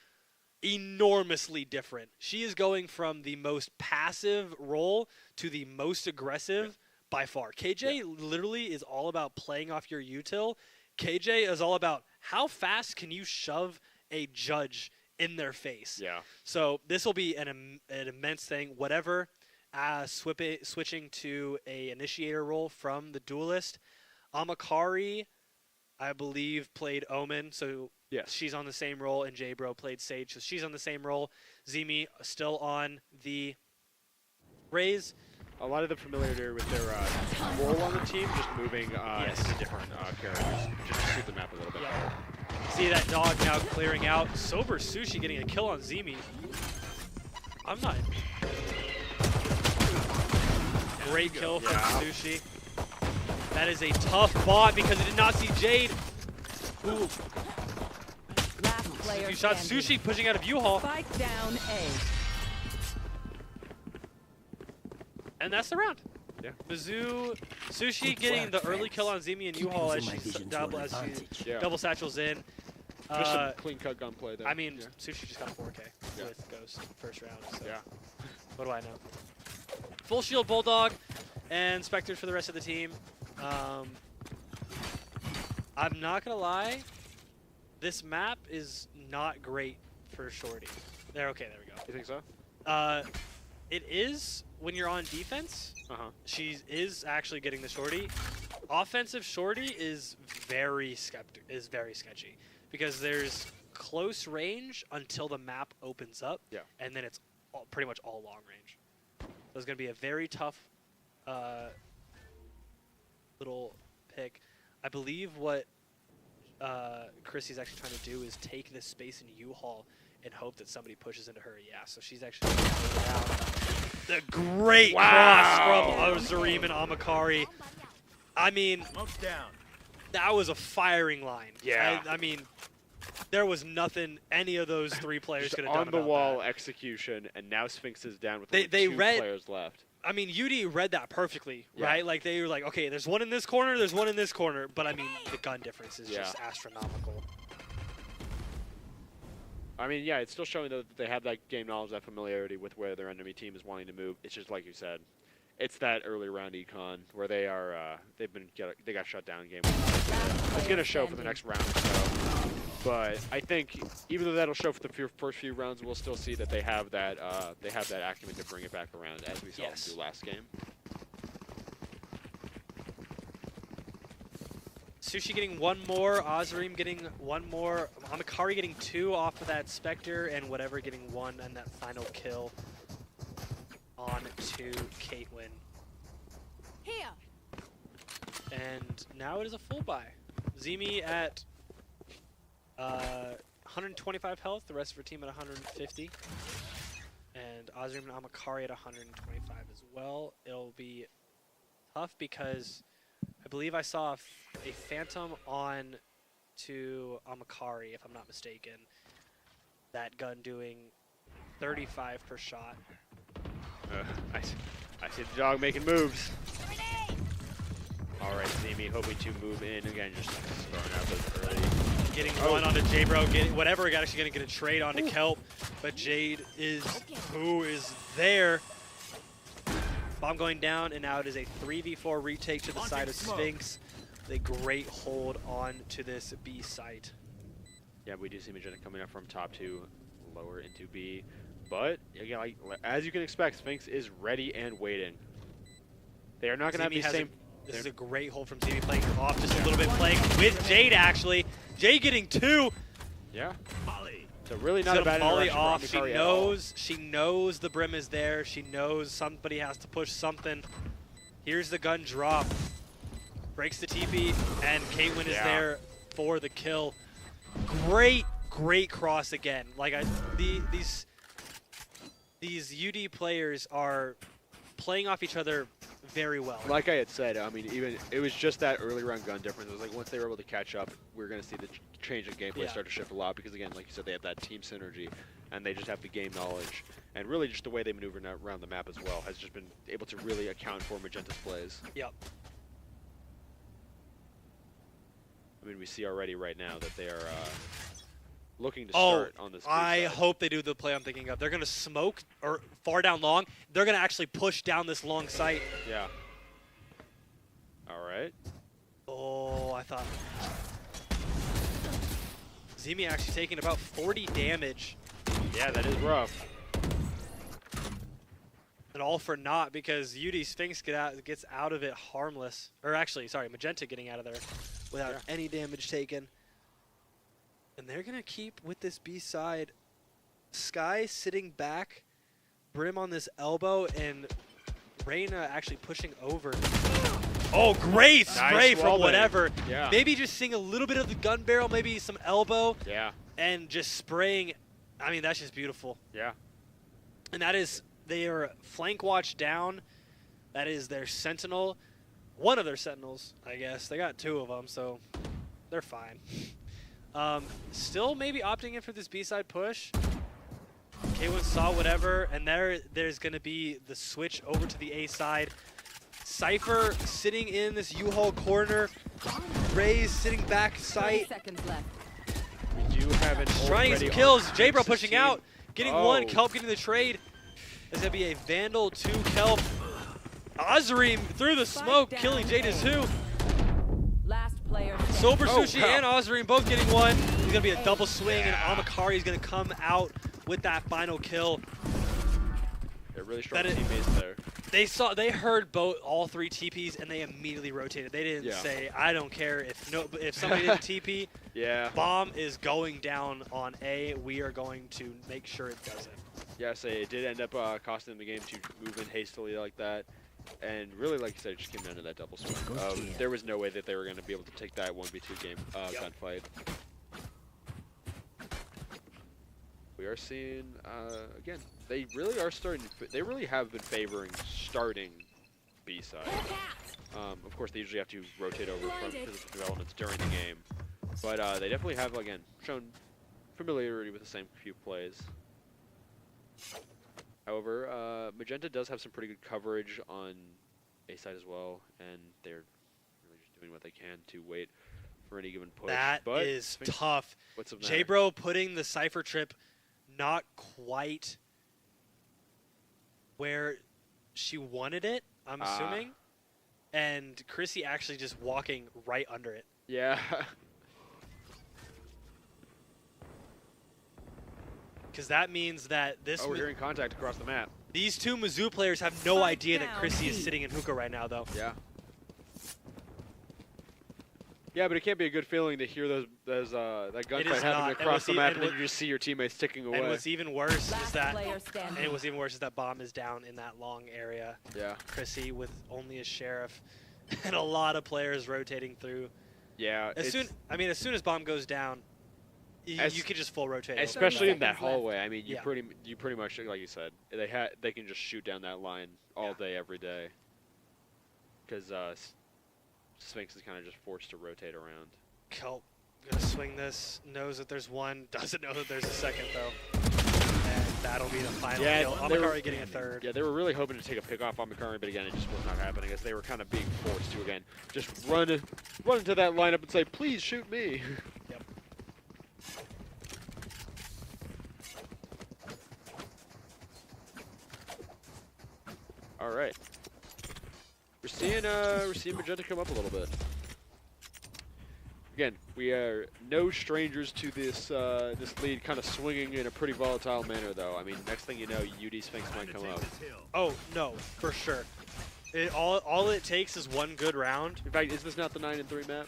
enormously different. She is going from the most passive role to the most aggressive by far. KJ literally is all about playing off your util. KJ is all about how fast can you shove a judge in their face. Yeah. So this will be an immense thing. Whatever, switching to a initiator role from the duelist. Amakari, I believe, played Omen. So Yes. She's on the same role, and J-Bro played Sage, so she's on the same role. Zimi still on the Raze. A lot of the familiarity with their role on the team, just moving to different characters, just to suit the map a little bit better. See that dog now clearing out. Sober Sushi getting a kill on Zimi. I'm not. Great kill from Sushi. That is a tough bot because it did not see Jade. Ooh. You shot Sushi pushing out of U-Haul. Spike down A. And that's the round. Yeah. Mizzou, Sushi getting the early kill on Zimi and U-Haul as she double satchels in. Just some clean-cut gunplay there. I mean, Sushi just got a 4K with Ghost first round. So what do I know? Full shield Bulldog and Spectres for the rest of the team. I'm not going to lie. This map is not great for Shorty. There we go. You think so? It is when you're on defense. She is actually getting the Shorty. Offensive Shorty is very sketchy because there's close range until the map opens up. Yeah. And then it's pretty much all long range. So it's going to be a very tough little pick. I believe what Chrissy's actually trying to do is take this space in U-Haul and hope that somebody pushes into her. Yeah, so she's actually down. The great cross from Ozarim and Amakari. I mean, that was a firing line. Yeah. I mean, there was nothing any of those three players could have done on the wall execution, and now Sphinx is down with only two players left. I mean, UD read that perfectly, right? Like, they were like, okay, there's one in this corner, there's one in this corner. But, I mean, the gun difference is just astronomical. I mean, yeah, it's still showing that they have that game knowledge, that familiarity with where their enemy team is wanting to move. It's just like you said, it's that early round econ where they are they got shut down game. It's going to show for the next round or so. But I think even though that'll show for the first few rounds, we'll still see that they have that acumen to bring it back around as we saw them do last game. Sushi getting one more, Ozarim getting one more, Amakari getting two off of that Spectre, and whatever getting one and that final kill on to Caitlyn. Here. And now it is a full buy. Zimi at 125 health, the rest of her team at 150. And Ozarim and Amakari at 125 as well. It'll be tough because I believe I saw a Phantom on to Amakari, if I'm not mistaken. That gun doing 35 per shot. I see the dog making moves. All right, Zimi hoping to move in again, just throwing out those early. Getting one onto J-Bro, getting whatever, actually going to get a trade onto Kelp, but Jade is who is there. Bomb going down, and now it is a 3v4 retake to the side of Sphinx. A great hold on to this B site. Yeah, we do see Magenta coming up from top two, lower into B. But again, like, as you can expect, Sphinx is ready and waiting. They are not going to have the same. This is a great hold from Zimi, playing off just a little bit, playing with Jade actually. Jade getting two. Yeah. So really not a bad volley interaction off. She knows the brim is there. She knows somebody has to push something. Here's the gun drop. Breaks the TP, and Caitlyn is there for the kill. Great cross again. Like these UD players are playing off each other very well. Like I had said, I mean, even it was just that early round gun difference. It was like once they were able to catch up, we're going to see the change in gameplay start to shift a lot because, again, like you said, they have that team synergy, and they just have the game knowledge. And really just the way they maneuver around the map as well has just been able to really account for Magenta's plays. Yep. I mean, we see already right now that they are looking to start on this. I hope they do the play I'm thinking of. They're going to smoke or far down long. They're going to actually push down this long site. Yeah. All right. Oh, I thought. Zimi actually taking about 40 damage. Yeah, that is rough. And all for naught because UD Sphinx gets out of it harmless. Or actually, sorry, Magenta getting out of there without any damage taken. And they're going to keep with this B side. Sky sitting back, Brim on this elbow, and Reyna actually pushing over. Oh, great spray from whatever. Yeah. Maybe just seeing a little bit of the gun barrel, maybe some elbow. Yeah. And just spraying. I mean, that's just beautiful. Yeah. And that is, they are flank watch down. That is their sentinel. One of their sentinels, I guess. They got 2 of them, so they're fine. Still maybe opting in for this B-side push. K1 saw whatever, and there's going to be the switch over to the A side. Cypher sitting in this U-Haul corner. Raze sitting back sight. 30 seconds left. We do have an trying to get some kills. J-Bro pushing out. Getting 1. Kelp getting the trade. There's going to be a Vandal, 2 Kelp. Azreem through the smoke, killing J2. Last player. Sober Sushi and Azreem both getting 1. He's going to be a double swing, and Amakari is going to come out with that final kill. They're really strong teammates there. They heard all 3 TPs, and they immediately rotated. They didn't say, I don't care if somebody didn't TP. Yeah. Bomb is going down on A. We are going to make sure it doesn't. Yeah, it did end up costing them the game to move in hastily like that. And really, like you said, it just came down to that double swing. There was no way that they were going to be able to take that 1v2 game gunfight. We are seeing, again, they really are they really have been favoring starting B-side. Of course, they usually have to rotate over from physical developments during the game. But they definitely have, again, shown familiarity with the same few plays. However, Magenta does have some pretty good coverage on A-side as well, and they're really just doing what they can to wait for any given push. That is tough. What's the matter? J-Bro putting the Cypher trip not quite where she wanted it, I'm assuming. And Chrissy actually just walking right under it. Yeah. Because that means that this... we're hearing contact across the map. These 2 Mizzou players have no idea that Chrissy is sitting in hookah right now, though. Yeah. Yeah, but it can't be a good feeling to hear that gunfight happening across the map, and then you just see your teammates ticking away. And what's even worse is that Bomb is down in that long area. Yeah. Chrissy with only a sheriff and a lot of players rotating through. Yeah. As soon as Bomb goes down, you could just full rotate. Especially in that hallway. I mean, you pretty much, like you said, they can just shoot down that line all day, every day. Because Sphinx is kind of just forced to rotate around. Kelp gonna swing this, knows that there's 1, doesn't know that there's a 2nd though. And that'll be the final kill. Amakari getting a 3rd. Yeah, they were really hoping to take a pick off Amakari, but again, it just was not happening as they were kind of being forced to, again, just run into that lineup and say, please shoot me. Yep. All right. We're seeing Magenta come up a little bit. Again, we are no strangers to this this lead kind of swinging in a pretty volatile manner, though. I mean, next thing you know, UD Sphinx might come up. Oh no, for sure. All it takes is 1 good round. In fact, is this not the 9-3 map?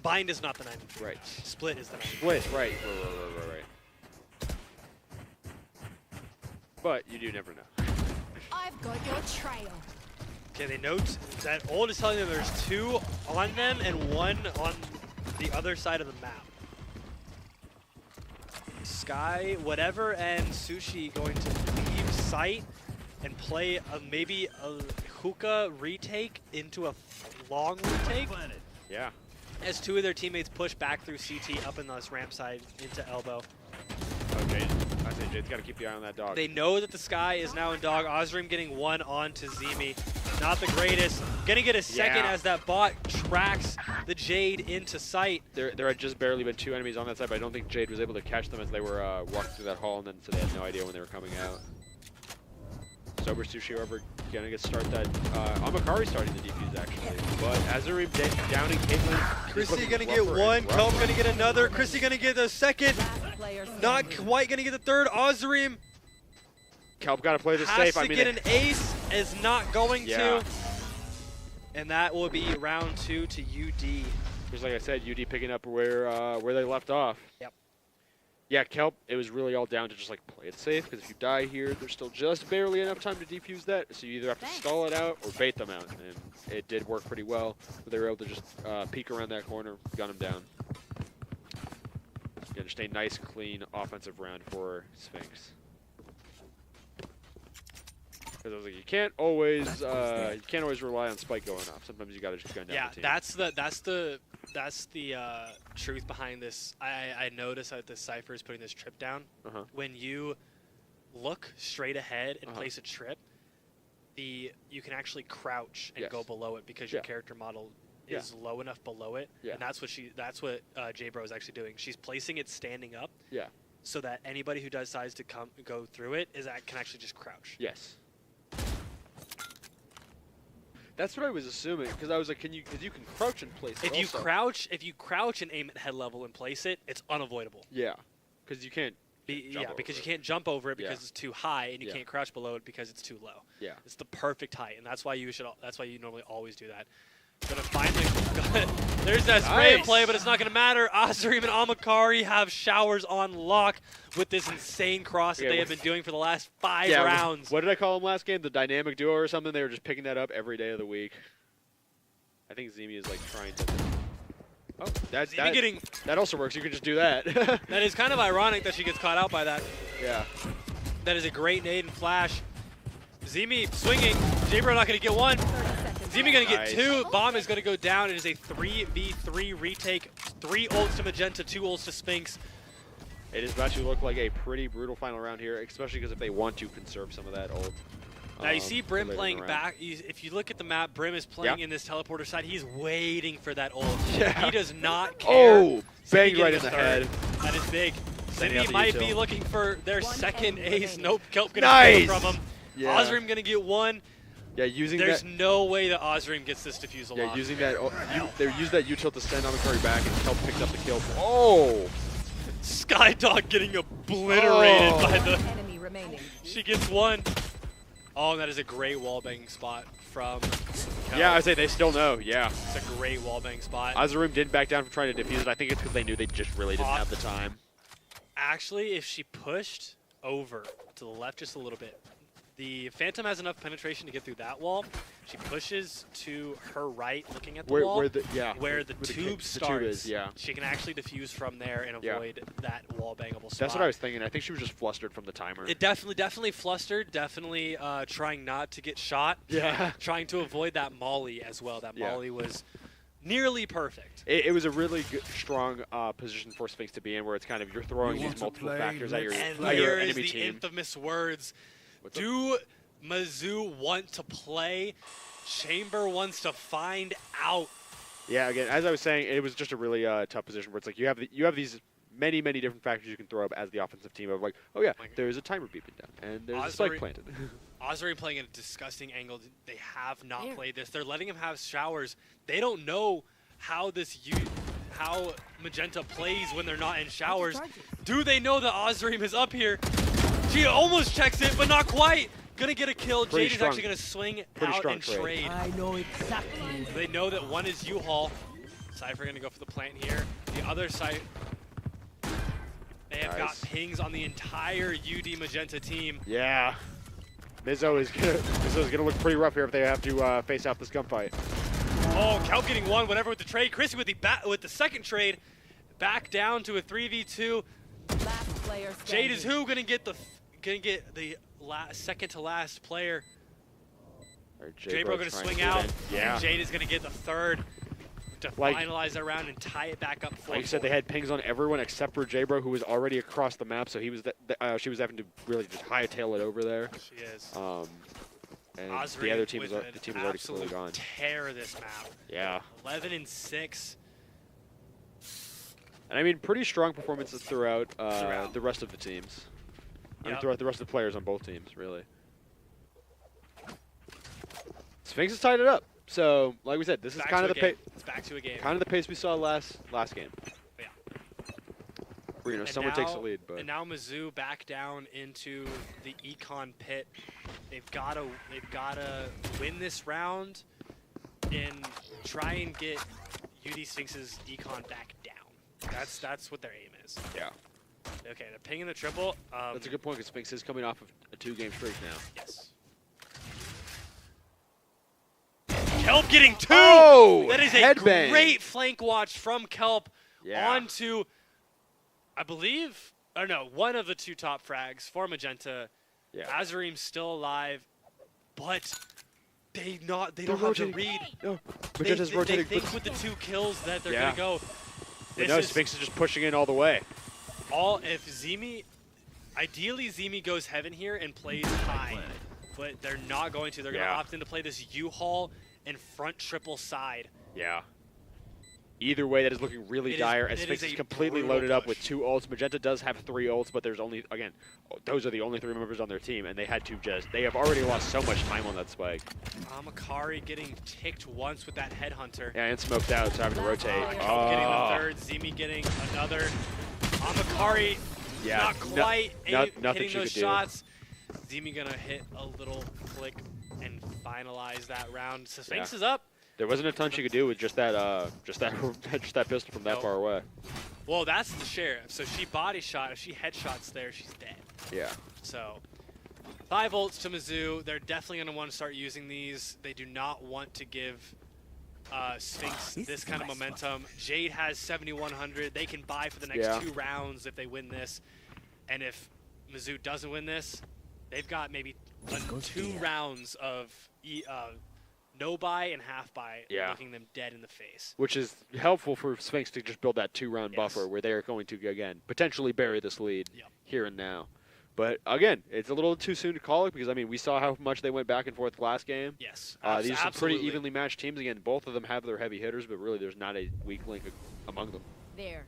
Bind is not the 9-3. Right. Split is the 9-3. Split, right. But you do never know. I've got your trail. Okay, they note that Old is telling them there's 2 on them and 1 on the other side of the map. Sky, whatever, and Sushi going to leave site and play maybe a hookah retake into a long retake. Yeah. As 2 of their teammates push back through CT up in this ramp side into elbow. Okay, I say Jade's got to keep the eye on that dog. They know that the Sky is now in dog. Azreem getting 1 on to Zemi. Not the greatest. Gonna get a 2nd as that bot tracks the Jade into sight. There had just barely been 2 enemies on that side, but I don't think Jade was able to catch them as they were walking through that hall, and then so they had no idea when they were coming out. Sober Sushi, however, gonna get started that. Amakari starting the defuse actually, but Azreem downing Caitlyn. Chrissy gonna get 1, Kelp gonna get another, Chrissy gonna get a 2nd, not quite gonna get the 3rd, Azreem. Kelp gotta play this safe. Has to get an ace, is not going to. And that will be round 2 to UD. Just like I said, UD picking up where they left off. Yep. Yeah, Kelp, it was really all down to just like play it safe, because if you die here, there's still just barely enough time to defuse that, so you either have to stall it out or bait them out, and it did work pretty well. But they were able to just peek around that corner, gun him down. Yeah, just a nice, clean offensive round for Sphinx. Because I was like, you can't always rely on Spike going off. Sometimes you got to just gun down the team. That's the truth behind this. I noticed that this Cypher is putting this trip down. When you look straight ahead and place a trip, you can actually crouch and go below it because your character model is low enough below it. And that's what J-Bro is actually doing. She's placing it standing up. So that anybody who decides to go through it can actually just crouch. Yes. That's what I was assuming, because I was like, because you can crouch and place it if you crouch and aim at head level and place it, it's unavoidable. Yeah, because you can't. You can't jump over it because it's too high, and you can't crouch below it because it's too low. Yeah, it's the perfect height, and that's why you normally always do that. Gonna finally, there's that spray and play, but it's not gonna matter. Azrim and Amakari have showers on lock with this insane cross that they have been doing for the last 5 rounds. What did I call them last game? The dynamic duo or something? They were just picking that up every day of the week. I think Zemi is like trying to. Oh, that also works. You can just do that. That is kind of ironic that she gets caught out by that. Yeah. That is a great nade and flash. Zemi swinging. J-Bro not gonna get one. Zemi gonna get 2. Bomb is gonna go down. It is a 3v3 retake. 3 ults to Magenta, 2 ults to Sphinx. It is about to look like a pretty brutal final round here, especially because if they want to conserve some of that ult. Now you see Brim playing back. If you look at the map, Brim is playing in this teleporter side. He's waiting for that ult. He does not care. Oh, banged right in the head. That is big. Zemi might be looking for their second ace. Nope, Kelp gonna steal from him. Azrim gonna get 1. Yeah, There's no way that Azrim gets this defusal off. Using that, they use that U-tilt to send Amakari back, and Kelp picks up the kill. Oh! Skydog getting obliterated by the enemy remaining. She gets 1. Oh, that is a great wallbang spot from Kelp. Yeah, I say they still know. Yeah, it's a great wallbang spot. Azrim didn't back down from trying to defuse it. I think it's because they knew they just really didn't have the time. Actually, if she pushed over to the left just a little bit, the Phantom has enough penetration to get through that wall. She pushes to her right, looking at the wall, where the tube starts. She can actually defuse from there and avoid that wall bangable spot. That's what I was thinking. I think she was just flustered from the timer. It definitely flustered. Definitely trying not to get shot. Yeah. Trying to avoid that molly as well. That molly was nearly perfect. It was a really good, strong position for Sphinx to be in, where it's kind of you're throwing these multiple factors at your enemy team. Here is the infamous words. Do Mizzou want to play? Chamber wants to find out. Yeah, again, as I was saying, it was just a really tough position where it's like you have these many different factors you can throw up as the offensive team of like, oh yeah, there's a timer beeping down and there's a spike planted. Azuri playing at a disgusting angle. They have not played this. They're letting him have showers. They don't know how how Magenta plays when they're not in showers. Do they know that Azrim is up here? She almost checks it, but not quite. Gonna get a kill. Jade is actually gonna swing out and trade. I know exactly. They know that one is U-Haul. Cypher gonna go for the plant here. The other side, they have got pings on the entire UD Magenta team. Yeah. Mizzou is gonna look pretty rough here if they have to face out this gunfight. Oh, Kelp getting 1, whatever with the trade. Chrissy with the second trade, back down to a 3v2. Jade is who gonna get the second to last player. J-Bro gonna swing out. Yeah. And Jade is gonna get the third to finalize that round and tie it back up. Like you said, they had pings on everyone except for J-Bro, who was already across the map, so he was she was having to really just hightail it over there. She is. And the other team is already completely gone. Tear this map. Yeah. 11-6. And I mean, pretty strong performances throughout the rest of the teams. I mean, throughout the rest of the players on both teams, really. Sphinx has tied it up. So, like we said, this is kind of the pace. It's back to a game. Kind of the pace we saw last game. Yeah. Where someone takes the lead, but. And now Mizzou back down into the econ pit. They've gotta win this round and try and get UD Sphinx's decon back down. That's what their aim is. Yeah. Okay, they're pinging the triple. That's a good point because Sphinx is coming off of a 2-game streak now. Yes. Kelp getting 2! Oh! That is a Headbang. great flank watch from Kelp Yeah. onto, I believe, or no, one of the 2 top frags for Magenta. Yeah. Azurim's still alive, but they don't have the read. No, Magenta's rotating. They think with the 2 kills that they're Yeah. gonna go. But no, Sphinx is just pushing in all the way. If Zemi, ideally Zemi goes heaven here and plays high, but they're not going to. They're gonna opt in to play this U-Haul and front triple side. Yeah. Either way, that is looking really dire. As Sphinx is completely loaded up with 2 ults. Magenta does have 3 ults, but there's only, again, those are the only 3 members on their team, and they had to they have already lost so much time on that spike. Makari getting ticked once with that headhunter. Yeah, and smoked out, so having to rotate. Kelp getting the 3rd, Zemi getting another. Makari not quite hitting those shots. Zemi gonna hit a little flick and finalize that round. So Sphinx is up. There wasn't a ton she could do with just that pistol from that far away. Well, that's the sheriff. So she body shot. If she headshots there, she's dead. Yeah. So 5 ults to Mizzou. They're definitely going to want to start using these. They do not want to give Sphinx this kind of momentum. Jade has 7,100. They can buy for the next 2 rounds if they win this. And if Mizzou doesn't win this, they've got maybe 2 rounds of no buy and half buy, looking them dead in the face. Which is helpful for Sphinx to just build that 2-round buffer where they are going to, again, potentially bury this lead here and now. But, again, it's a little too soon to call it because, I mean, we saw how much they went back and forth last game. Yes, these are some pretty evenly matched teams. Again, both of them have their heavy hitters, but really there's not a weak link among them. There.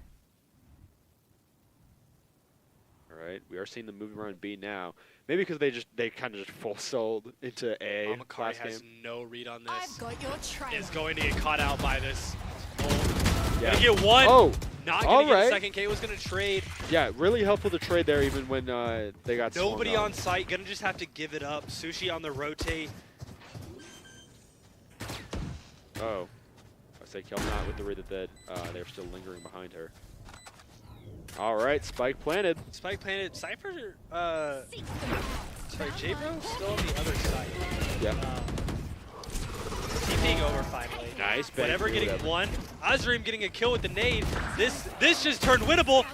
All right, we are seeing them moving around B now. Maybe because they kind of just full sold into A Makari last has game. no read on this. I've got your trail. Is going to get caught out by this. Yeah. Gonna get 1. Oh, not gonna get the second. K was gonna trade. Yeah, really helpful to trade there even when they got nobody on site. Gonna just have to give it up. Sushi on the rotate. Oh, I say Kel not with the read that they're still lingering behind her. All right, spike planted. Spike planted. Cypher, sorry, J-Bro still on the other side. Yeah. TPing over finally. Nice. Whatever getting 1. Azurim getting a kill with the nade. This just turned winnable.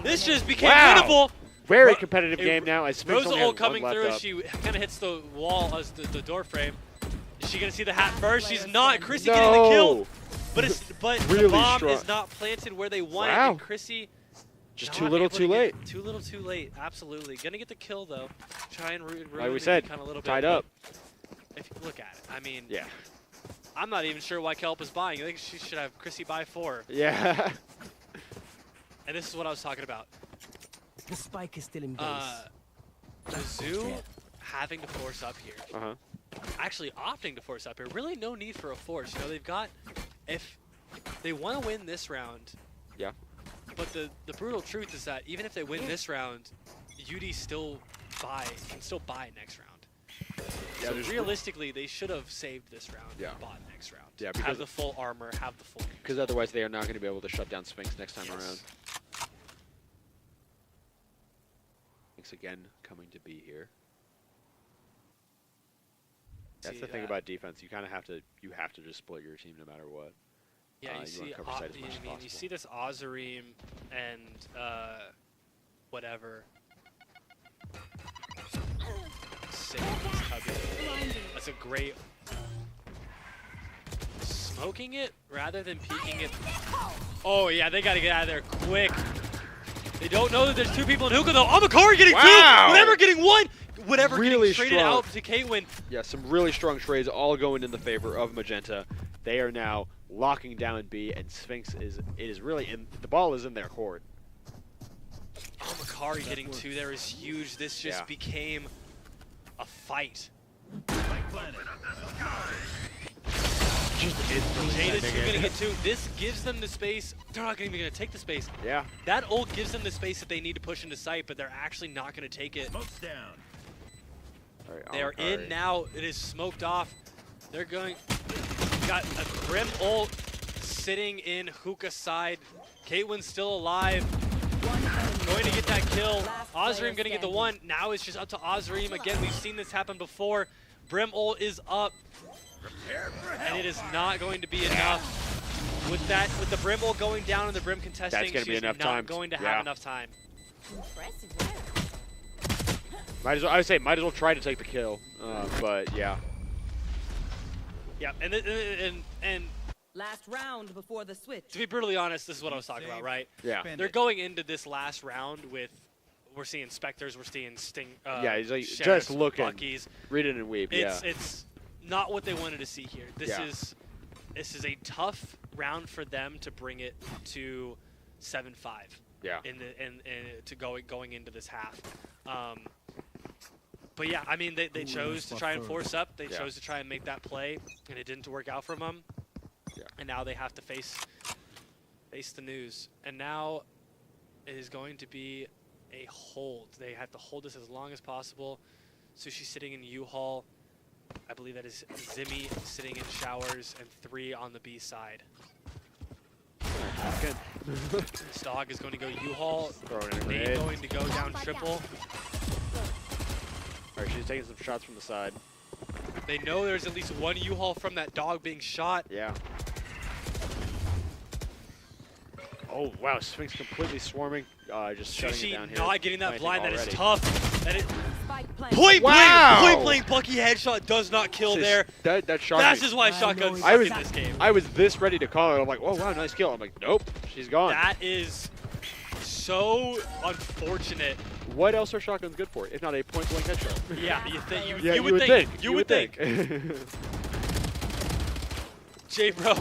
This just became winnable. Very competitive game now. As Sphinx Rosa ult coming through as she kind of hits the wall as the door frame. Is she gonna see the hat first? She's not. Chrissy getting the kill. But really the bomb strong. is not planted where they want it, and Chrissy just too little, too late. Too little, too late. Absolutely, gonna get the kill though. Try and ruin like we said, kind of a little tied bit, up. If you look at it, I mean, yeah. I'm not even sure why Kelp is buying. I think she should have Chrissy buy 4. Yeah. And this is what I was talking about. The spike is still in base. Mizzou having to force up here. Actually opting to force up here. Really no need for a force. You know, they've got, if they want to win this round. Yeah. But the brutal truth is that even if they win this round, UD can still buy next round. Yeah, so realistically, they should have saved this round and bought next round. Yeah, because have the full armor, have the full. Because otherwise, they are not going to be able to shut down Sphinx next time around. Sphinx again coming to be here. That's the thing about defense. You kind of have to just split your team no matter what. Yeah, you see this Azurim and whatever. That's a great smoking it rather than peeking it. Oh yeah, they gotta get out of there quick. They don't know that there's 2 people in hookah though. Makari getting 2, whatever getting 1, whatever really getting traded out to K-Win. Yeah, some really strong trades all going in the favor of Magenta. They are now locking down B, and Sphinx is really in. The ball is in their court. Oh, Makari getting 2 there is huge. This just became a fight. Jade is gonna get 2. This gives them the space. They're not even gonna take the space. Yeah. That ult gives them the space that they need to push into sight, but they're actually not gonna take it. Smoke's down. They are in now. It is smoked off. They're going. got a Brim ult sitting in hookah side. Caitlyn's still alive. Going to get that kill. Ozream going to get the one. Now it's just up to Ozream. Again, we've seen this happen before. Brim ult is up. And it is not going to be enough. With the Brim ult going down and the Brim contesting, That's gonna be she's enough not time. going to have enough time. Might as well, I would say, might as well try to take the kill. But yeah. Yeah, and last round before the switch. to be brutally honest, this is what I was talking about, right? Yeah. They're going into this last round with, we're seeing Spectres, we're seeing Sting. Yeah, he's like, Sheriffs, just looking, Buckies. read it and weep. It's not what they wanted to see here. This Yeah. is a tough round for them to bring it to 7-5. Yeah. To going into this half. But yeah, I mean, they chose to try and force up. They chose to try and make that play, and it didn't work out for them. Yeah. And now they have to face the news. And now it is going to be a hold. They have to hold this as long as possible. Sushi sitting in U-Haul. I believe that is Zimmy sitting in showers, and 3 on the B side. Good. This dog is going to go U-Haul. Nade Nade going to go down triple. All right, she's taking some shots from the side. They know there's at least one U-Haul from that dog being shot. Yeah. Oh, wow, Sphinx completely swarming. Just shutting it down here. Not getting that blind, that is already. tough. That is Point blank Bucky headshot does not kill there. That shot. This is why shotguns suck in this game. I was this ready to call it. I'm like, oh, wow, nice kill. I'm like, nope, she's gone. That is so unfortunate. What else are shotguns good for, if not a point-blank headshot? Yeah, you would think. You would think. J-Bro.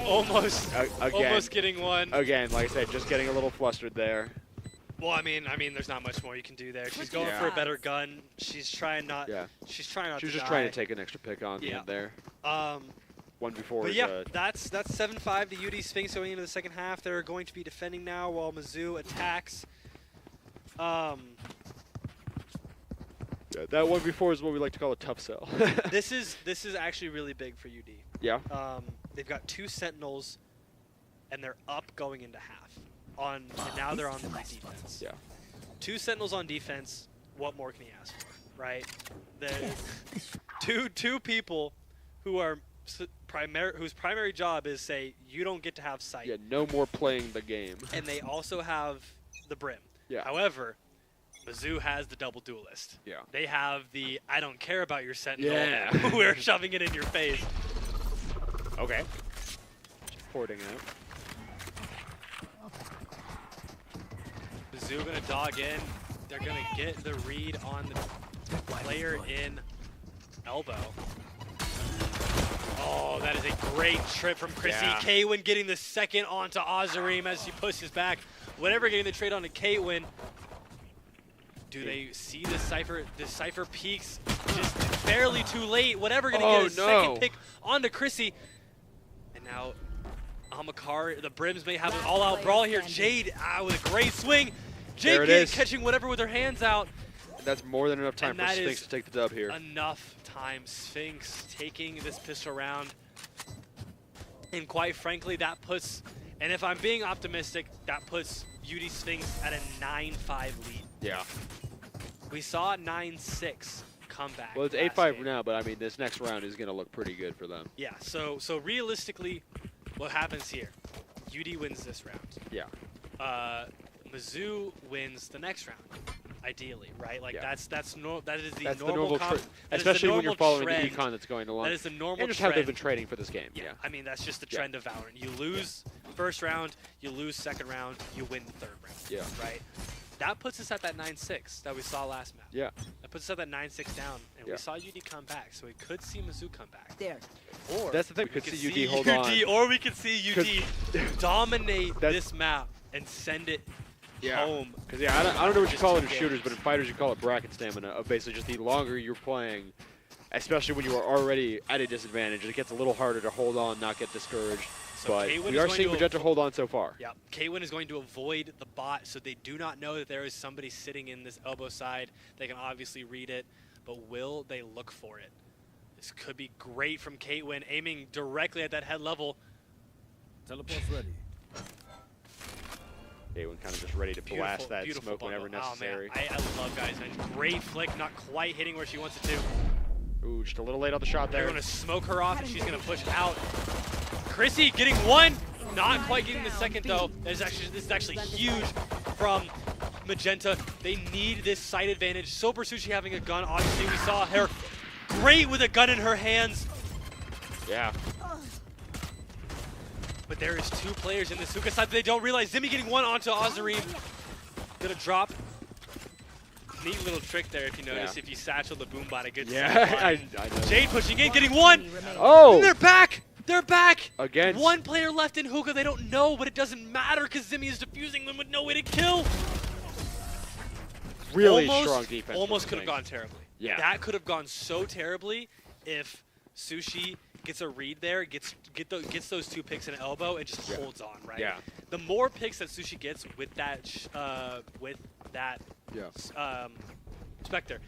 Almost getting one. Again, like I said, just getting a little flustered there. Well, I mean, there's not much more you can do there. She's going for a better gun. She's trying not. Yeah. She's trying not. She was to just die. trying to take an extra pick on the end there. 1v4. But yeah, that's 7-5 to UD Sphinx going into the second half. They're going to be defending now while Mizzou attacks. That 1v4 is what we like to call a tough sell. This is actually really big for UD. Yeah. They've got 2 Sentinels, and they're up going into half. And now they're on defense. Yeah. 2 Sentinels on defense. What more can he ask for, right? There's two people who are whose primary job is say you don't get to have sight. Yeah. No more playing the game. And they also have the Brim. Yeah. However, Mizzou has the double duelist. Yeah. They have the I don't care about your Sentinel. Yeah. We're shoving it in your face. Okay. Just porting out. Mizzou gonna dog in. They're gonna get the read on the player in elbow. Oh, that is a great trip from Chrissy. Yeah. Kwin getting the second onto Ozream as she pushes back. Whatever getting the trade onto Kwin. Do they see the Cypher? The Cypher peaks just barely too late. Whatever gonna get a second pick onto Chrissy. And now Amakar, the Brims may have an all-out brawl here. Jade with a great swing. Jade catching whatever with her hands out. That's more than enough time for Sphinx to take the dub here. Enough time. Sphinx taking this pistol round. And quite frankly, that puts, and if I'm being optimistic, that puts UD Sphinx at a 9-5 lead. Yeah. We saw a 9-6 comeback. Well, it's 8-5 now, but I mean, this next round is going to look pretty good for them. Yeah, so realistically, what happens here? UD wins this round. Yeah. Mizzou wins the next round, ideally, right? Like that is the normal normal especially when you're following trend. the econ that's going along. That is the normal and just trend. how they've been trading for this game. Yeah. I mean, that's just the trend of Valorant. You lose first round, you lose second round, you win the third round. Yeah. Right? That puts us at that 9-6 that we saw last map. Yeah. That puts us at that 9-6 down, and we saw UD come back, so we could see Mizzou come back. There. Or that's the thing. We could see UD hold UD, on. or we could see UD dominate this map and send it home. Because I don't know what you call it in shooters, but in fighters you call it bracket stamina. Of basically just the longer you're playing, especially when you are already at a disadvantage, it gets a little harder to hold on, not get discouraged. So but Kwin we are seeing Magenta hold on so far. Yeah, Kwin is going to avoid the bot, so they do not know that there is somebody sitting in this elbow side. They can obviously read it, but will they look for it? This could be great from Caitlyn, aiming directly at that head level. Teleport's ready. Caitlyn kind of just ready to blast that smoke whenever necessary. Oh, man. I love guys. And great flick, not quite hitting where she wants it to. Ooh, just a little late on the shot there. They're going to smoke her off, and she's going to push out. Chrissy getting one. Not quite getting the second, though. This is actually huge from Magenta. They need this side advantage. Sober Sushi having a gun. Obviously, we saw her great with a gun in her hands. Yeah. But there is 2 players in this hookah side that they don't realize. Zimmy getting one onto Azareem. Gonna drop. Neat little trick there if you notice. If you satchel the boom bot, a good I know. Jade pushing in, getting one. Oh! And they're back! They're back! Again. 1 player left in hookah. They don't know, but it doesn't matter because Zimmy is defusing them with no way to kill. Really strong defense. Almost could have gone terribly. Yeah. That could have gone so terribly if Sushi gets a read there, gets those 2 picks and an elbow, and just holds on, right? Yeah. The more picks that Sushi gets with that Spectre,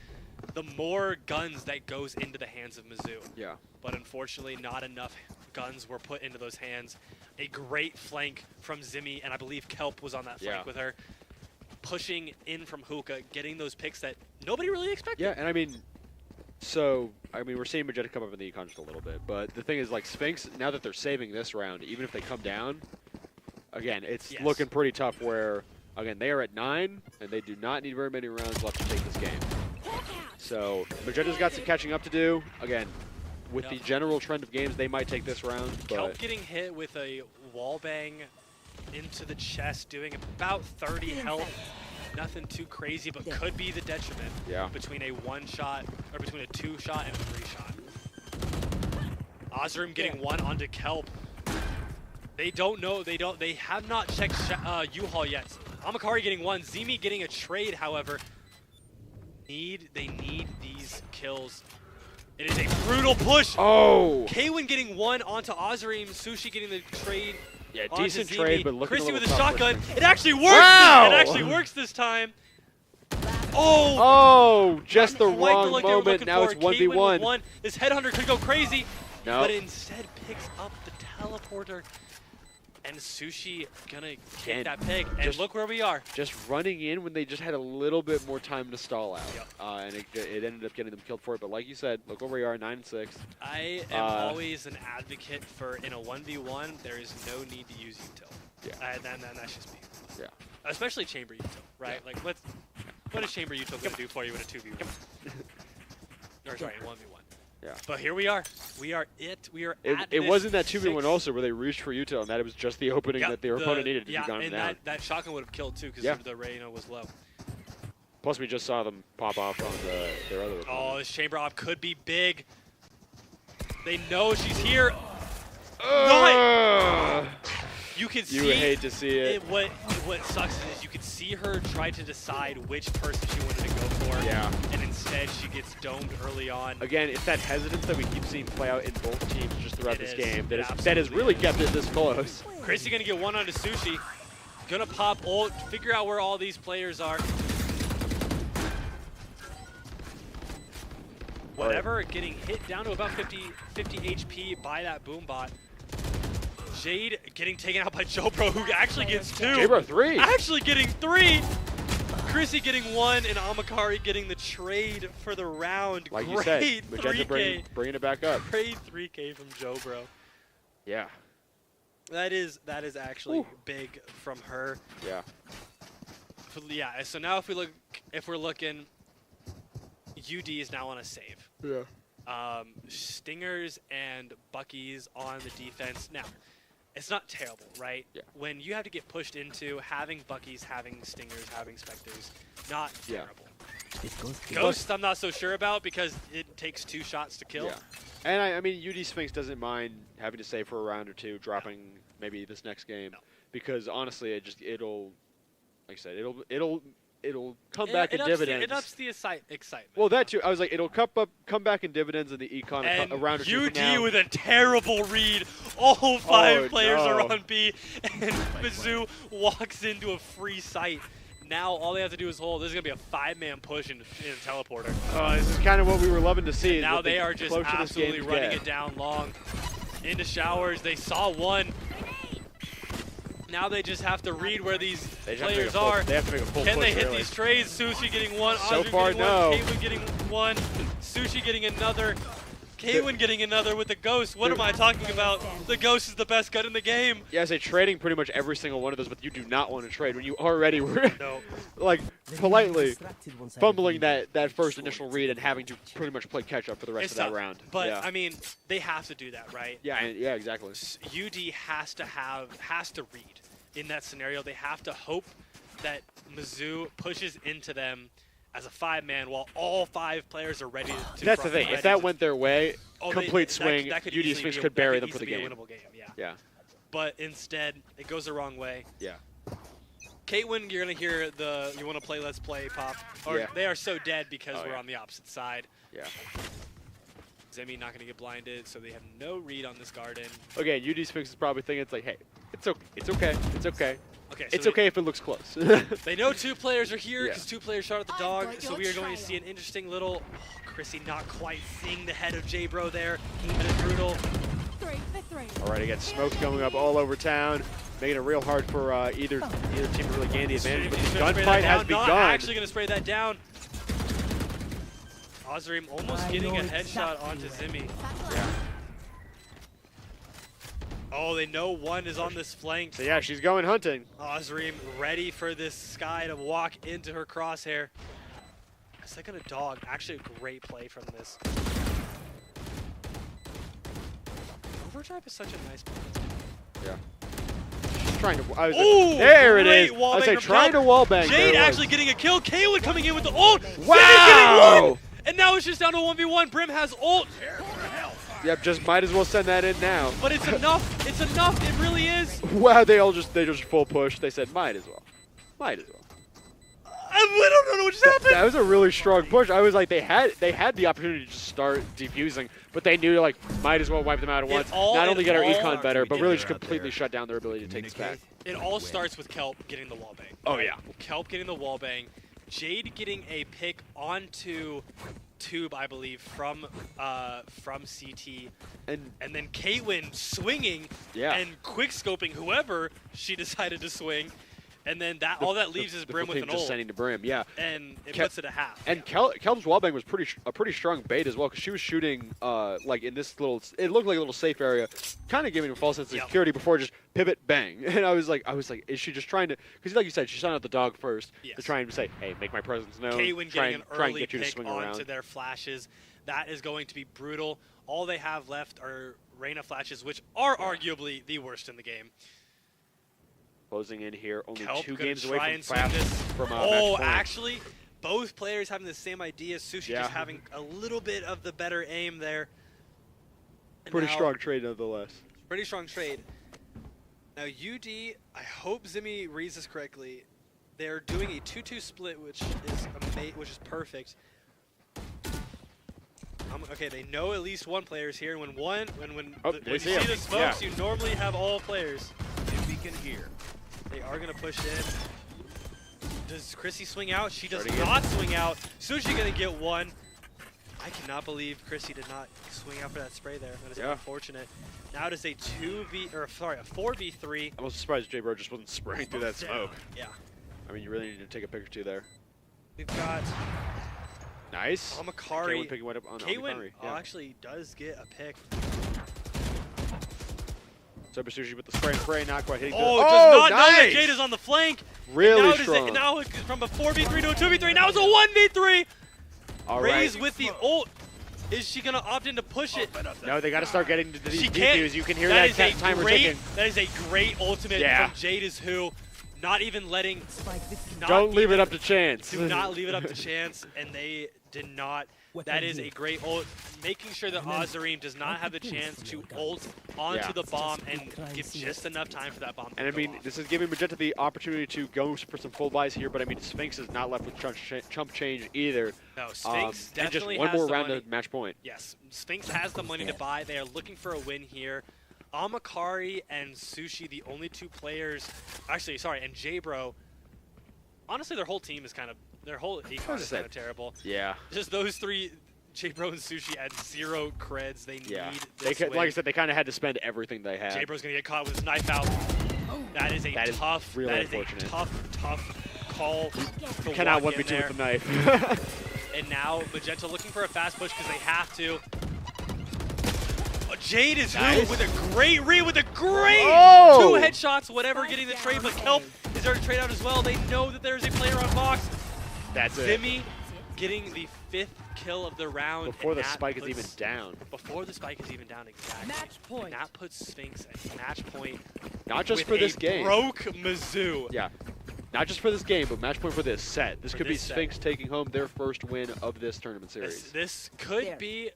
the more guns that goes into the hands of Mizzou. Yeah. But unfortunately, not enough guns were put into those hands. A great flank from Zimmy, and I believe Kelp was on that flank with her, pushing in from hookah, getting those picks that nobody really expected. Yeah, and I mean, we're seeing Magenta come up in the econ just a little bit, but the thing is, like, Sphinx, now that they're saving this round, even if they come down, again, it's looking pretty tough where, again, they are at 9, and they do not need very many rounds left to take this game. So, Magenta's got some catching up to do. Again, with the general trend of games, they might take this round. Kelp getting hit with a wall bang into the chest, doing about 30 health. Nothing too crazy, but could be the detriment between a 1-shot, or between a 2-shot and a 3-shot. Azareem getting one onto Kelp. They don't know, they have not checked U-Haul yet. Amakari getting one, Zimi getting a trade, however. They need these kills. It is a brutal push. Oh! Kaywin getting one onto Azareem, Sushi getting the trade. Yeah, decent trade, but looking Chrissy a with little a tough shotgun. pushing. It actually works! Wow! It actually works this time. Oh! Oh, just the Quite wrong look they were moment. looking Now for. it's 1v1. With one. This headhunter could go crazy, No. but instead picks up the teleporter. And Sushi gonna kick that pick, and look where we are. Just running in when they just had a little bit more time to stall out. And it ended up getting them killed for it. But like you said, look where we are, 9-6. I am always an advocate for, in a 1v1, there is no need to use util. Yeah. And that's just me. Yeah. Especially chamber util, right? Like, what is chamber util going to do for you in a 2v1? Or sorry, 1v1. Yeah. But here we are. We are at It wasn't that 2v1 also where they reached for util, and that it was just the opening that their opponent needed to be gone and down. that shotgun would have killed too because the Reyna was low. Plus, we just saw them pop off on their other opponent. Oh, this chamber op could be big. They know she's here. You can see. You would hate to see it. What sucks is you could see her try to decide which person she wanted to go for. Yeah. And instead she gets domed early on. Again, it's that hesitance that we keep seeing play out in both teams just throughout this game that has absolutely really kept it this close. Chrissy gonna get one onto Sushi. Gonna pop ult, figure out where all these players are. Whatever, getting hit down to about 50 HP by that boom bot. Jade getting taken out by Jobro, who actually gets 2. Jobro 3. Actually getting 3. Chrissy getting 1, and Amakari getting the trade for the round. Like Great you said, Magenta 3K. bringing it back up. Great 3K from Jobro. Yeah. That is actually big from her. Yeah. Yeah. So now if we're looking, UD is now on a save. Yeah. Stingers and Bucky's on the defense. Now, it's not terrible, right? Yeah. When you have to get pushed into having Bucky's, having Stingers, having Spectres, not terrible. Ghost, I'm not so sure about because it takes 2 shots to kill. Yeah. And I mean, UD Sphinx doesn't mind having to save for a round or 2, dropping maybe this next game, because honestly, it'll, like I said, it'll come back in dividends. It ups the excitement. Well, that too. I was like, it'll come back in dividends in the econ and a round or 2 from now. UD with a terrible read. All 5 players are on B, and Mizzou walks into a free site. now all they have to do is hold. This is going to be a 5-man push in teleporter. This is kind of what we were loving to see. And now they are just absolutely running it down long. Into showers. They saw one. Now they just have to read where these players are. They have to make a full Can push, they hit really. these trades? Sushi getting one. So Azri far, getting no. one. Kaywin getting one. Sushi getting another. Kaywin getting another with the Ghost. What am I talking about? The Ghost is the best gun in the game. Yeah, I say trading pretty much every single one of those, but you do not want to trade when you already were like politely fumbling that first initial read and having to pretty much play catch up for the rest of that round. But yeah. I mean, they have to do that, right? Yeah, yeah, exactly. UD has to read in that scenario. They have to hope that Mizzou pushes into them as a 5-man while all 5 players are ready to That's the thing. If that went their way, complete swing, that could UD Sphinx could bury them for the game. A winnable game, yeah. Yeah. But instead, it goes the wrong way. Yeah. Caitlyn, you're going to hear the "you want to play, let's play" pop. Or Yeah. they are so dead because we're yeah. on the opposite side. Yeah. Zemi not going to get blinded, so they have no read on this garden. Okay, UD Sphinx is probably thinking it's like, hey, it's okay, it's okay, it's okay. Okay, so it's okay if it looks close. They know 2 players are here because Yeah. 2 players shot at the dog, so we are going to see an interesting little... Oh, Chrissy not quite seeing the head of J-Bro there. That is brutal. 3 for 3. All right, again, smoke's going up all over town, making it real hard for either team to really gain the advantage. But the gunfight has begun. Not actually going to spray that down. Azrim almost getting a headshot onto Zimi. Yeah. Oh, they know one is on this flank. So yeah, she's going hunting. Azrim ready for this Sky to walk into her crosshair. Second a dog. Actually a great play from this. Overdrive is such a nice play. Yeah. She's trying to. Ooh, there it is. wall I was bang like from trying Kelp. to wall bang. Jade actually getting a kill. Kaylin coming in with the ult. Wow. Zimi's getting one. And now it's just down to 1v1. Brim has ult. Yep, just might as well send that in now. But it's enough. It's enough. It really is. Wow, they just full push. They said might as well. Might as well. I don't know what just happened. That was a really strong push. I was like, they had the opportunity to just start defusing, but they knew like might as well wipe them out at once. Not only get our econ better, but really just completely shut down their ability to take this back. It all starts with Kelp getting the wall bang. Oh yeah. Kelp getting the wall bang. Jade getting a pick onto Tube, I believe, from CT, and then Caitlyn swinging and quick scoping whoever she decided to swing, and then all that leaves is Brim with an ult. Just sending to Brim, yeah. And it puts it at half. And Kelp's wallbang was a pretty strong bait as well, because she was shooting like in this little, it looked like a little safe area, kind of giving a false sense of security before just pivot bang. And I was like, is she just trying to? Because like you said, she sent out the dog first to try and say, hey, make my presence known. Caitlyn try getting and an early get you to pick swing onto around. their flashes. That is going to be brutal. All they have left are Reyna flashes, which are arguably the worst in the game. Closing in here, only Kelp 2 gonna games try away and from swing fast. this. From Oh, match point. actually, both players having the same idea. Sushi Yeah. just having a little bit of the better aim there. And Pretty now- strong trade nonetheless. Pretty strong trade. Now UD, I hope Zimi reads this correctly. They're doing a 2-2 split, which is perfect. Okay, they know at least one player's here, and when you see the smokes, you normally have all players. They are gonna push in. Does Chrissy swing out? She does not swing out. Sushi gonna get one. I cannot believe Chrissy did not swing out for that spray there. That is unfortunate. Now it is a 4v3. I'm also surprised J-Bro just wasn't spraying through that smoke. Yeah. I mean, you really need to take a pick or two there. We've got nice. Amakari. Kaywin picking one up on Kaywin Amakari. Yeah. actually does get a pick. Super Sushi with the spray, not quite hitting. Oh, does not know that nice. Jade is on the flank. Really now strong. Now it's from a 4v3 to a 2v3. Now it's a 1v3. All Raze right. with the ult. Is she going to opt in to push it? No, they got to start getting to the She defuse. You can hear that timer ticking. That is a great ultimate from Jade is who. Not even letting. Don't leave it up to chance. Do not leave it up to chance, and they did not. That is a great ult. Making sure that Azareem does not have the chance to ult onto the bomb and give just enough time for that bomb to And I go mean, off. this is giving Magenta the opportunity to go for some full buys here, but I mean, Sphinx is not left with chump change either. No, Sphinx and just definitely one has more the round money. to match point. Yes, Sphinx has the money to buy. They are looking for a win here. Amakari and Sushi, the only 2 players, actually, sorry, and J-Bro, honestly, their whole team is kind of econ is kind of terrible. Yeah. Just those three, J-Bro and Sushi at 0 creds. They need this win. Like I said, they kind of had to spend everything they had. J-Bro's gonna get caught with his knife out. That is a tough, really that is a unfortunate. tough call. To Cannot walk 1v2 in there. with the knife. And now Magenta looking for a fast push because they have to. Jade is Nice. with a great read, with a great 2 headshots, whatever, getting the trade, but Kelp is there to trade out as well. They know that there's a player on box. That's it. Zimmy getting the 5th kill of the round. Before the and that spike is even down. Before the spike is even down, exactly. Match point. And that puts Sphinx at match point. Not just with for this a game. broke Mizzou. Yeah. Not just for this game, but match point for this set. This For could be this set. Sphinx taking home their first win of this tournament series. This could be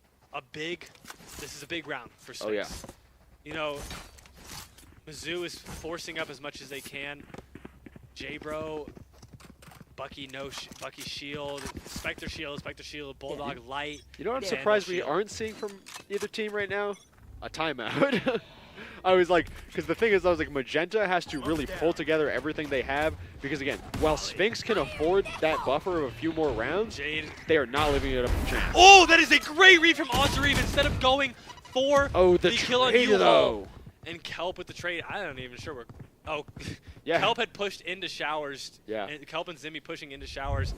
this is a big round for Sphinx. Oh, yeah. You know, Mizzou is forcing up as much as they can. J-Bro, Bucky Bucky shield, Spectre shield, Bulldog light. You know what I'm Vandal surprised we shield. aren't seeing from either team right now? A timeout. I was like, because the thing is, I was like, Magenta has to really pull together everything they have, because again, while Sphinx can afford that buffer of a few more rounds, they are not leaving it up to chance. Oh, that is a great read from Ozareve instead of going for the kill on trade, U-Haul. though. And Kelp with the trade. I don't even sure where. Oh, Yeah. Kelp had pushed into showers. Yeah. And Kelp and Zimmy pushing into showers.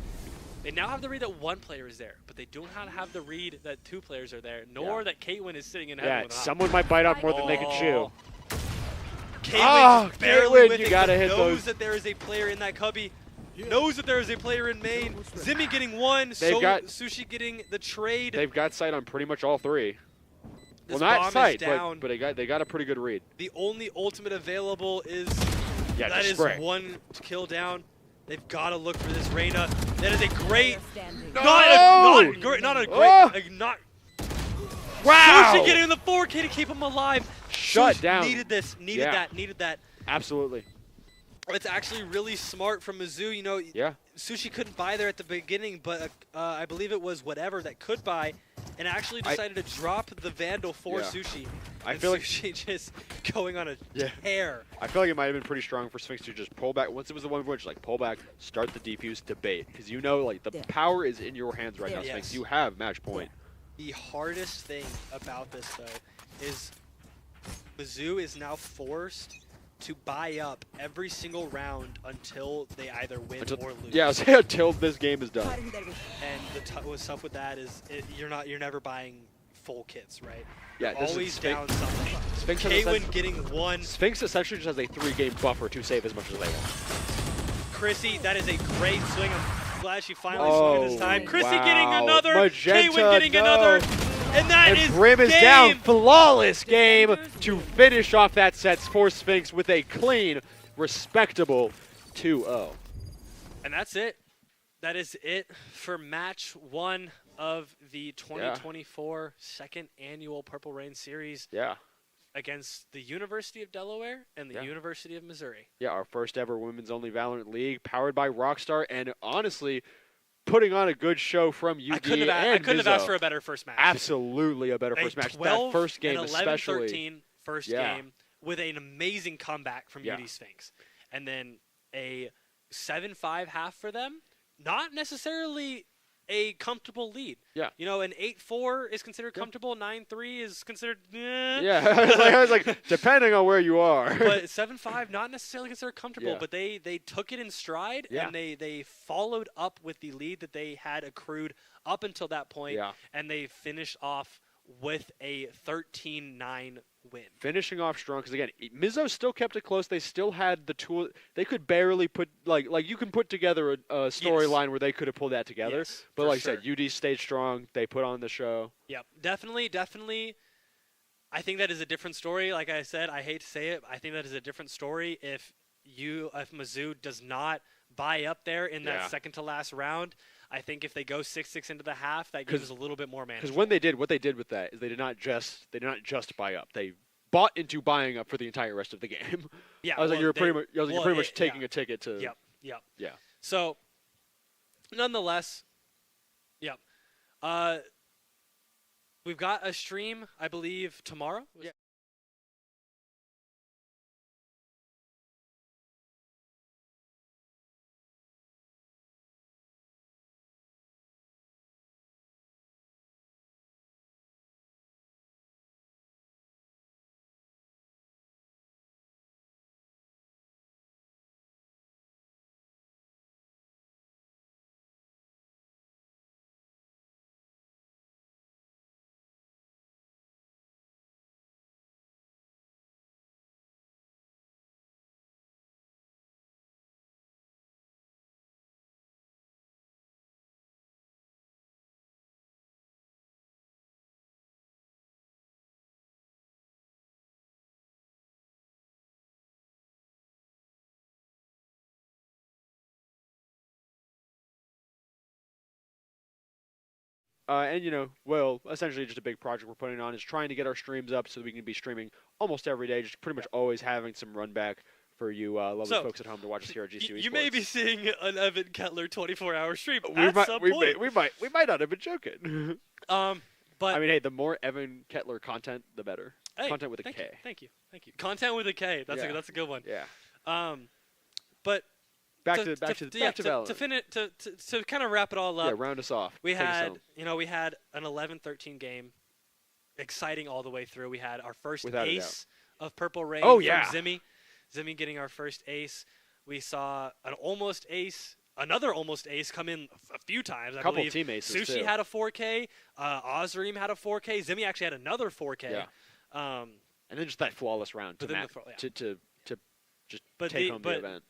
They now have the read that 1 player is there, but they do not have the read that 2 players are there, nor that Caitlyn is sitting in heaven. Yeah, with an someone might bite off more than they can chew. Caitlyn just barely Caitlyn, with you it, gotta but hit knows those. that there is a player in that cubby. Knows that there is a player in main. Zimmy getting 1, They've got- Sushi getting the trade. They've got sight on pretty much all 3. This Well, bomb not is sight, down. but they got a pretty good read. The only ultimate available is Yeah, that just is spray. 1 kill down. They've got to look for this Reyna. That is a great, No! not a great, Oh! not. Wow! Sushi getting the 4K to keep him alive. Shut Sushi down. Needed this. Needed that. Absolutely. It's actually really smart from Mizzou. You know, Sushi couldn't buy there at the beginning, but I believe it was whatever that could buy, and actually decided to drop the Vandal for Sushi. I and feel like Sushi just going on a tear. I feel like it might have been pretty strong for Sphinx to just pull back. Once it was the 1v1, just like pull back, start the defuse, debate. Because you know, like, the power is in your hands right now, Sphinx. You have match point. The hardest thing about this, though, is Mizzou is now forced to buy up every single round until they either win or lose. Yeah, I was saying until this game is done. And what's tough with that is you're never buying full kits, right? Yeah, You're this is always Sphinx. down something. Sphinx has Caitlyn getting 1. Sphinx essentially just has a 3-game buffer to save as much as they want. Chrissy, that is a great swing. I'm glad she finally swung it this time. Chrissy getting wow. another. Magenta, Caitlyn getting another. And that is Brim is game. down. Flawless game to finish off that set for Sphinx with a clean, respectable 2-0. And that's it. That is it for match 1 of the 2024 second annual Purple Rain Series. Yeah. Against the University of Delaware and the University of Missouri. Yeah, our first ever women's only Valorant League, powered by Rockstar, and honestly, putting on a good show from UD I couldn't have asked for a better first match. Absolutely a better first match. That first game and 11-13 first game with an amazing comeback from UD Sphinx. And then a 7-5 half for them. Not necessarily a comfortable lead. Yeah. You know, an 8-4 is considered comfortable. 9-3 is considered Yeah, I was like, depending on where you are. But 7-5, not necessarily considered comfortable, Yeah. but they took it in stride, Yeah. and they followed up with the lead that they had accrued up until that point, and they finished off with a 13-9 win. Finishing off strong, because again, Mizzou still kept it close. They still had the tool. They could barely put, like you can put together a storyline where they could have pulled that together. Yes, but for like sure. I said, UD stayed strong. They put on the show. Yep, definitely. I think that is a different story. Like I said, I hate to say it, I think that is a different story if Mizzou does not buy up there in that second to last round. I think if they go 6-6 into the half, that gives us a little bit more manageable. Because what they did with that is they did not just buy up. They bought into buying up for the entire rest of the game. Yeah, I was like, you're pretty much taking yeah. a ticket to. Yep. Yeah. So, nonetheless, yep. We've got a stream, I believe, tomorrow. Yeah. And, well, essentially just a big project we're putting on is trying to get our streams up so that we can be streaming almost every day, just pretty much always having some run back for you lovely folks at home to watch us here at GCU Esports. You may be seeing an Evan Kettler 24-hour stream we at some point. We might not have been joking. But I mean, hey, the more Evan Kettler content, the better. Hey, content with a K. Thank you. Content with a K. That's a good one. Yeah. But back to Valorant. To kind of wrap it all up. Yeah, round us off. We had an 11-13 game, exciting all the way through. We had our first ace of Purple Rain from Zimmy. Zimmy getting our first ace. We saw an almost ace, another almost ace come in a few times. A couple team aces Sushi too. had a 4K. Ozream had a 4K. Zimmy actually had another 4K. Yeah. And then just that flawless round to just take home the event.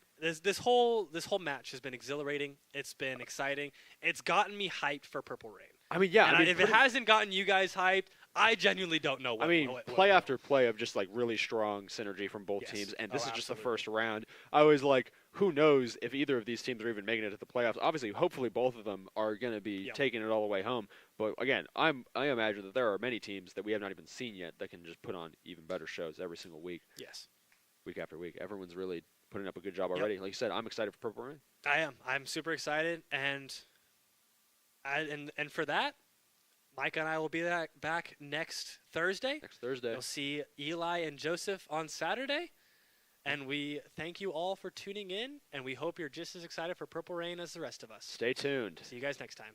This whole match has been exhilarating. It's been exciting. It's gotten me hyped for Purple Rain. I mean, yeah. And if it hasn't gotten you guys hyped, I genuinely don't know what. Play after play of just like really strong synergy from both teams, and this is just the first round. I was like, who knows if either of these teams are even making it to the playoffs? Obviously, hopefully both of them are going to be taking it all the way home. But again, I imagine that there are many teams that we have not even seen yet that can just put on even better shows every single week. Yes. Week after week, everyone's really putting up a good job already. Like you said, I'm excited for Purple Rain. I am. I'm super excited, and for that, Mike and I will be back next Thursday. You'll see Eli and Joseph on Saturday. And we thank you all for tuning in, and we hope you're just as excited for Purple Rain as the rest of us. Stay tuned. See you guys next time.